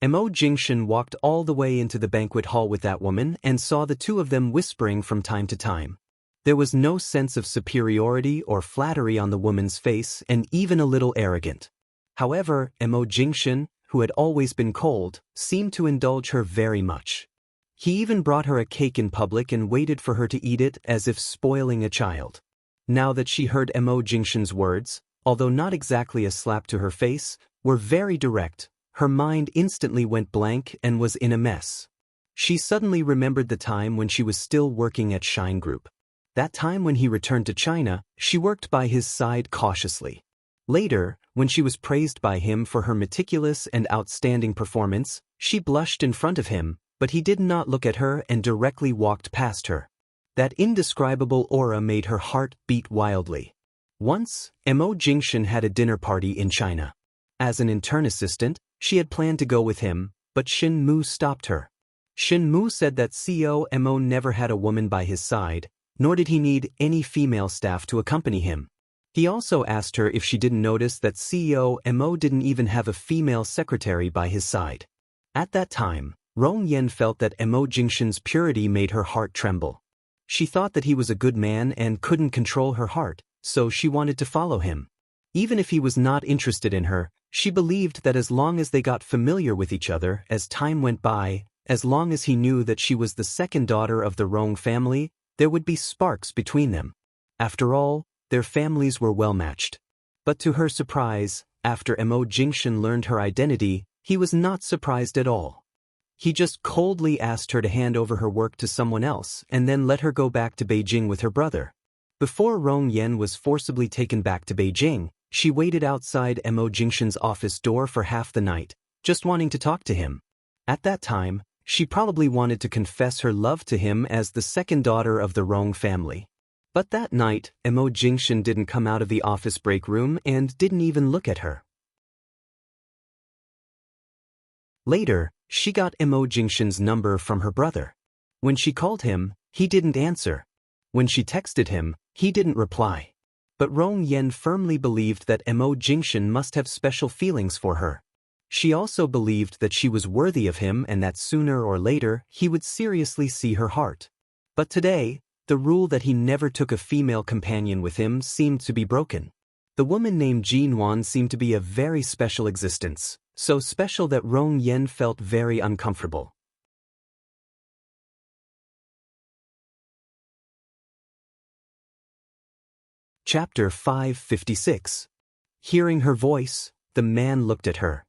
Mo Jingshan walked all the way into the banquet hall with that woman and saw the two of them whispering from time to time. There was no sense of superiority or flattery on the woman's face and even a little arrogant. However, Mo Jingshan, who had always been cold, seemed to indulge her very much. He even brought her a cake in public and waited for her to eat it as if spoiling a child. Now that she heard Mo Jingshan's words, although not exactly a slap to her face, were very direct, her mind instantly went blank and was in a mess. She suddenly remembered the time when she was still working at Shine Group. That time when he returned to China, she worked by his side cautiously. Later, when she was praised by him for her meticulous and outstanding performance, she blushed in front of him, but he did not look at her and directly walked past her. That indescribable aura made her heart beat wildly. Once, Mo Jingshan had a dinner party in China. As an intern assistant, she had planned to go with him, but Shin Mu stopped her. Shin Mu said that CEO Mo never had a woman by his side, nor did he need any female staff to accompany him. He also asked her if she didn't notice that CEO Mo didn't even have a female secretary by his side. At that time, Rong Yen felt that Mo Jingshan's purity made her heart tremble. She thought that he was a good man and couldn't control her heart, so she wanted to follow him. Even if he was not interested in her, she believed that as long as they got familiar with each other as time went by, as long as he knew that she was the second daughter of the Rong family, there would be sparks between them. After all, their families were well matched. But to her surprise, after Mo Jingshan learned her identity, he was not surprised at all. He just coldly asked her to hand over her work to someone else and then let her go back to Beijing with her brother. Before Rong Yen was forcibly taken back to Beijing, she waited outside Mo Jingshan's office door for half the night, just wanting to talk to him. At that time, she probably wanted to confess her love to him as the second daughter of the Rong family. But that night, Mo Jingshan didn't come out of the office break room and didn't even look at her. Later, she got Mo Jingshan's number from her brother. When she called him, he didn't answer. When she texted him, he didn't reply. But Rong Yen firmly believed that Mo Jingshan must have special feelings for her. She also believed that she was worthy of him and that sooner or later he would seriously see her heart. But today, the rule that he never took a female companion with him seemed to be broken. The woman named Jinwan seemed to be a very special existence, so special that Rong Yen felt very uncomfortable. Chapter 556. Hearing her voice, the man looked at her.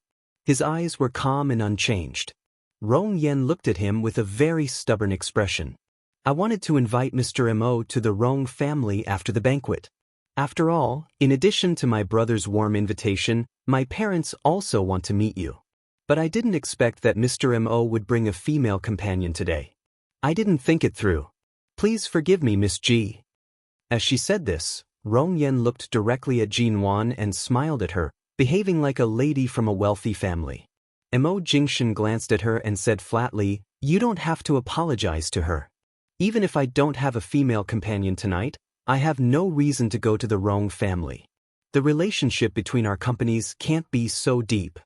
His eyes were calm and unchanged. Rong Yen looked at him with a very stubborn expression. I wanted to invite Mr. Mo to the Rong family after the banquet. After all, in addition to my brother's warm invitation, my parents also want to meet you. But I didn't expect that Mr. Mo would bring a female companion today. I didn't think it through. Please forgive me, Miss Ji. As she said this, Rong Yen looked directly at Jinwan and smiled at her, behaving like a lady from a wealthy family. Mo Jingshan glanced at her and said flatly, "You don't have to apologize to her. Even if I don't have a female companion tonight, I have no reason to go to the Rong family. The relationship between our companies can't be so deep.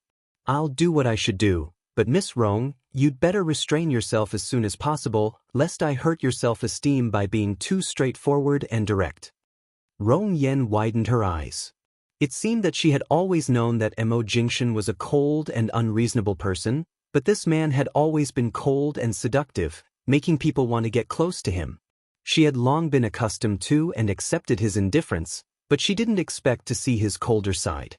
I'll do what I should do, but Miss Rong, you'd better restrain yourself as soon as possible, lest I hurt your self-esteem by being too straightforward and direct." Rong Yen widened her eyes. It seemed that she had always known that Mo Jingshan was a cold and unreasonable person, but this man had always been cold and seductive, making people want to get close to him. She had long been accustomed to and accepted his indifference, but she didn't expect to see his colder side.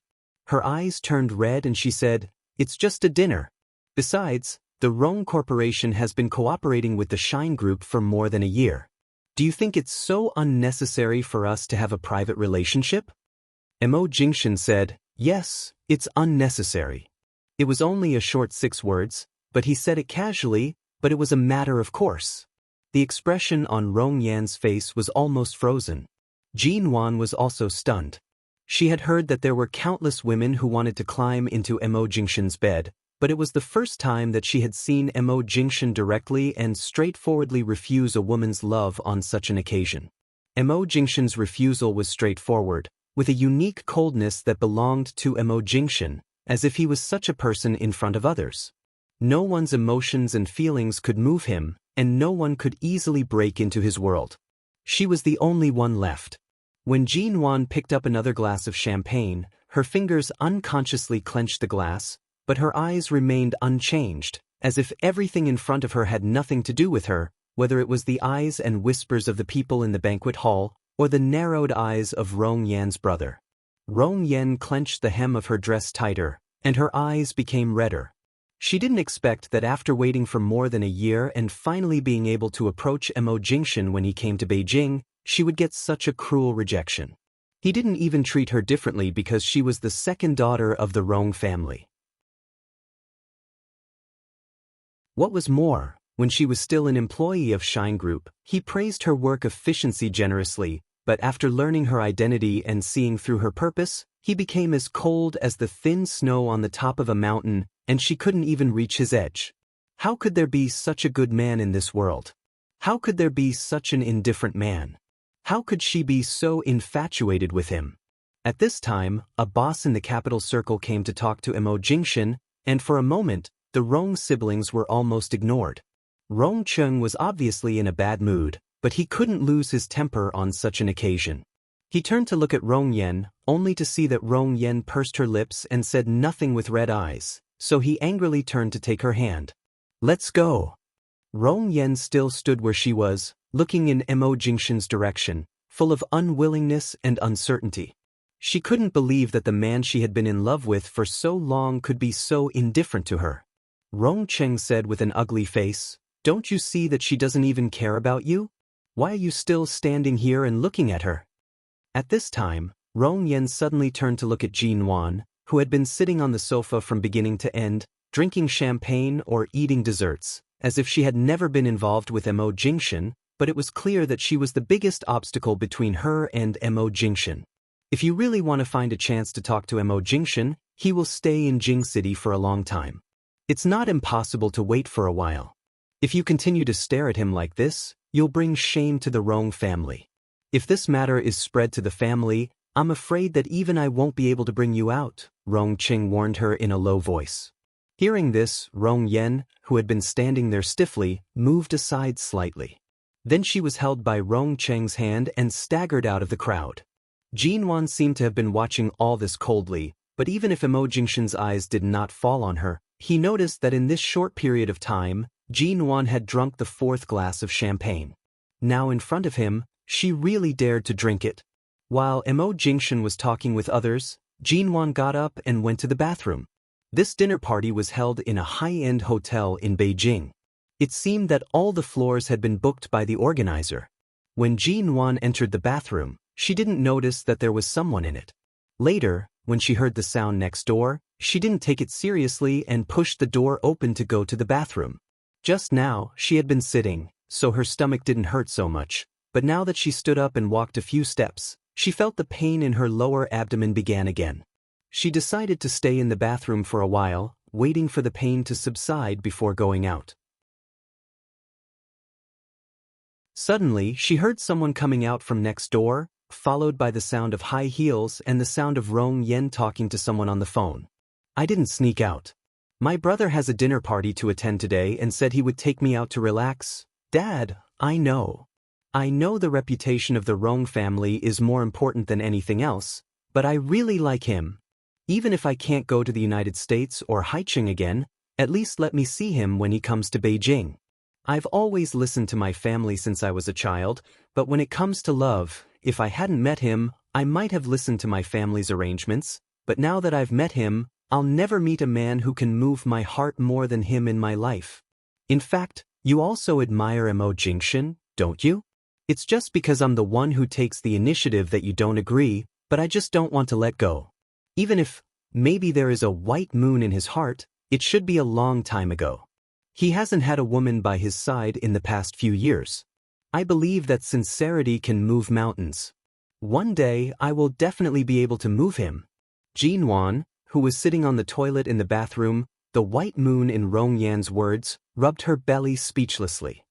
Her eyes turned red and she said, "It's just a dinner. Besides, the Rong Corporation has been cooperating with the Shine Group for more than a year. Do you think it's so unnecessary for us to have a private relationship?" Mo Jingshan said, "Yes, it's unnecessary." It was only a short 6 words, but he said it casually, but it was a matter of course. The expression on Rong Yan's face was almost frozen. Jinwan was also stunned. She had heard that there were countless women who wanted to climb into Mo Jingshan's bed, but it was the first time that she had seen Mo Jingshan directly and straightforwardly refuse a woman's love on such an occasion. Mo Jingshan's refusal was straightforward, with a unique coldness that belonged to Mo Jingshan, as if he was such a person in front of others. No one's emotions and feelings could move him, and no one could easily break into his world. She was the only one left. When Jinwan picked up another glass of champagne, her fingers unconsciously clenched the glass, but her eyes remained unchanged, as if everything in front of her had nothing to do with her, whether it was the eyes and whispers of the people in the banquet hall, or the narrowed eyes of Rong Yan's brother. Rong Yen clenched the hem of her dress tighter, and her eyes became redder. She didn't expect that after waiting for more than a year and finally being able to approach Mo Jingshan when he came to Beijing, she would get such a cruel rejection. He didn't even treat her differently because she was the second daughter of the Rong family. What was more, when she was still an employee of Shine Group, he praised her work efficiency generously, but after learning her identity and seeing through her purpose, he became as cold as the thin snow on the top of a mountain, and she couldn't even reach his edge. How could there be such a good man in this world? How could there be such an indifferent man? How could she be so infatuated with him? At this time, a boss in the capital circle came to talk to Mo Jingshan, and for a moment, the Rong siblings were almost ignored. Rong Chung was obviously in a bad mood, but he couldn't lose his temper on such an occasion. He turned to look at Rong Yen, only to see that Rong Yen pursed her lips and said nothing with red eyes, so he angrily turned to take her hand. "Let's go." Rong Yen still stood where she was, looking in Mo Jingshan's direction, full of unwillingness and uncertainty. She couldn't believe that the man she had been in love with for so long could be so indifferent to her. Rong Cheng said with an ugly face, "Don't you see that she doesn't even care about you? Why are you still standing here and looking at her?" At this time, Rong Yen suddenly turned to look at Jinwan, who had been sitting on the sofa from beginning to end, drinking champagne or eating desserts, as if she had never been involved with Mo Jingshan, but it was clear that she was the biggest obstacle between her and Mo Jingshan. If you really want to find a chance to talk to Mo Jingshan, he will stay in Jing City for a long time. It's not impossible to wait for a while. If you continue to stare at him like this, you'll bring shame to the Rong family. If this matter is spread to the family, I'm afraid that even I won't be able to bring you out, Rong Qing warned her in a low voice. Hearing this, Rong Yen, who had been standing there stiffly, moved aside slightly. Then she was held by Rong Cheng's hand and staggered out of the crowd. Jinwan seemed to have been watching all this coldly, but even if Emo Jingshan's eyes did not fall on her, he noticed that in this short period of time, Jinwan had drunk the 4th glass of champagne. Now in front of him, she really dared to drink it. While Emo Jingshan was talking with others, Jinwan got up and went to the bathroom. This dinner party was held in a high-end hotel in Beijing. It seemed that all the floors had been booked by the organizer. When Jinwan entered the bathroom, she didn't notice that there was someone in it. Later, when she heard the sound next door, she didn't take it seriously and pushed the door open to go to the bathroom. Just now, she had been sitting, so her stomach didn't hurt so much, but now that she stood up and walked a few steps, she felt the pain in her lower abdomen began again. She decided to stay in the bathroom for a while, waiting for the pain to subside before going out. Suddenly, she heard someone coming out from next door, followed by the sound of high heels and the sound of Rong Yen talking to someone on the phone. I didn't sneak out. My brother has a dinner party to attend today and said he would take me out to relax. Dad, I know. I know the reputation of the Rong family is more important than anything else, but I really like him. Even if I can't go to the United States or Haicheng again, at least let me see him when he comes to Beijing. I've always listened to my family since I was a child, but when it comes to love, if I hadn't met him, I might have listened to my family's arrangements, but now that I've met him, I'll never meet a man who can move my heart more than him in my life. In fact, you also admire Emo Jingshan, don't you? It's just because I'm the one who takes the initiative that you don't agree, but I just don't want to let go. Even if, maybe there is a white moon in his heart, it should be a long time ago. He hasn't had a woman by his side in the past few years. I believe that sincerity can move mountains. One day I will definitely be able to move him. Jinwan, who was sitting on the toilet in the bathroom, the white moon in Rong Yan's words, rubbed her belly speechlessly.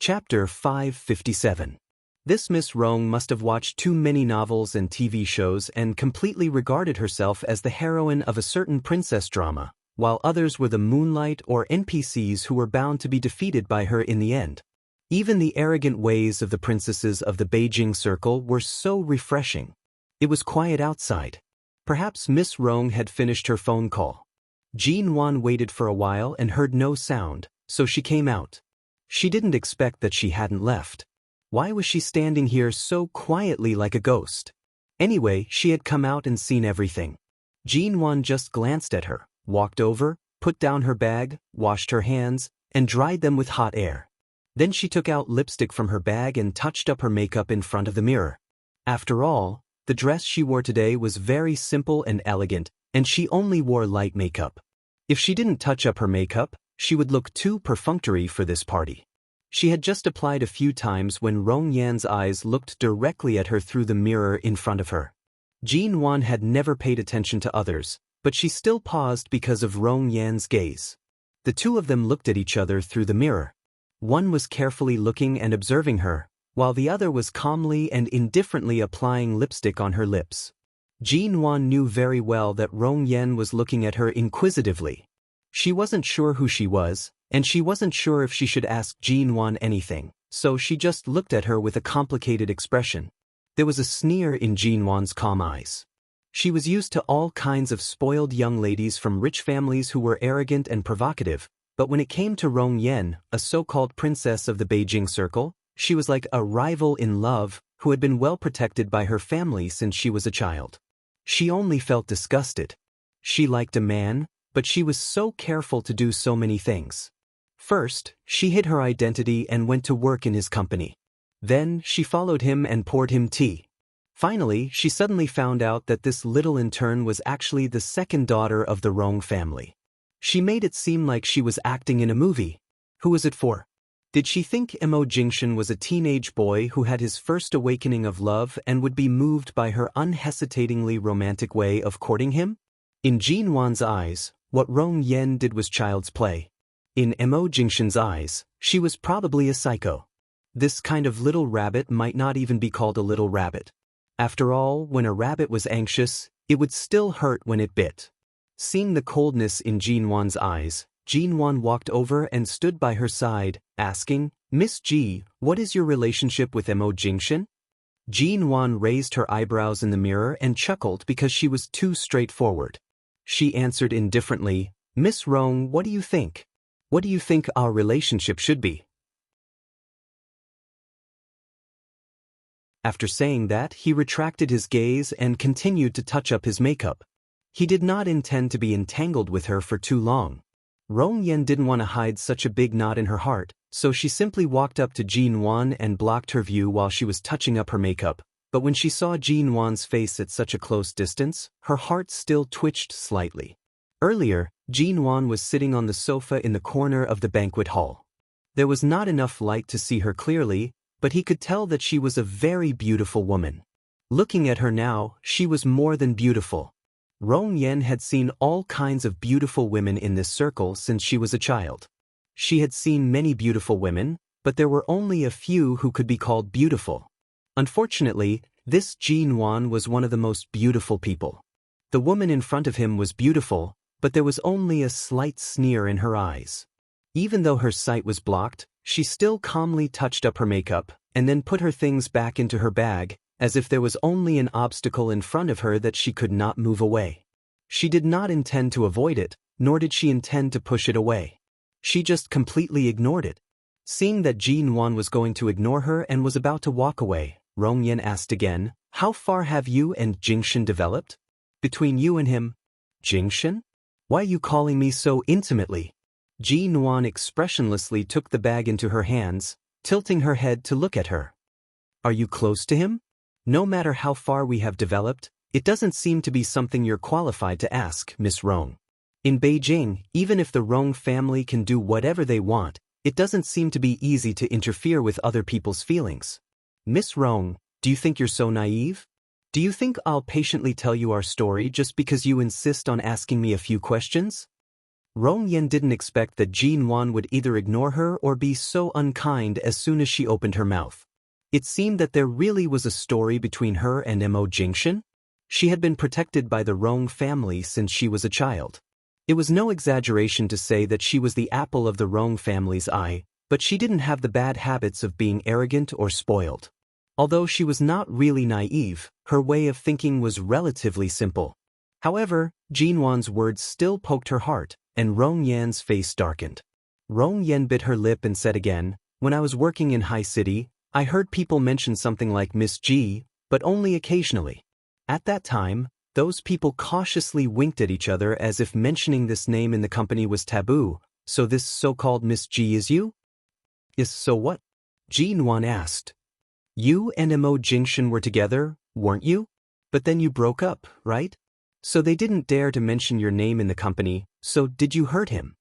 Chapter 557. This Miss Rong must have watched too many novels and TV shows and completely regarded herself as the heroine of a certain princess drama, while others were the moonlight or NPCs who were bound to be defeated by her in the end. Even the arrogant ways of the princesses of the Beijing circle were so refreshing. It was quiet outside. Perhaps Miss Rong had finished her phone call. Jinwan waited for a while and heard no sound, so she came out. She didn't expect that she hadn't left. Why was she standing here so quietly like a ghost? Anyway, she had come out and seen everything. Jinwan just glanced at her, walked over, put down her bag, washed her hands, and dried them with hot air. Then she took out lipstick from her bag and touched up her makeup in front of the mirror. After all, the dress she wore today was very simple and elegant, and she only wore light makeup. If she didn't touch up her makeup, she would look too perfunctory for this party. She had just applied a few times when Rong Yan's eyes looked directly at her through the mirror in front of her. Jinwan had never paid attention to others, but she still paused because of Rong Yan's gaze. The two of them looked at each other through the mirror. One was carefully looking and observing her, while the other was calmly and indifferently applying lipstick on her lips. Jinwan knew very well that Rong Yan was looking at her inquisitively. She wasn't sure who she was, and she wasn't sure if she should ask Jinwan anything, so she just looked at her with a complicated expression. There was a sneer in Jinwan's calm eyes. She was used to all kinds of spoiled young ladies from rich families who were arrogant and provocative, but when it came to Rong Yan, a so-called princess of the Beijing circle, she was like a rival in love who had been well protected by her family since she was a child. She only felt disgusted. She liked a man, but she was so careful to do so many things. First, she hid her identity and went to work in his company. Then, she followed him and poured him tea. Finally, she suddenly found out that this little intern was actually the second daughter of the Rong family. She made it seem like she was acting in a movie. Who was it for? Did she think Emo Jingshan was a teenage boy who had his first awakening of love and would be moved by her unhesitatingly romantic way of courting him? In Jinwan's eyes, what Rong Yan did was child's play. In Mo Jingshan's eyes, she was probably a psycho. This kind of little rabbit might not even be called a little rabbit. After all, when a rabbit was anxious, it would still hurt when it bit. Seeing the coldness in Jinwan's eyes, Jinwan walked over and stood by her side, asking, "Miss Ji, what is your relationship with Mo Jingshan?" Jinwan raised her eyebrows in the mirror and chuckled because she was too straightforward. She answered indifferently, "Miss Rong, what do you think? What do you think our relationship should be?" After saying that, he retracted his gaze and continued to touch up his makeup. He did not intend to be entangled with her for too long. Rong Yen didn't want to hide such a big knot in her heart, so she simply walked up to Jinwan and blocked her view while she was touching up her makeup. But when she saw Jinwan's face at such a close distance, her heart still twitched slightly. Earlier, Jinwan was sitting on the sofa in the corner of the banquet hall. There was not enough light to see her clearly, but he could tell that she was a very beautiful woman. Looking at her now, she was more than beautiful. Rong Yen had seen all kinds of beautiful women in this circle since she was a child. She had seen many beautiful women, but there were only a few who could be called beautiful. Unfortunately, this Jinwan was one of the most beautiful people. The woman in front of him was beautiful, but there was only a slight sneer in her eyes. Even though her sight was blocked, she still calmly touched up her makeup and then put her things back into her bag, as if there was only an obstacle in front of her that she could not move away. She did not intend to avoid it, nor did she intend to push it away. She just completely ignored it. Seeing that Jinwan was going to ignore her and was about to walk away, Rong Yen asked again, "How far have you and Jingshan developed? Between you and him?" "Jingshan? Why are you calling me so intimately?" Jinwan expressionlessly took the bag into her hands, tilting her head to look at her. "Are you close to him? No matter how far we have developed, it doesn't seem to be something you're qualified to ask, Miss Rong. In Beijing, even if the Rong family can do whatever they want, it doesn't seem to be easy to interfere with other people's feelings. Miss Rong, do you think you're so naive? Do you think I'll patiently tell you our story just because you insist on asking me a few questions?" Rong Yen didn't expect that Jinwan would either ignore her or be so unkind as soon as she opened her mouth. It seemed that there really was a story between her and Mo Jingshan. She had been protected by the Rong family since she was a child. It was no exaggeration to say that she was the apple of the Rong family's eye, but she didn't have the bad habits of being arrogant or spoiled. Although she was not really naive, her way of thinking was relatively simple. However, Jinwan's words still poked her heart, and Rong Yan's face darkened. Rong Yan bit her lip and said again, "When I was working in High City, I heard people mention something like Miss G, but only occasionally. At that time, those people cautiously winked at each other as if mentioning this name in the company was taboo. So this so-called Miss G is you?" "Is so what?" Jinwan asked. "You and Mo Jingshan were together, weren't you? But then you broke up, right? So they didn't dare to mention your name in the company, so did you hurt him?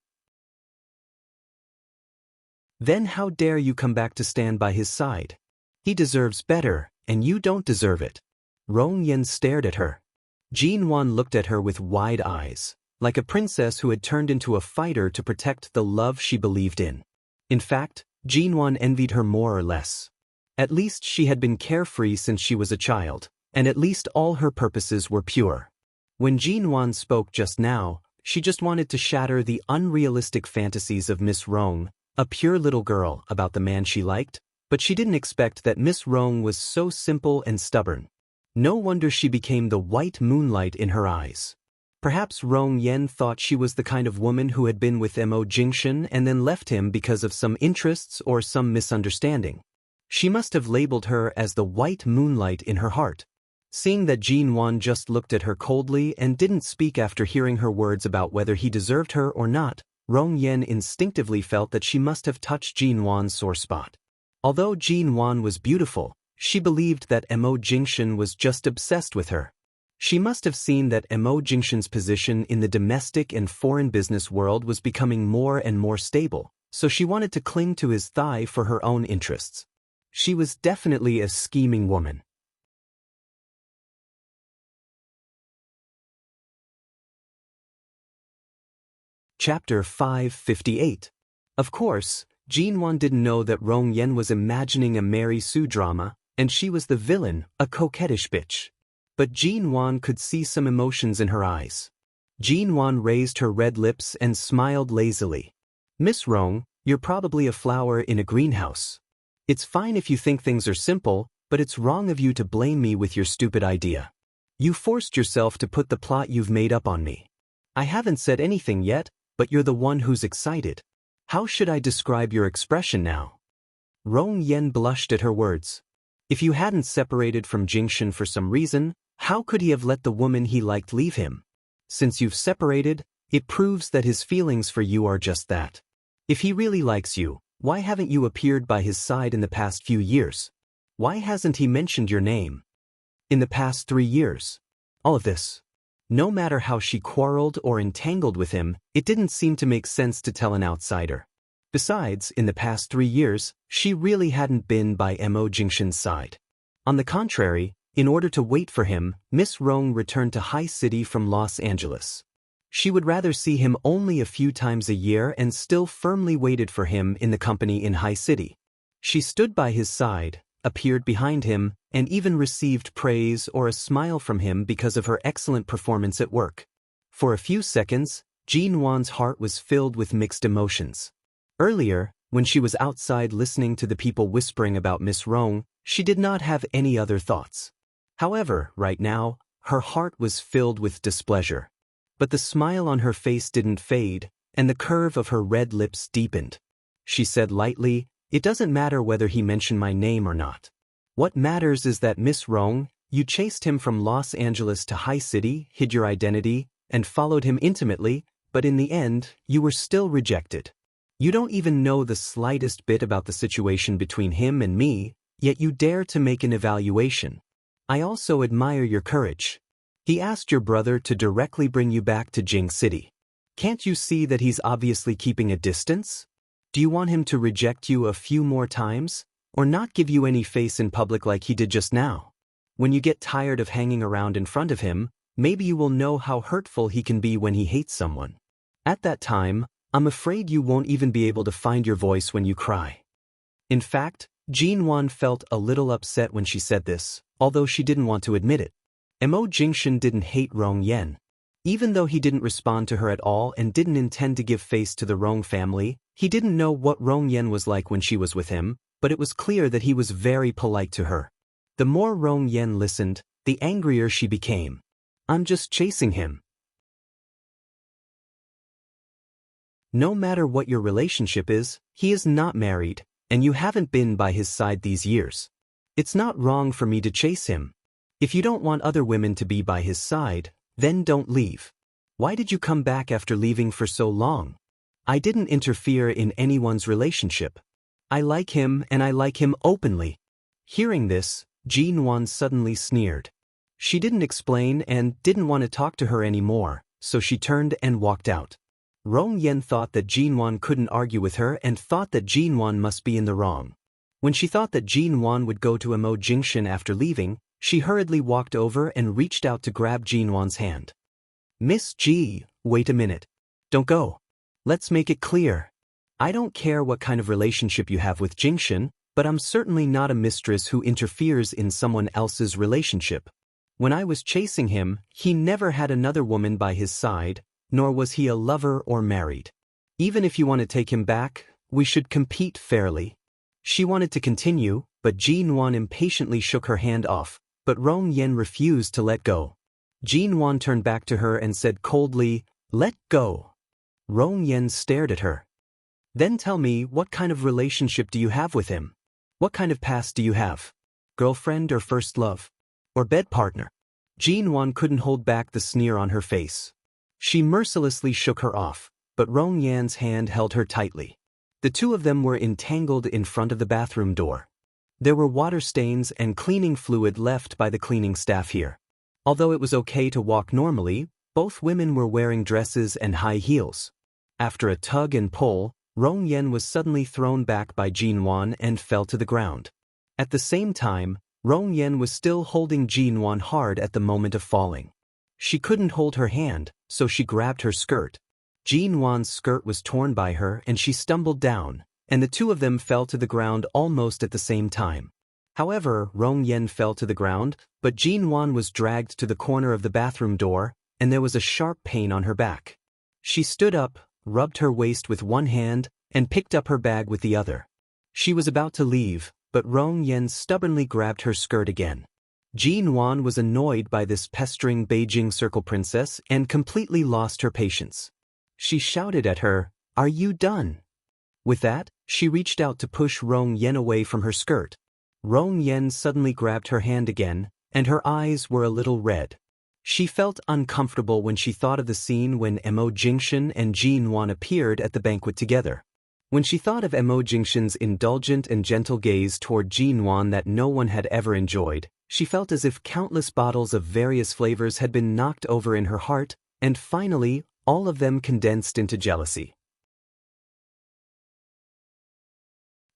Then how dare you come back to stand by his side? He deserves better, and you don't deserve it." Rong Yen stared at her. Jinwan looked at her with wide eyes, like a princess who had turned into a fighter to protect the love she believed in. In fact, Jinwan envied her more or less. At least she had been carefree since she was a child, and at least all her purposes were pure. When Jinwan spoke just now, she just wanted to shatter the unrealistic fantasies of Miss Rong, a pure little girl, about the man she liked, but she didn't expect that Miss Rong was so simple and stubborn. No wonder she became the white moonlight in her eyes. Perhaps Rong Yen thought she was the kind of woman who had been with Mo Jingshan and then left him because of some interests or some misunderstanding. She must have labeled her as the white moonlight in her heart. Seeing that Jinwan just looked at her coldly and didn't speak after hearing her words about whether he deserved her or not, Rong Yen instinctively felt that she must have touched Jinwan's sore spot. Although Jinwan was beautiful, she believed that Mo Jingshan was just obsessed with her. She must have seen that Mo Jingshan's position in the domestic and foreign business world was becoming more and more stable, so she wanted to cling to his thigh for her own interests. She was definitely a scheming woman. Chapter 558. Of course, Jinwon didn't know that Rong Yen was imagining a Mary Sue drama, and she was the villain, a coquettish bitch. But Jinwon could see some emotions in her eyes. Jinwon raised her red lips and smiled lazily. Miss Rong, you're probably a flower in a greenhouse. It's fine if you think things are simple, but it's wrong of you to blame me with your stupid idea. You forced yourself to put the plot you've made up on me. I haven't said anything yet, but you're the one who's excited. How should I describe your expression now? Rong Yen blushed at her words. If you hadn't separated from Jingshan for some reason, how could he have let the woman he liked leave him? Since you've separated, it proves that his feelings for you are just that. If he really likes you, why haven't you appeared by his side in the past few years? Why hasn't he mentioned your name? In the past 3 years. All of this. No matter how she quarreled or entangled with him, it didn't seem to make sense to tell an outsider. Besides, in the past 3 years, she really hadn't been by Mo Jingshan's side. On the contrary, in order to wait for him, Miss Rong returned to High City from Los Angeles. She would rather see him only a few times a year and still firmly waited for him in the company in High City. She stood by his side, appeared behind him, and even received praise or a smile from him because of her excellent performance at work. For a few seconds, Jinwon's heart was filled with mixed emotions. Earlier, when she was outside listening to the people whispering about Miss Rong, she did not have any other thoughts. However, right now, her heart was filled with displeasure. But the smile on her face didn't fade, and the curve of her red lips deepened. She said lightly, "It doesn't matter whether he mentioned my name or not. What matters is that Miss Rong, you chased him from Los Angeles to High City, hid your identity, and followed him intimately, but in the end, you were still rejected. You don't even know the slightest bit about the situation between him and me, yet you dare to make an evaluation. I also admire your courage. He asked your brother to directly bring you back to Jing City. Can't you see that he's obviously keeping a distance? Do you want him to reject you a few more times, or not give you any face in public like he did just now? When you get tired of hanging around in front of him, maybe you will know how hurtful he can be when he hates someone. At that time, I'm afraid you won't even be able to find your voice when you cry." In fact, Jinwon felt a little upset when she said this, although she didn't want to admit it. Mo Jingshan didn't hate Rong Yen. Even though he didn't respond to her at all and didn't intend to give face to the Rong family, he didn't know what Rong Yen was like when she was with him, but it was clear that he was very polite to her. The more Rong Yen listened, the angrier she became. "I'm just chasing him. No matter what your relationship is, he is not married, and you haven't been by his side these years. It's not wrong for me to chase him. If you don't want other women to be by his side, then don't leave. Why did you come back after leaving for so long? I didn't interfere in anyone's relationship. I like him and I like him openly." Hearing this, Jinwon suddenly sneered. She didn't explain and didn't want to talk to her anymore, so she turned and walked out. Rong Yen thought that Jinwon couldn't argue with her and thought that Jinwon must be in the wrong. When she thought that Jinwon would go to Mo Jingshan after leaving, she hurriedly walked over and reached out to grab Jinwon's hand. "Miss Ji, wait a minute. Don't go. Let's make it clear. I don't care what kind of relationship you have with Jingshan, but I'm certainly not a mistress who interferes in someone else's relationship. When I was chasing him, he never had another woman by his side, nor was he a lover or married. Even if you want to take him back, we should compete fairly." She wanted to continue, but Jinwon impatiently shook her hand off, but Rong Yen refused to let go. Jinwon turned back to her and said coldly, "Let go." Rong Yen stared at her. "Then tell me, what kind of relationship do you have with him? What kind of past do you have? Girlfriend or first love? Or bed partner?" Jinwon couldn't hold back the sneer on her face. She mercilessly shook her off, but Rong Yan's hand held her tightly. The two of them were entangled in front of the bathroom door. There were water stains and cleaning fluid left by the cleaning staff here. Although it was okay to walk normally, both women were wearing dresses and high heels. After a tug and pull, Rong Yen was suddenly thrown back by Jinwon and fell to the ground. At the same time, Rong Yen was still holding Jinwon hard at the moment of falling. She couldn't hold her hand, so she grabbed her skirt. Jin Wan's skirt was torn by her and she stumbled down, and the two of them fell to the ground almost at the same time. However, Rong Yen fell to the ground, but Jin Wan was dragged to the corner of the bathroom door, and there was a sharp pain on her back. She stood up, rubbed her waist with one hand, and picked up her bag with the other. She was about to leave, but Rong Yen stubbornly grabbed her skirt again. Jin Wan was annoyed by this pestering Beijing Circle princess and completely lost her patience. She shouted at her, "Are you done?" With that, she reached out to push Rong Yen away from her skirt. Rong Yen suddenly grabbed her hand again, and her eyes were a little red. She felt uncomfortable when she thought of the scene when Mo Jingshan and Jin Wan appeared at the banquet together. When she thought of Mo Jingshan's indulgent and gentle gaze toward Jin Wan that no one had ever enjoyed, she felt as if countless bottles of various flavors had been knocked over in her heart, and finally, all of them condensed into jealousy.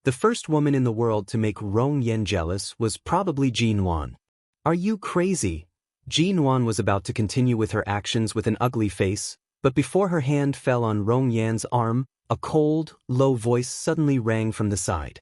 The first woman in the world to make Rong Yen jealous was probably Jin Wan. "Are you crazy?" Jin Wan was about to continue with her actions with an ugly face, but before her hand fell on Rong Yan's arm, a cold, low voice suddenly rang from the side.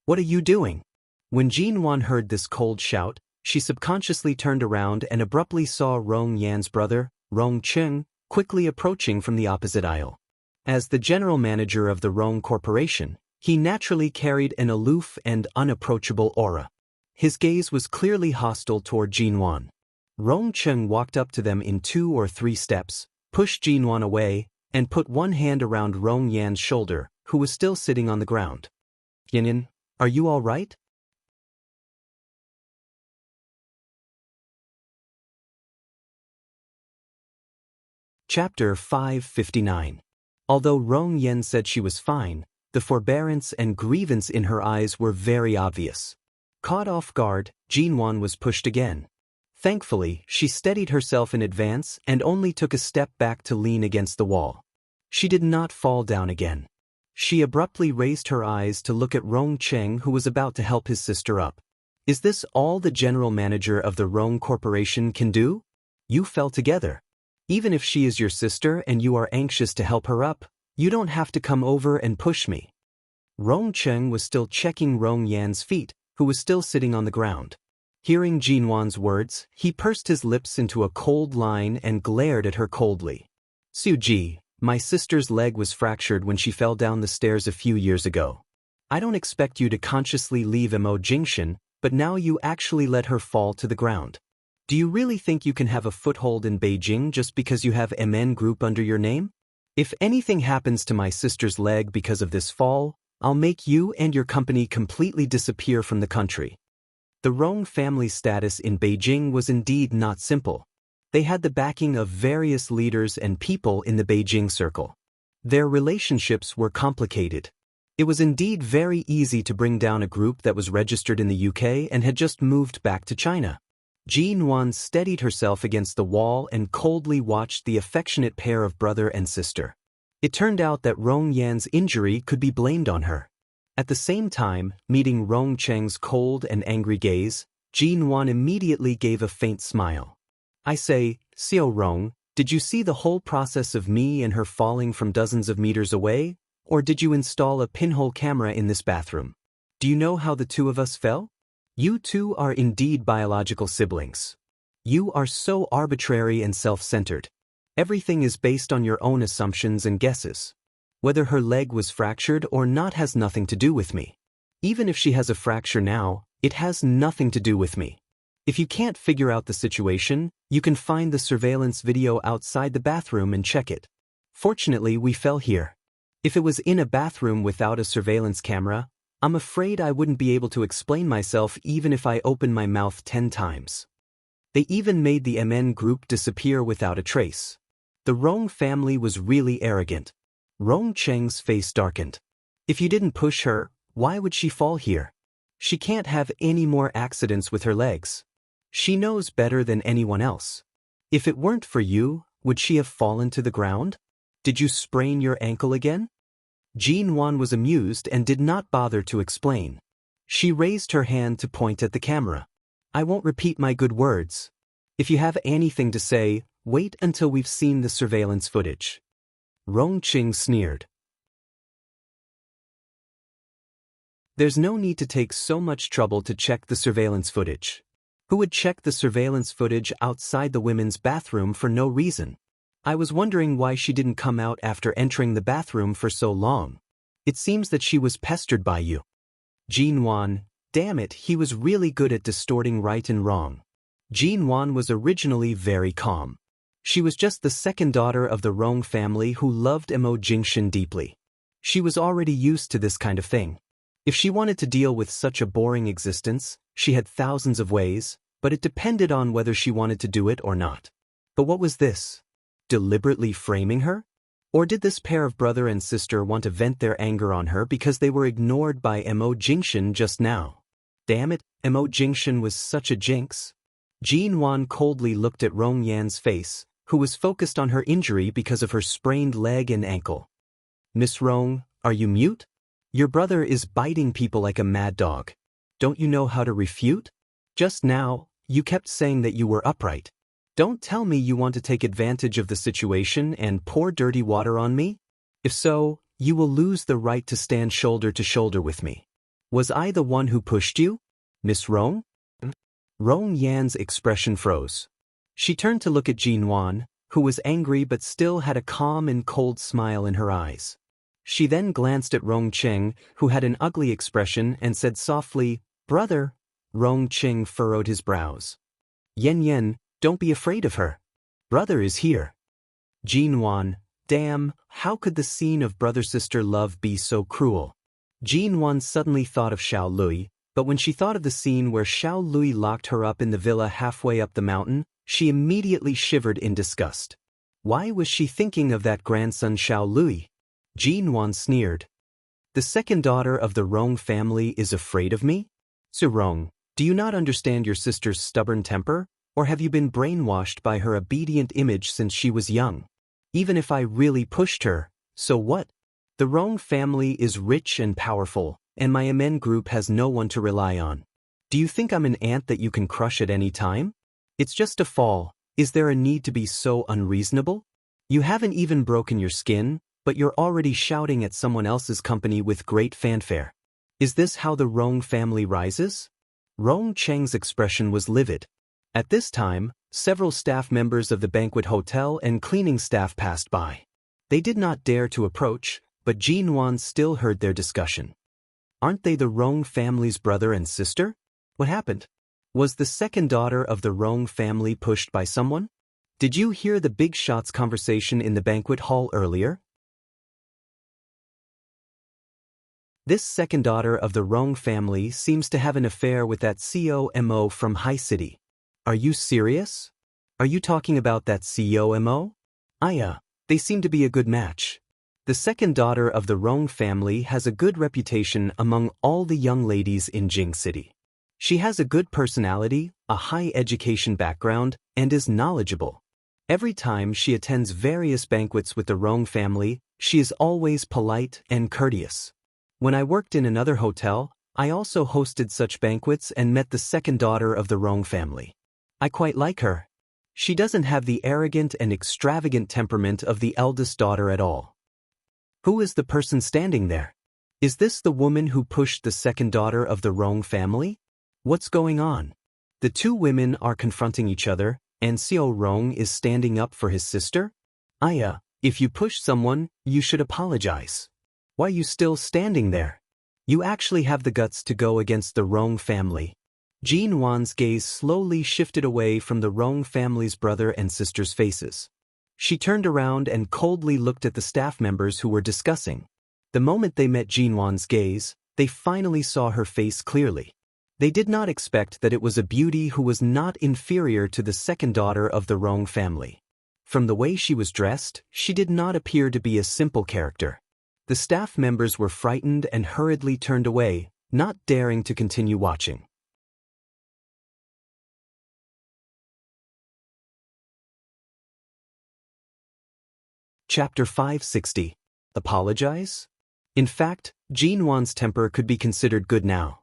"What are you doing?" When Jin Wan heard this cold shout, she subconsciously turned around and abruptly saw Rong Yan's brother, Rong Cheng, quickly approaching from the opposite aisle. As the general manager of the Rong Corporation, he naturally carried an aloof and unapproachable aura. His gaze was clearly hostile toward Jin Wan. Rong Cheng walked up to them in 2 or 3 steps, pushed Jin Wan away, and put one hand around Rong Yan's shoulder, who was still sitting on the ground. "Yanyan, are you all right?" Chapter 559. Although Rong Yen said she was fine, the forbearance and grievance in her eyes were very obvious. Caught off guard, Jin Wan was pushed again. Thankfully, she steadied herself in advance and only took a step back to lean against the wall. She did not fall down again. She abruptly raised her eyes to look at Rong Cheng, who was about to help his sister up. "Is this all the general manager of the Rong Corporation can do? You fell together. Even if she is your sister and you are anxious to help her up, you don't have to come over and push me." Rong Cheng was still checking Rong Yan's feet, who was still sitting on the ground. Hearing Jin Wan's words, he pursed his lips into a cold line and glared at her coldly. "Suji, my sister's leg was fractured when she fell down the stairs a few years ago. I don't expect you to consciously leave Mo Jingshan, but now you actually let her fall to the ground. Do you really think you can have a foothold in Beijing just because you have MN Group under your name? If anything happens to my sister's leg because of this fall, I'll make you and your company completely disappear from the country." The Rong family's status in Beijing was indeed not simple. They had the backing of various leaders and people in the Beijing Circle. Their relationships were complicated. It was indeed very easy to bring down a group that was registered in the UK and had just moved back to China. Jin Wan steadied herself against the wall and coldly watched the affectionate pair of brother and sister. It turned out that Rong Yan's injury could be blamed on her. At the same time, meeting Rong Cheng's cold and angry gaze, Jin Wan immediately gave a faint smile. "I say, Xiao Rong, did you see the whole process of me and her falling from dozens of meters away, or did you install a pinhole camera in this bathroom? Do you know how the two of us fell? You two are indeed biological siblings. You are so arbitrary and self-centered. Everything is based on your own assumptions and guesses. Whether her leg was fractured or not has nothing to do with me. Even if she has a fracture now, it has nothing to do with me. If you can't figure out the situation, you can find the surveillance video outside the bathroom and check it. Fortunately, we fell here. If it was in a bathroom without a surveillance camera, I'm afraid I wouldn't be able to explain myself even if I opened my mouth 10 times. They even made the MN Group disappear without a trace. The Rong family was really arrogant." Rong Cheng's face darkened. "If you didn't push her, why would she fall here? She can't have any more accidents with her legs. She knows better than anyone else. If it weren't for you, would she have fallen to the ground? Did you sprain your ankle again?" Jin Wan was amused and did not bother to explain. She raised her hand to point at the camera. "I won't repeat my good words. If you have anything to say, wait until we've seen the surveillance footage." Rong Qing sneered. There's no need to take so much trouble to check the surveillance footage. Who would check the surveillance footage outside the women's bathroom for no reason? I was wondering why she didn't come out after entering the bathroom for so long. It seems that she was pestered by you. Jin Wan, damn it, he was really good at distorting right and wrong. Jin Wan was originally very calm. She was just the second daughter of the Rong family who loved Mo Jingshan deeply. She was already used to this kind of thing. If she wanted to deal with such a boring existence, she had thousands of ways, but it depended on whether she wanted to do it or not. But what was this? Deliberately framing her? Or did this pair of brother and sister want to vent their anger on her because they were ignored by Mo Jingshan just now? Damn it, Mo Jingshan was such a jinx. Jin Wan coldly looked at Rong Yan's face, who was focused on her injury because of her sprained leg and ankle. Miss Rong, are you mute? Your brother is biting people like a mad dog. Don't you know how to refute? Just now, you kept saying that you were upright. Don't tell me you want to take advantage of the situation and pour dirty water on me? If so, you will lose the right to stand shoulder to shoulder with me. Was I the one who pushed you, Miss Rong? Rong Yan's expression froze. She turned to look at Jin Wan, who was angry but still had a calm and cold smile in her eyes. She then glanced at Rong Qing, who had an ugly expression, and said softly, "Brother." Rong Qing furrowed his brows. Yen, don't be afraid of her. Brother is here. Jin Wan, damn, how could the scene of brother-sister love be so cruel? Jin Wan suddenly thought of Xiao Lui, but when she thought of the scene where Xiao Lui locked her up in the villa halfway up the mountain, she immediately shivered in disgust. Why was she thinking of that grandson Xiao Lui? Jin Wan sneered. The second daughter of the Rong family is afraid of me? Su Rong, do you not understand your sister's stubborn temper, or have you been brainwashed by her obedient image since she was young? Even if I really pushed her, so what? The Rong family is rich and powerful, and my MN group has no one to rely on. Do you think I'm an ant that you can crush at any time? It's just a fall. Is there a need to be so unreasonable? You haven't even broken your skin, but you're already shouting at someone else's company with great fanfare. Is this how the Rong family rises? Rong Cheng's expression was livid. At this time, several staff members of the banquet hotel and cleaning staff passed by. They did not dare to approach, but Jin Wan still heard their discussion. Aren't they the Rong family's brother and sister? What happened? Was the second daughter of the Rong family pushed by someone? Did you hear the big shots conversation in the banquet hall earlier? This second daughter of the Rong family seems to have an affair with that COMO from High City. Are you serious? Are you talking about that COMO? They seem to be a good match. The second daughter of the Rong family has a good reputation among all the young ladies in Jing City. She has a good personality, a high education background, and is knowledgeable. Every time she attends various banquets with the Rong family, she is always polite and courteous. When I worked in another hotel, I also hosted such banquets and met the second daughter of the Rong family. I quite like her. She doesn't have the arrogant and extravagant temperament of the eldest daughter at all. Who is the person standing there? Is this the woman who pushed the second daughter of the Rong family? What's going on? The two women are confronting each other, and Xiao Rong is standing up for his sister? If you push someone, you should apologize. Why are you still standing there? You actually have the guts to go against the Rong family. Jin Wan's gaze slowly shifted away from the Rong family's brother and sister's faces. She turned around and coldly looked at the staff members who were discussing. The moment they met Jin Wan's gaze, they finally saw her face clearly. They did not expect that it was a beauty who was not inferior to the second daughter of the Rong family. From the way she was dressed, she did not appear to be a simple character. The staff members were frightened and hurriedly turned away, not daring to continue watching. Chapter 560. Apologize? In fact, Jin Wan's temper could be considered good now.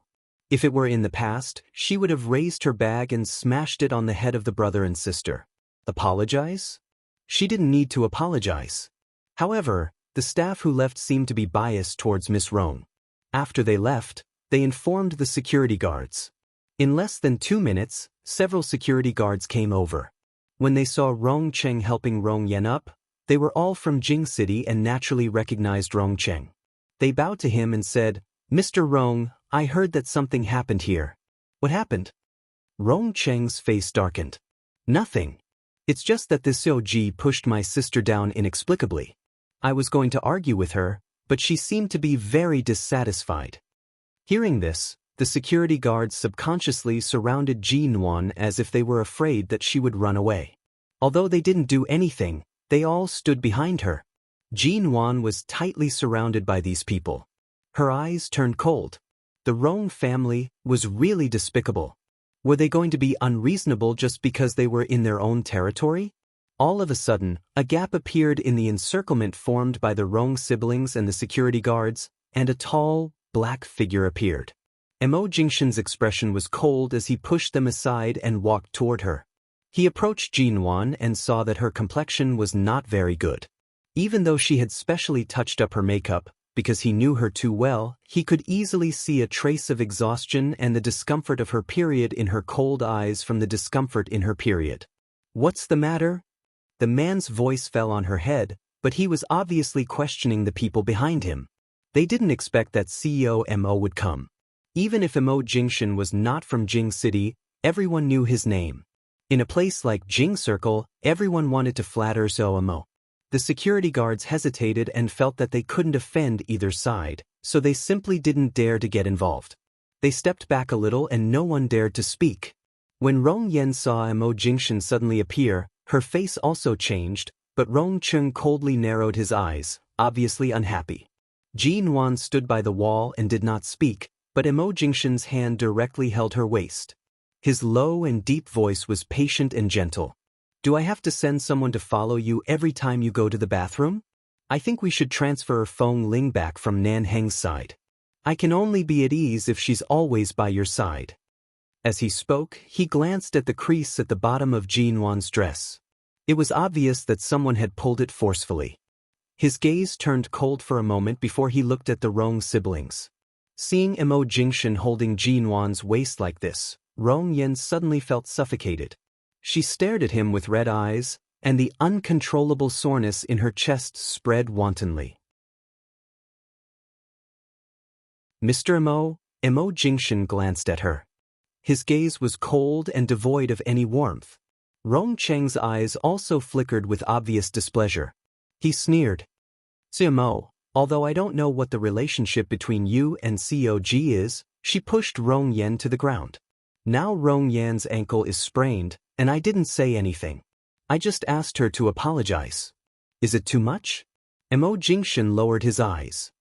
If it were in the past, she would have raised her bag and smashed it on the head of the brother and sister. Apologize? She didn't need to apologize. However, the staff who left seemed to be biased towards Miss Rong. After they left, they informed the security guards. In less than 2 minutes, several security guards came over. When they saw Rong Cheng helping Rong Yen up, they were all from Jing City and naturally recognized Rong Cheng. They bowed to him and said, "Mr. Rong, I heard that something happened here." "What happened?" Rong Cheng's face darkened. "Nothing. It's just that this Xiao pushed my sister down inexplicably. I was going to argue with her, but she seemed to be very dissatisfied." Hearing this, the security guards subconsciously surrounded Jin Wan as if they were afraid that she would run away. Although they didn't do anything, they all stood behind her. Jin Wan was tightly surrounded by these people. Her eyes turned cold. The Rong family was really despicable. Were they going to be unreasonable just because they were in their own territory? All of a sudden, a gap appeared in the encirclement formed by the Rong siblings and the security guards, and a tall, black figure appeared. Mo Jingshan's expression was cold as he pushed them aside and walked toward her. He approached Jin Wan and saw that her complexion was not very good. Even though she had specially touched up her makeup, because he knew her too well, he could easily see a trace of exhaustion and the discomfort of her period in her cold eyes from the discomfort in her period. "What's the matter?" The man's voice fell on her head, but he was obviously questioning the people behind him. They didn't expect that CEO Mo would come. Even if Mo Jingshan was not from Jing City, everyone knew his name. In a place like Jing Circle, everyone wanted to flatter Mo. The security guards hesitated and felt that they couldn't offend either side, so they simply didn't dare to get involved. They stepped back a little and no one dared to speak. When Rong Yen saw Mo Jingshan suddenly appear, her face also changed, but Rong Cheng coldly narrowed his eyes, obviously unhappy. Jin Wan stood by the wall and did not speak, but Mo Jingshan's hand directly held her waist. His low and deep voice was patient and gentle. "Do I have to send someone to follow you every time you go to the bathroom? I think we should transfer Feng Ling back from Nan Heng's side. I can only be at ease if she's always by your side." As he spoke, he glanced at the crease at the bottom of Jin Wan's dress. It was obvious that someone had pulled it forcefully. His gaze turned cold for a moment before he looked at the Rong siblings. Seeing Mo Jingshan holding Jin Wan's waist like this, Rong Yen suddenly felt suffocated. She stared at him with red eyes, and the uncontrollable soreness in her chest spread wantonly. "Mr. Mo Jingshan glanced at her. His gaze was cold and devoid of any warmth. Rong Cheng's eyes also flickered with obvious displeasure. He sneered. "Mo, although I don't know what the relationship between you and COG is," she pushed Rong Yen to the ground. "Now Rong Yan's ankle is sprained, and I didn't say anything. I just asked her to apologize. Is it too much?" Mo Jingshan lowered his eyes.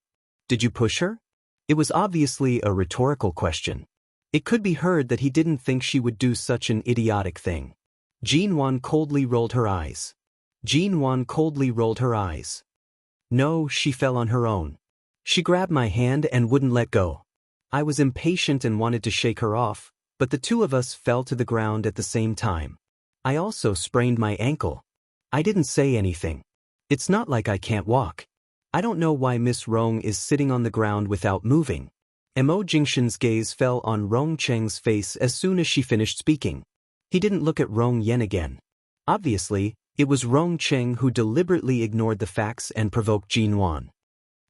"Did you push her?" It was obviously a rhetorical question. It could be heard that he didn't think she would do such an idiotic thing. Jin Wan coldly rolled her eyes. "No, she fell on her own. She grabbed my hand and wouldn't let go. I was impatient and wanted to shake her off, but the two of us fell to the ground at the same time. I also sprained my ankle. I didn't say anything. It's not like I can't walk. I don't know why Miss Rong is sitting on the ground without moving." Mo Jingshan's gaze fell on Rong Cheng's face as soon as she finished speaking. He didn't look at Rong Yen again. Obviously, it was Rong Cheng who deliberately ignored the facts and provoked Jin Wan.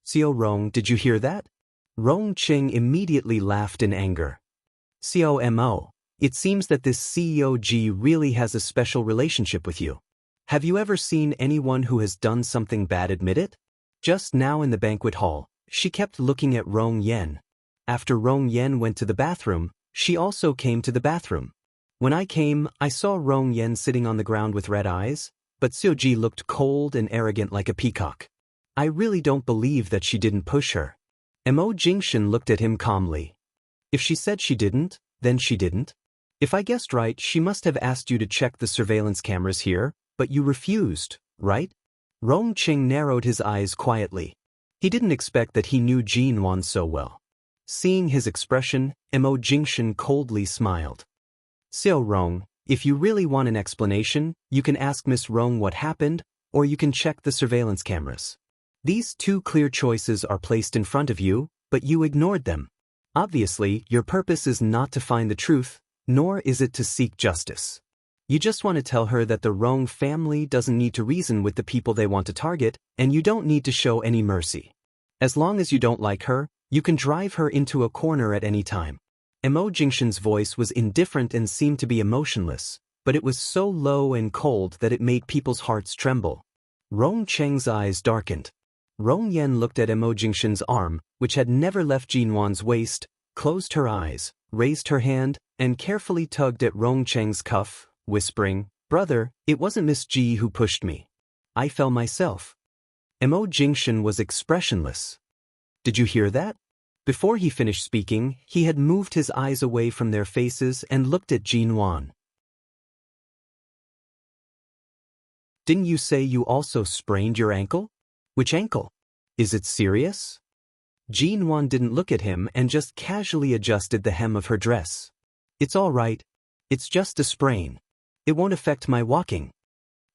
"Xiao Rong, did you hear that?" Rong Cheng immediately laughed in anger. "Xiao Mo, it seems that this COG really has a special relationship with you. Have you ever seen anyone who has done something bad admit it?" Just now in the banquet hall, she kept looking at Rong Yen. After Rong Yen went to the bathroom, she also came to the bathroom. When I came, I saw Rong Yen sitting on the ground with red eyes, but Xiao looked cold and arrogant like a peacock. I really don't believe that she didn't push her. Mo Jingshan looked at him calmly. "If she said she didn't, then she didn't. If I guessed right, she must have asked you to check the surveillance cameras here, but you refused, right?" Rong Cheng narrowed his eyes quietly. He didn't expect that he knew Jin Wan so well. Seeing his expression, Mo Jingshan coldly smiled. "Xiao Rong, if you really want an explanation, you can ask Miss Rong what happened, or you can check the surveillance cameras. These two clear choices are placed in front of you, but you ignored them. Obviously, your purpose is not to find the truth, nor is it to seek justice. You just want to tell her that the Rong family doesn't need to reason with the people they want to target, and you don't need to show any mercy. As long as you don't like her, you can drive her into a corner at any time. Mo Jingshan's voice was indifferent and seemed to be emotionless, but it was so low and cold that it made people's hearts tremble. Rong Cheng's eyes darkened. Rong Yen looked at Mo Jingshan's arm, which had never left Jinwan's waist, closed her eyes, raised her hand, and carefully tugged at Rong Cheng's cuff, whispering, "Brother, it wasn't Miss Ji who pushed me. I fell myself." Mo Jingshan was expressionless. "Did you hear that?" Before he finished speaking, he had moved his eyes away from their faces and looked at Jinwan. "Didn't you say you also sprained your ankle? Which ankle? Is it serious?" Jinwan didn't look at him and just casually adjusted the hem of her dress. "It's all right. It's just a sprain. It won't affect my walking."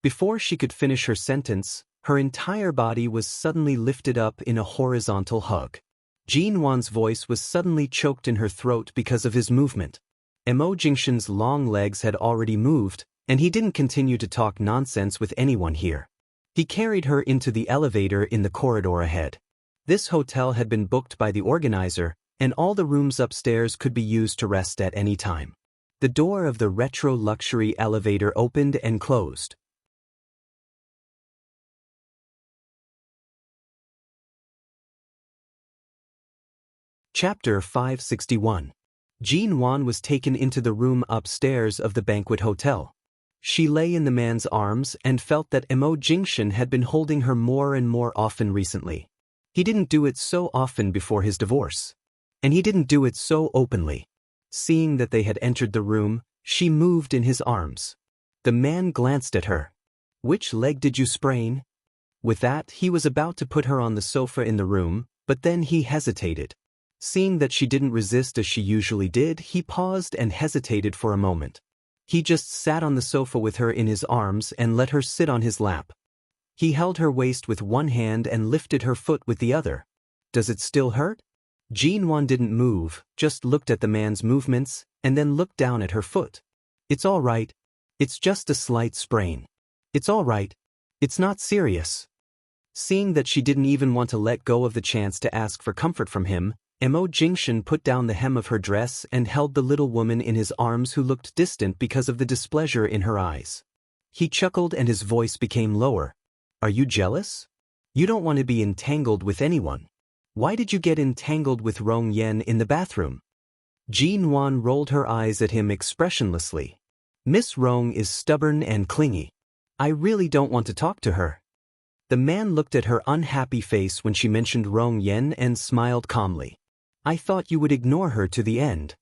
Before she could finish her sentence, her entire body was suddenly lifted up in a horizontal hug. Jinwan's voice was suddenly choked in her throat because of his movement. Mo Jingshan's long legs had already moved, and he didn't continue to talk nonsense with anyone here. He carried her into the elevator in the corridor ahead. This hotel had been booked by the organizer, and all the rooms upstairs could be used to rest at any time. The door of the retro luxury elevator opened and closed. Chapter 561. Jinwan was taken into the room upstairs of the banquet hotel. She lay in the man's arms and felt that Mo Jingshan had been holding her more and more often recently. He didn't do it so often before his divorce. And he didn't do it so openly. Seeing that they had entered the room, she moved in his arms. The man glanced at her. "Which leg did you sprain?" With that, he was about to put her on the sofa in the room, but then he hesitated. Seeing that she didn't resist as she usually did, he paused and hesitated for a moment. He just sat on the sofa with her in his arms and let her sit on his lap. He held her waist with one hand and lifted her foot with the other. "Does it still hurt?" Jinwan didn't move, just looked at the man's movements, and then looked down at her foot. "It's all right. It's just a slight sprain. It's all right. It's not serious." Seeing that she didn't even want to let go of the chance to ask for comfort from him, Mo Jingshan put down the hem of her dress and held the little woman in his arms, who looked distant because of the displeasure in her eyes. He chuckled and his voice became lower. "Are you jealous? You don't want to be entangled with anyone. Why did you get entangled with Rong Yen in the bathroom?" Jinwan rolled her eyes at him expressionlessly. "Miss Rong is stubborn and clingy. I really don't want to talk to her." The man looked at her unhappy face when she mentioned Rong Yen and smiled calmly. "I thought you would ignore her to the end."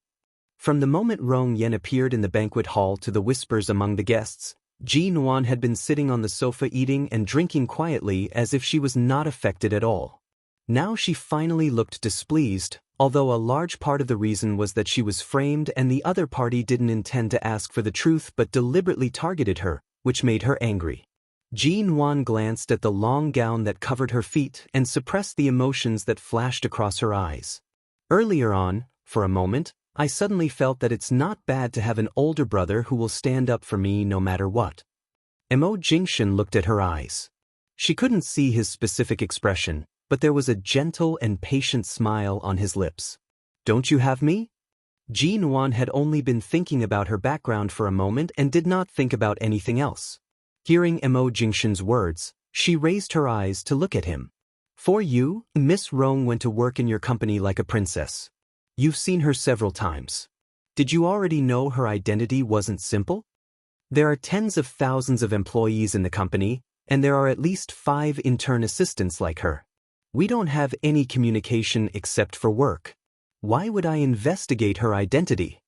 From the moment Rong Yen appeared in the banquet hall to the whispers among the guests, Jinwan had been sitting on the sofa eating and drinking quietly as if she was not affected at all. Now she finally looked displeased, although a large part of the reason was that she was framed and the other party didn't intend to ask for the truth but deliberately targeted her, which made her angry. Jinwan glanced at the long gown that covered her feet and suppressed the emotions that flashed across her eyes. "Earlier on, for a moment, I suddenly felt that it's not bad to have an older brother who will stand up for me no matter what." Mo Jingshan looked at her eyes. She couldn't see his specific expression, but there was a gentle and patient smile on his lips. "Don't you have me?" Jinwan had only been thinking about her background for a moment and did not think about anything else. Hearing Mo Jingshan's words, she raised her eyes to look at him. "For you, Miss Rong went to work in your company like a princess. You've seen her several times. Did you already know her identity wasn't simple? There are tens of thousands of employees in the company, and there are at least 5 intern assistants like her. We don't have any communication except for work. Why would I investigate her identity?"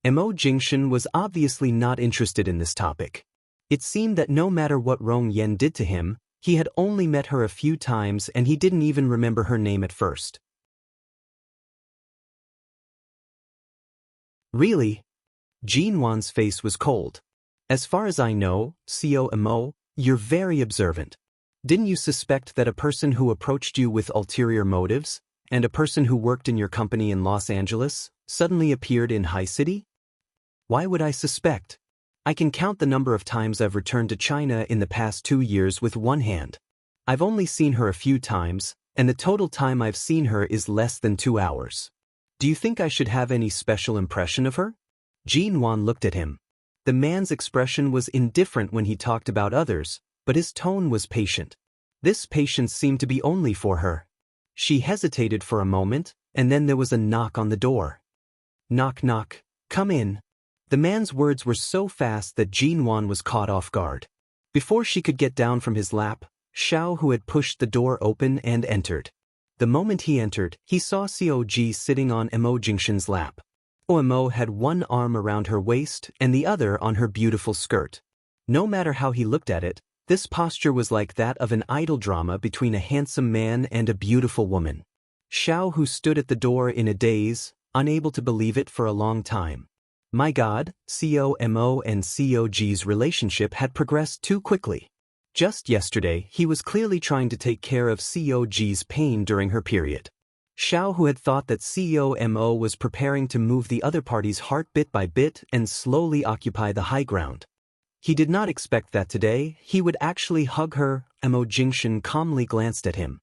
Mo Jingshan was obviously not interested in this topic. It seemed that no matter what Rong Yen did to him, he had only met her a few times and he didn't even remember her name at first. "Really?" Jinwan's face was cold. "As far as I know, Co. Mo, you're very observant. Didn't you suspect that a person who approached you with ulterior motives, and a person who worked in your company in Los Angeles, suddenly appeared in High City? Why would I suspect? I can count the number of times I've returned to China in the past 2 years with one hand. I've only seen her a few times, and the total time I've seen her is less than 2 hours. Do you think I should have any special impression of her? Jean Wan looked at him. The man's expression was indifferent when he talked about others, but his tone was patient. This patience seemed to be only for her. She hesitated for a moment, and then there was a knock on the door. Knock knock, come in. The man's words were so fast that Jean Wan was caught off guard. Before she could get down from his lap, Xiao, who had pushed the door open and entered. The moment he entered, he saw Cog sitting on Mo Jingshan's lap. Mo had one arm around her waist and the other on her beautiful skirt. No matter how he looked at it, this posture was like that of an idol drama between a handsome man and a beautiful woman. Xiao, who stood at the door in a daze, unable to believe it for a long time. My God, Mo and Cog's relationship had progressed too quickly. Just yesterday, he was clearly trying to take care of Cog's pain during her period. Xiao, who had thought that Mo was preparing to move the other party's heart bit by bit and slowly occupy the high ground. He did not expect that today he would actually hug her. Mo Jingshan calmly glanced at him.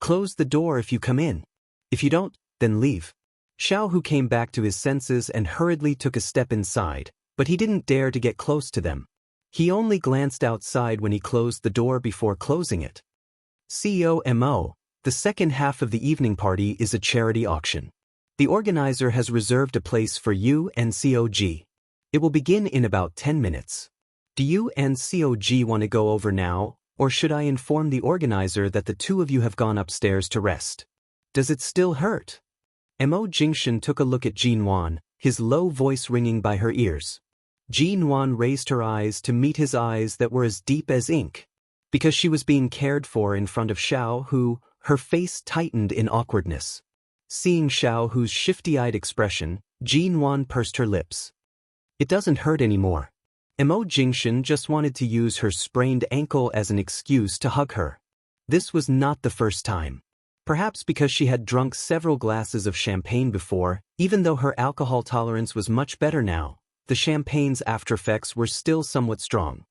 Close the door if you come in. If you don't, then leave. Xiao, who came back to his senses and hurriedly took a step inside, but he didn't dare to get close to them. He only glanced outside when he closed the door before closing it. Mo, the second half of the evening party is a charity auction. The organizer has reserved a place for you and Cog. It will begin in about 10 minutes. Do you and Cog want to go over now, or should I inform the organizer that the two of you have gone upstairs to rest? Does it still hurt? Mo Jingshan took a look at Jean Wan, his low voice ringing by her ears. Jean Wan raised her eyes to meet his eyes that were as deep as ink. Because she was being cared for in front of Xiao, who, her face tightened in awkwardness. Seeing Xiao, whose shifty-eyed expression, Jean Wan pursed her lips. It doesn't hurt anymore. Mo Jingshan just wanted to use her sprained ankle as an excuse to hug her. This was not the first time. Perhaps because she had drunk several glasses of champagne before, even though her alcohol tolerance was much better now, the champagne's aftereffects were still somewhat strong.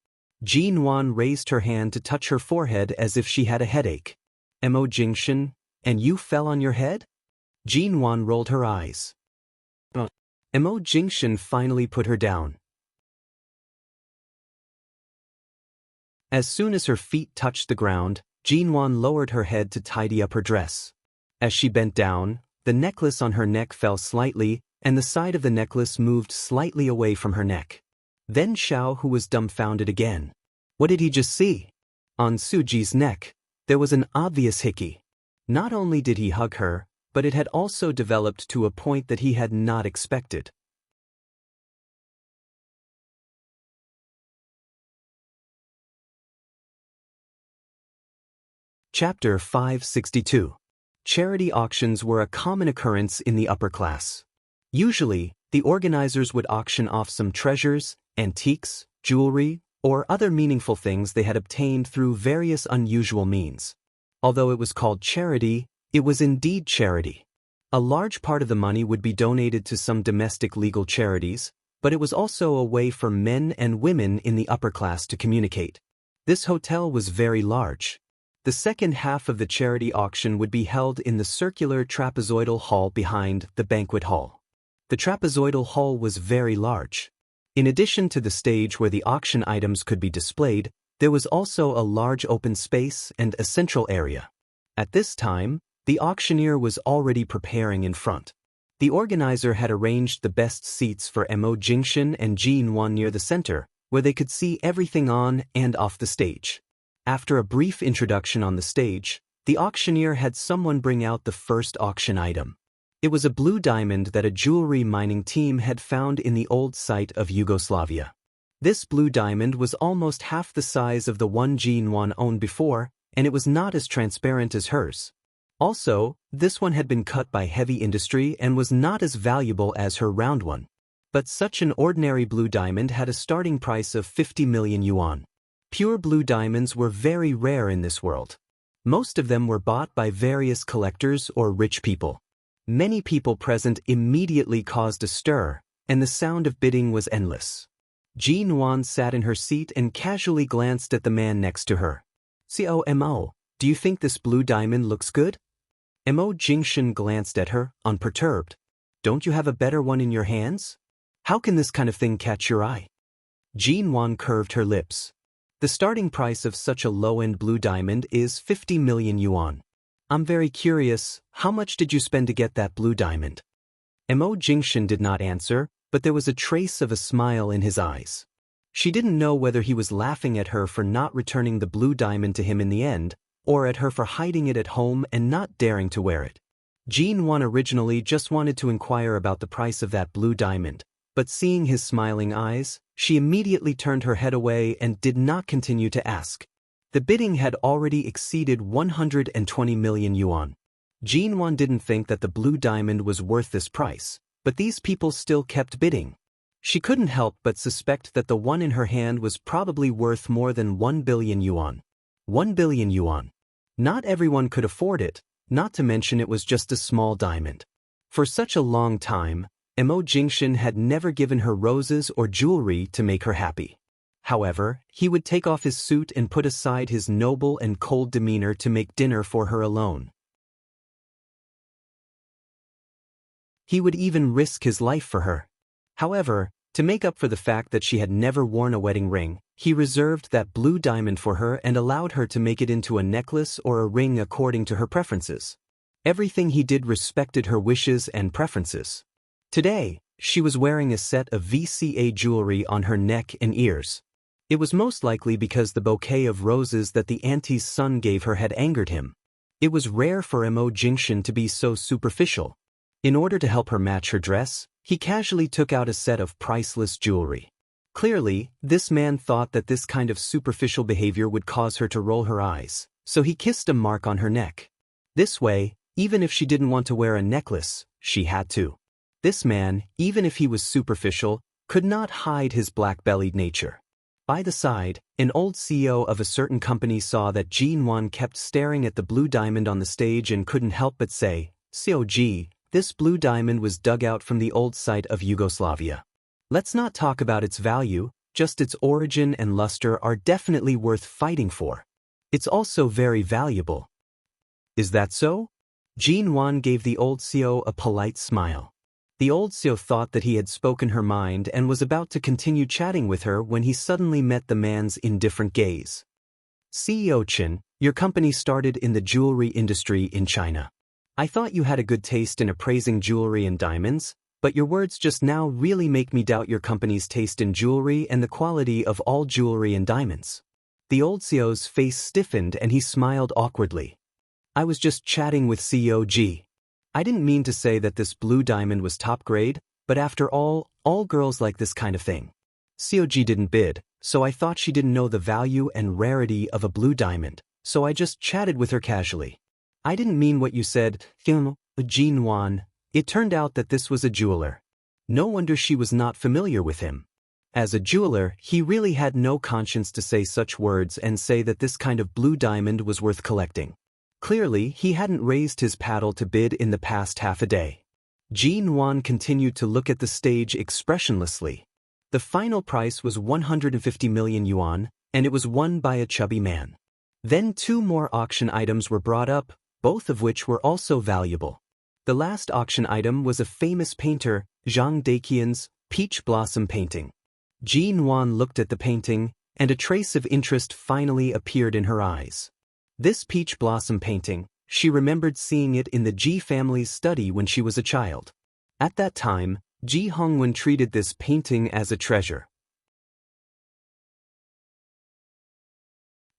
Jean Wan raised her hand to touch her forehead as if she had a headache. Mo Jingshan, and you fell on your head? Jean Wan rolled her eyes. Mo Jingshan finally put her down. As soon as her feet touched the ground, Jean Wan lowered her head to tidy up her dress. As she bent down, the necklace on her neck fell slightly, and the side of the necklace moved slightly away from her neck. Then Xiao, who was dumbfounded again. What did he just see? On Suji's neck, there was an obvious hickey. Not only did he hug her, but it had also developed to a point that he had not expected. Chapter 562. Charity auctions were a common occurrence in the upper class. Usually, the organizers would auction off some treasures, antiques, jewelry, or other meaningful things they had obtained through various unusual means. Although it was called charity, it was indeed charity. A large part of the money would be donated to some domestic legal charities, but it was also a way for men and women in the upper class to communicate. This hotel was very large. The second half of the charity auction would be held in the circular trapezoidal hall behind the banquet hall. The trapezoidal hall was very large. In addition to the stage where the auction items could be displayed, there was also a large open space and a central area. At this time, the auctioneer was already preparing in front. The organizer had arranged the best seats for Mo Jingshan and Jean Wan near the center, where they could see everything on and off the stage. After a brief introduction on the stage, the auctioneer had someone bring out the first auction item. It was a blue diamond that a jewelry mining team had found in the old site of Yugoslavia. This blue diamond was almost half the size of the one Jean Wan owned before, and it was not as transparent as hers. Also, this one had been cut by heavy industry and was not as valuable as her round one. But such an ordinary blue diamond had a starting price of 50 million yuan. Pure blue diamonds were very rare in this world. Most of them were bought by various collectors or rich people. Many people present immediately caused a stir, and the sound of bidding was endless. Jean Wan sat in her seat and casually glanced at the man next to her. "COMO, do you think this blue diamond looks good?" Mo Jingshan glanced at her, unperturbed. "Don't you have a better one in your hands? How can this kind of thing catch your eye?" Jean Wan curved her lips. "The starting price of such a low-end blue diamond is 50 million yuan. I'm very curious, how much did you spend to get that blue diamond?" Mo Jingshan did not answer, but there was a trace of a smile in his eyes. She didn't know whether he was laughing at her for not returning the blue diamond to him in the end, or at her for hiding it at home and not daring to wear it. Jean Wan originally just wanted to inquire about the price of that blue diamond, but seeing his smiling eyes, she immediately turned her head away and did not continue to ask. The bidding had already exceeded 120 million yuan. Jean Wan didn't think that the blue diamond was worth this price, but these people still kept bidding. She couldn't help but suspect that the one in her hand was probably worth more than 1 billion yuan. 1 billion yuan. Not everyone could afford it, not to mention it was just a small diamond. For such a long time, Mo Jingshan had never given her roses or jewelry to make her happy. However, he would take off his suit and put aside his noble and cold demeanor to make dinner for her alone. He would even risk his life for her. However, to make up for the fact that she had never worn a wedding ring, he reserved that blue diamond for her and allowed her to make it into a necklace or a ring according to her preferences. Everything he did respected her wishes and preferences. Today, she was wearing a set of VCA jewelry on her neck and ears. It was most likely because the bouquet of roses that the auntie's son gave her had angered him. It was rare for Mo Jingshan to be so superficial. In order to help her match her dress, he casually took out a set of priceless jewelry. Clearly, this man thought that this kind of superficial behavior would cause her to roll her eyes, so he kissed a mark on her neck. This way, even if she didn't want to wear a necklace, she had to. This man, even if he was superficial, could not hide his black-bellied nature. By the side, an old CEO of a certain company saw that Jean Wan kept staring at the blue diamond on the stage and couldn't help but say, "COG, this blue diamond was dug out from the old site of Yugoslavia. Let's not talk about its value, just its origin and luster are definitely worth fighting for. It's also very valuable." "Is that so?" Jean Wan gave the old CEO a polite smile. The old CEO thought that he had spoken her mind and was about to continue chatting with her when he suddenly met the man's indifferent gaze. "CEO Chen, your company started in the jewelry industry in China. I thought you had a good taste in appraising jewelry and diamonds, but your words just now really make me doubt your company's taste in jewelry and the quality of all jewelry and diamonds." The old CEO's face stiffened and he smiled awkwardly. "I was just chatting with COG. I didn't mean to say that this blue diamond was top grade, but after all girls like this kind of thing. COG didn't bid, so I thought she didn't know the value and rarity of a blue diamond, so I just chatted with her casually. I didn't mean what you said, Jean Wan." It turned out that this was a jeweler. No wonder she was not familiar with him. As a jeweler, he really had no conscience to say such words and say that this kind of blue diamond was worth collecting. Clearly, he hadn't raised his paddle to bid in the past half a day. Jean Wan continued to look at the stage expressionlessly. The final price was 150 million yuan, and it was won by a chubby man. Then 2 more auction items were brought up, both of which were also valuable. The last auction item was a famous painter, Zhang Daqian's Peach Blossom painting. Jean Wan looked at the painting, and a trace of interest finally appeared in her eyes. This peach blossom painting, she remembered seeing it in the Ji family's study when she was a child. At that time, Ji Hongwen treated this painting as a treasure.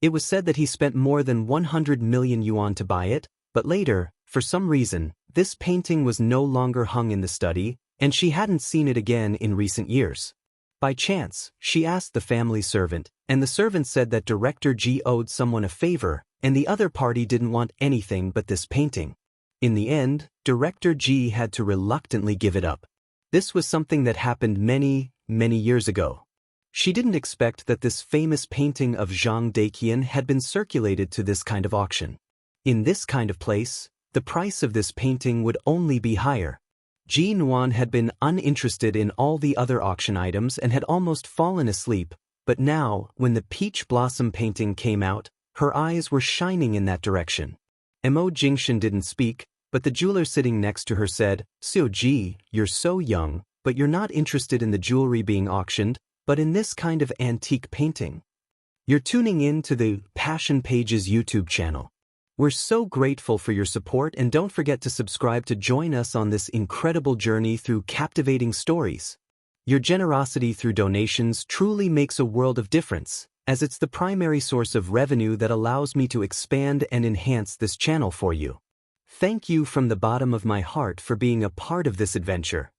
It was said that he spent more than 100 million yuan to buy it, but later, for some reason, this painting was no longer hung in the study, and she hadn't seen it again in recent years. By chance, she asked the family servant, and the servant said that Director Ji owed someone a favor, and the other party didn't want anything but this painting. In the end, Director Ji had to reluctantly give it up. This was something that happened many years ago. She didn't expect that this famous painting of Zhang Daqian had been circulated to this kind of auction. In this kind of place, the price of this painting would only be higher. Jin Wan had been uninterested in all the other auction items and had almost fallen asleep, but now, when the peach blossom painting came out, her eyes were shining in that direction. Mo Jingshan didn't speak, but the jeweler sitting next to her said, "Xiu Ji, you're so young, but you're not interested in the jewelry being auctioned, but in this kind of antique painting. You're tuning in to the Passion Pages YouTube channel. We're so grateful for your support, and don't forget to subscribe to join us on this incredible journey through captivating stories. Your generosity through donations truly makes a world of difference, as it's the primary source of revenue that allows me to expand and enhance this channel for you. Thank you from the bottom of my heart for being a part of this adventure.